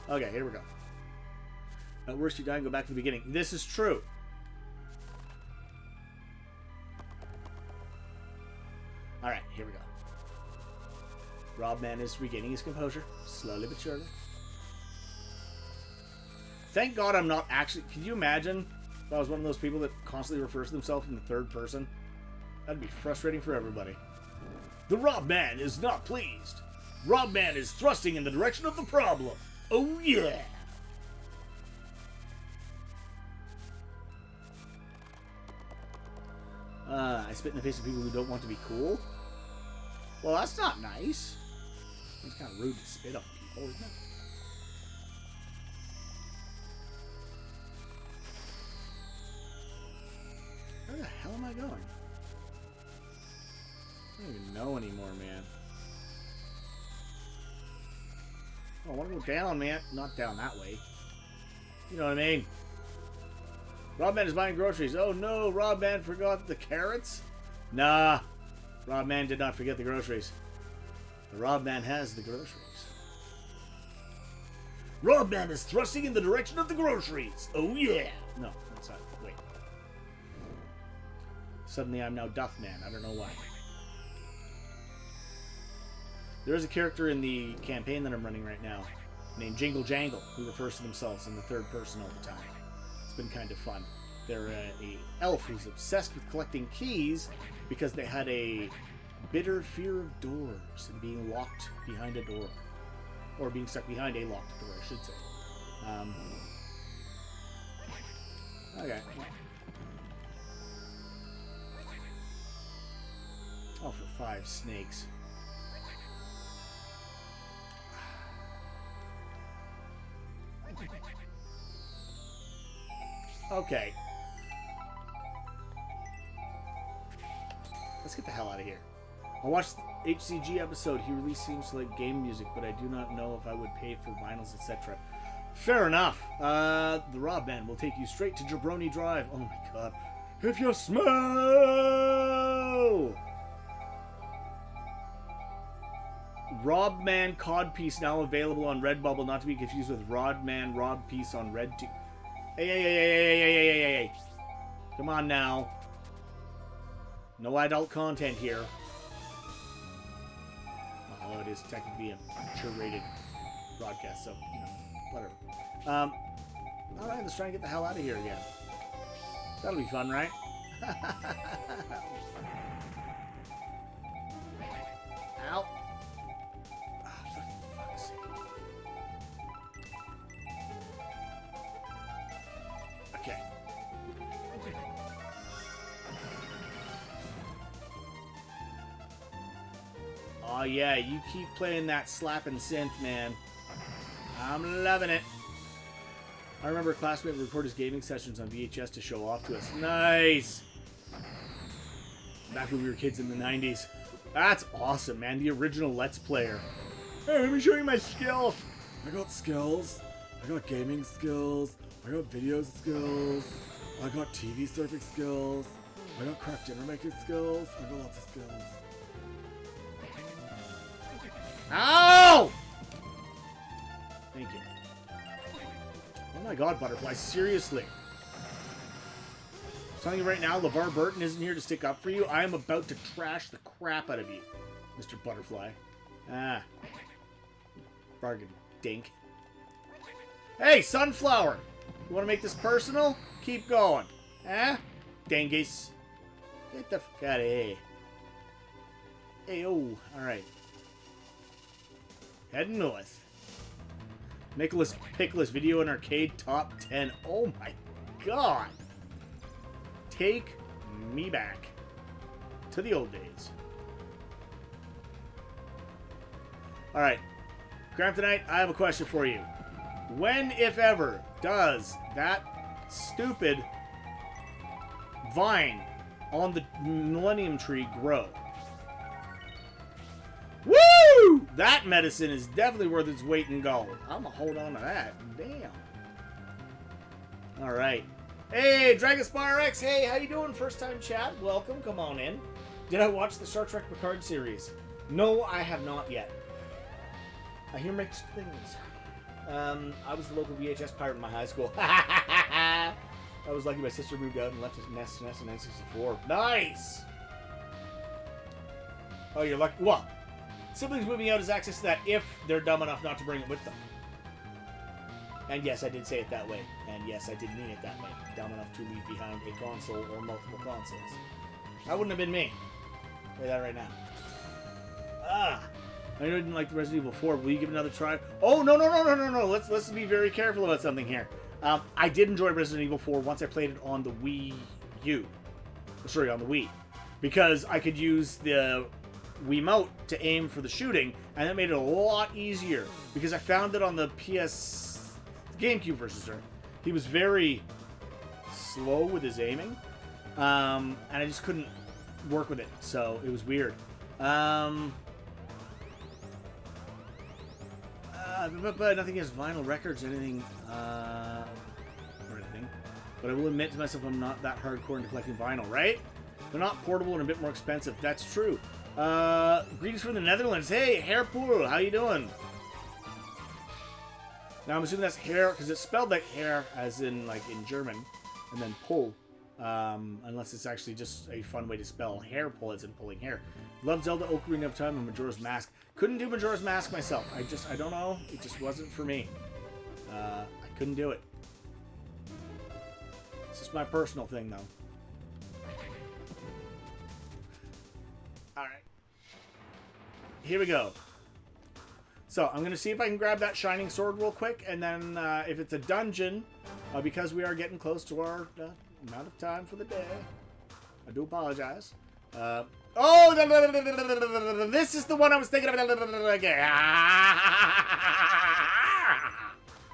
Okay, here we go. At worst, you die and go back to the beginning. This is true. Alright, here we go. Robman is regaining his composure, slowly but surely. Thank God I'm not actually... Can you imagine if I was one of those people that constantly refers to themselves in the third person? That'd be frustrating for everybody. The Robman is not pleased. Robman is thrusting in the direction of the problem. Oh yeah! I spit in the face of people who don't want to be cool? Well, that's not nice. It's kind of rude to spit on people, isn't it? Where the hell am I going? I don't even know anymore, man. Oh, I want to go down, man. Not down that way. You know what I mean? Robman is buying groceries. Oh no, Robman forgot the carrots? Nah, Robman did not forget the groceries. The Robman has the groceries. Robman is thrusting in the direction of the groceries. Oh yeah. No, that's not. Wait. Suddenly I'm now Duffman. I don't know why. There is a character in the campaign that I'm running right now named Jingle Jangle, who refers to themselves in the third person all the time. It's been kind of fun. They're a elf who's obsessed with collecting keys because they had a bitter fear of doors and being locked behind a door. Or being stuck behind a locked door, I should say. Okay. Oh, for 5 snakes. Okay. Let's get the hell out of here. I watched the HCG episode. He really seems to like game music, but I do not know if I would pay for vinyls, etc. Fair enough. The Rob Man will take you straight to Jabroni Drive. Oh my god. If you smell! Rob Man Codpiece now available on Redbubble, not to be confused with Rod Man Rob Piece on RedTube. Hey. Come on now. No adult content here. Although it is technically a curated broadcast, so, you know, whatever. Alright, let's try and get the hell out of here again. That'll be fun, right? Ow. Oh, for fuck's sake. Okay. Oh yeah, you keep playing that slapping synth, man. I'm loving it. I remember a classmate would record his gaming sessions on VHS to show off to us. Nice! Back when we were kids in the 90s. That's awesome, man. The original Let's Player. Hey, let me show you my skills. I got skills. I got gaming skills. I got video skills. I got TV surfing skills. I got craft dinner making skills. I got lots of skills. Ow! Thank you. Oh my god, Butterfly, seriously. I'm telling you right now, LeVar Burton isn't here to stick up for you. I am about to trash the crap out of you, Mr. Butterfly. Ah. Bargain dink. Hey, Sunflower! You want to make this personal? Keep going. Eh? Dingus. Get the fuck out of here. Hey, oh, alright. Heading north. Nicholas Pickless Video and Arcade Top 10. Oh my god. Take me back to the old days. Alright. Cramptonite, I have a question for you. When, if ever, does that stupid vine on the Millennium Tree grow? Woo! That medicine is definitely worth its weight in gold. I'm gonna hold on to that. Damn. Alright. Hey, Dragonspire X. Hey, how you doing? First time chat. Welcome. Come on in. Did I watch the Star Trek Picard series? No, I have not yet. I hear mixed things. I was the local VHS pirate in my high school. I was lucky my sister moved out and left his nest in N64. Nice! Oh, you're lucky. What? Siblings moving out has access to that if they're dumb enough not to bring it with them. And yes, I did say it that way. And yes, I did mean it that way. Dumb enough to leave behind a console or multiple consoles. That wouldn't have been me. I'll tell you that right now. Ah! I know you didn't like the Resident Evil 4. Will you give it another try? Oh, no. Let's be very careful about something here. I did enjoy Resident Evil 4 once I played it on the Wii U. Sorry, on the Wii. Because I could use the Wiimote to aim for the shooting, and that made it a lot easier. Because I found that on the GameCube versus her, he was very slow with his aiming. And I just couldn't work with it. So, it was weird. But nothing against vinyl records, anything, or anything. But I will admit to myself I'm not that hardcore into collecting vinyl, right? They're not portable and a bit more expensive. That's true. Greetings from the Netherlands. Hey, Hairpool, how you doing? Now I'm assuming that's hair, because it's spelled like hair, as in, like, in German, and then pull, Unless it's actually just a fun way to spell hair pull as in pulling hair. Love Zelda Ocarina of Time and Majora's Mask. Couldn't do Majora's Mask myself. I don't know. It just wasn't for me. I couldn't do it. It's just my personal thing, though. Alright. Here we go. So, I'm going to see if I can grab that shining sword real quick, and then if it's a dungeon, because we are getting close to our amount of time for the day, I do apologize. This is the one I was thinking of.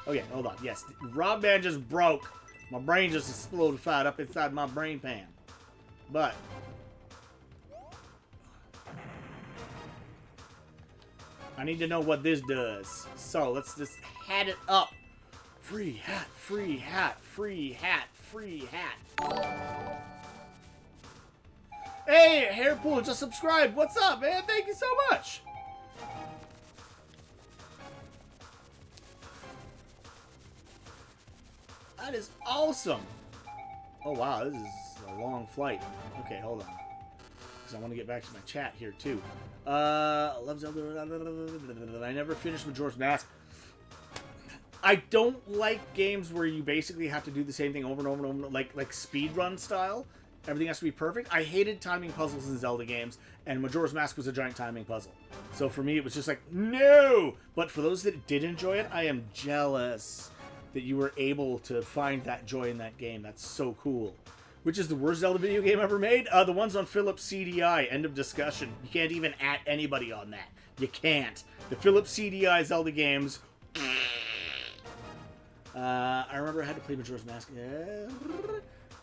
Okay, hold on. Yes, Rob Band just broke. My brain just exploded up inside my brain pan. But I need to know what this does. So let's just hat it up. Free hat, free hat, free hat, free hat. Hey, Hairpool just subscribed. What's up, man? Thank you so much. That is awesome. Oh, wow. This is a long flight. Okay, hold on. Because I want to get back to my chat here, too. Love Zelda. I never finished Majora's Mask. I don't like games where you basically have to do the same thing over and over and over, like speedrun style. Everything has to be perfect. I hated timing puzzles in Zelda games, and Majora's Mask was a giant timing puzzle. So for me, it was just like, no! But for those that did enjoy it, I am jealous that you were able to find that joy in that game. That's so cool. Which is the worst Zelda video game ever made? The ones on Philips CDI. End of discussion. You can't even @ anybody on that. You can't. The Philips CDI Zelda games... I remember I had to play Majora's Mask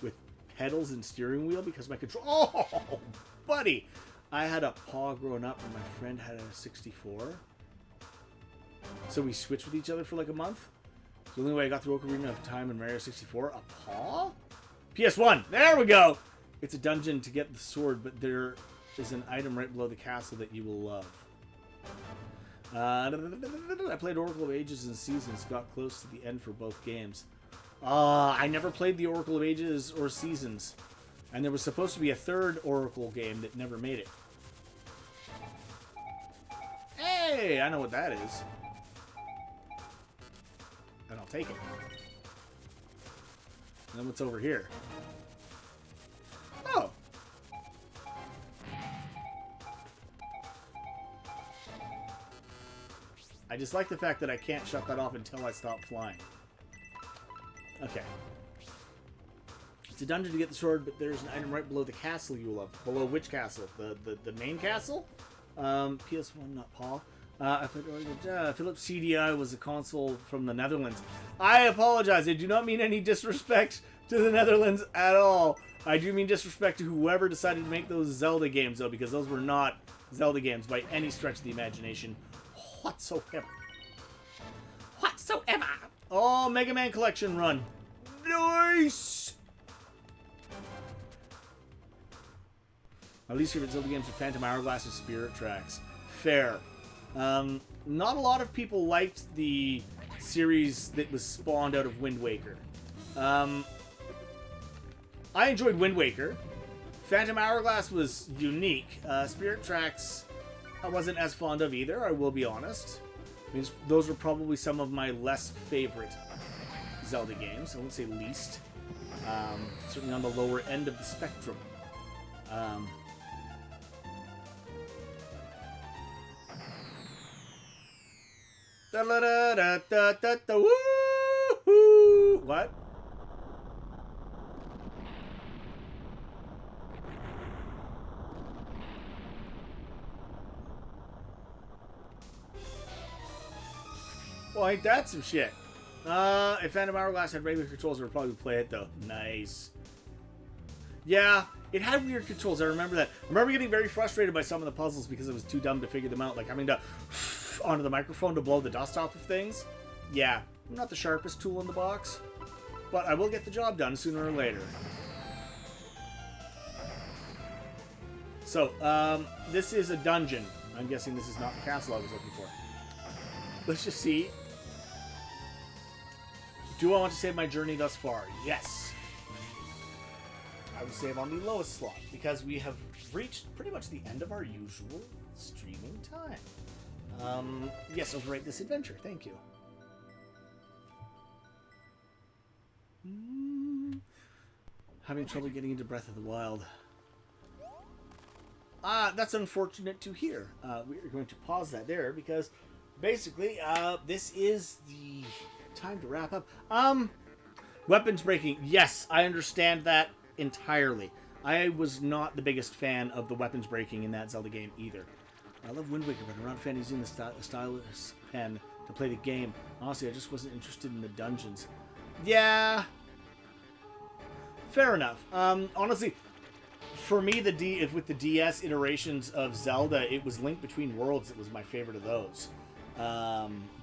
with pedals and steering wheel because my control... Oh, buddy! I had a paw growing up and my friend had a 64. So we switched with each other for like a month. The only way I got through Ocarina of Time and Mario 64, a paw? PS1! There we go! It's a dungeon to get the sword, but there is an item right below the castle that you will love. I played Oracle of Ages and Seasons, got close to the end for both games. I never played the Oracle of Ages or Seasons. And there was supposed to be a third Oracle game that never made it. Hey, I know what that is. And I'll take it. And then what's over here? Oh! I just like the fact that I can't shut that off until I stop flying. Okay. It's a dungeon to get the sword, but there's an item right below the castle you love. Below which castle? The main castle? PS1, not Paul. I played Philips CDI was a console from the Netherlands. I apologize. I do not mean any disrespect to the Netherlands at all. I do mean disrespect to whoever decided to make those Zelda games, though, because those were not Zelda games by any stretch of the imagination whatsoever. Whatsoever. Oh, Mega Man Collection run. Nice! My least favorite Zelda games are Phantom Hourglass and Spirit Tracks. Fair. Not a lot of people liked the series that was spawned out of Wind Waker. I enjoyed Wind Waker. Phantom Hourglass was unique. Spirit Tracks I wasn't as fond of either, I will be honest. I mean, those were probably some of my less favorite Zelda games. I wouldn't say least. Certainly on the lower end of the spectrum. Woo-hoo! What? Well, ain't that some shit? If Phantom Hourglass had regular controls, I would probably play it, though. Nice. Yeah, it had weird controls. I remember that. I remember getting very frustrated by some of the puzzles because I was too dumb to figure them out. Like having to onto the microphone to blow the dust off of things. Yeah, I'm not the sharpest tool in the box. But I will get the job done sooner or later. So, this is a dungeon. I'm guessing this is not the castle I was looking for. Let's just see. Do I want to save my journey thus far? Yes. I would save on the lowest slot because we have reached pretty much the end of our usual streaming time. Yes, overwrite this adventure. Thank you. Having trouble getting into Breath of the Wild. That's unfortunate to hear. We are going to pause that there because basically this is the time to wrap up. Weapons breaking. Yes, I understand that entirely. I was not the biggest fan of the weapons breaking in that Zelda game either. I love Wind Waker, but I'm not a fan of using the stylus pen to play the game. Honestly, I just wasn't interested in the dungeons. Yeah, fair enough. Honestly, for me, with the DS iterations of Zelda, it was Link Between Worlds that was my favorite of those.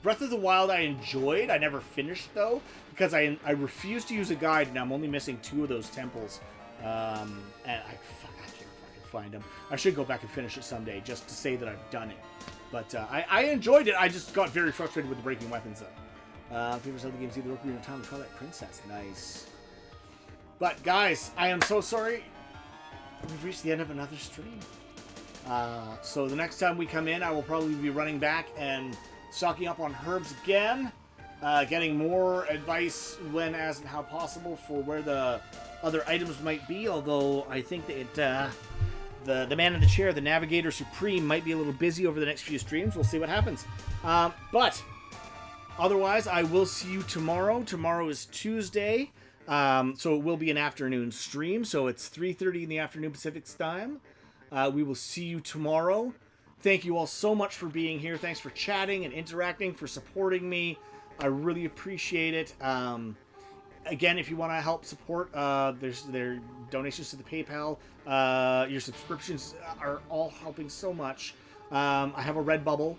Breath of the Wild I enjoyed. I never finished though because I refused to use a guide, and I'm only missing 2 of those temples. And I can't fucking find them. I should go back and finish it someday just to say that I've done it. But I enjoyed it. I just got very frustrated with the breaking weapons though. Favorite Zelda games either Ocarina of Time or Twilight Princess. Nice. But guys, I am so sorry. We've reached the end of another stream. So the next time we come in, I will probably be running back and stocking up on herbs again, getting more advice when, as, and how possible for where the other items might be. Although I think that the man in the chair, the Navigator Supreme, might be a little busy over the next few streams. We'll see what happens. But otherwise, I will see you tomorrow. Tomorrow is Tuesday. So it will be an afternoon stream. So it's 3:30 in the afternoon Pacific time. We will see you tomorrow. Thank you all so much for being here. Thanks for chatting and interacting, for supporting me. I really appreciate it. Again, if you want to help support, there's donations to the PayPal. Your subscriptions are all helping so much. I have a Redbubble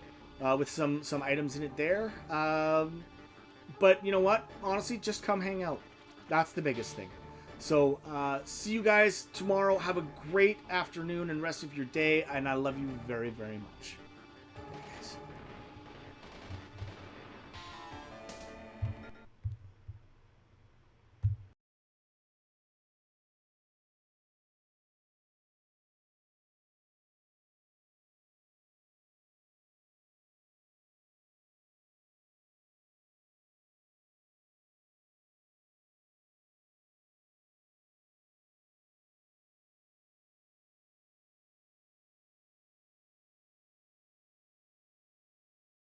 with some items in it there. But you know what? Honestly, just come hang out. That's the biggest thing. So, see you guys tomorrow. Have a great afternoon and rest of your day, and I love you very, very much.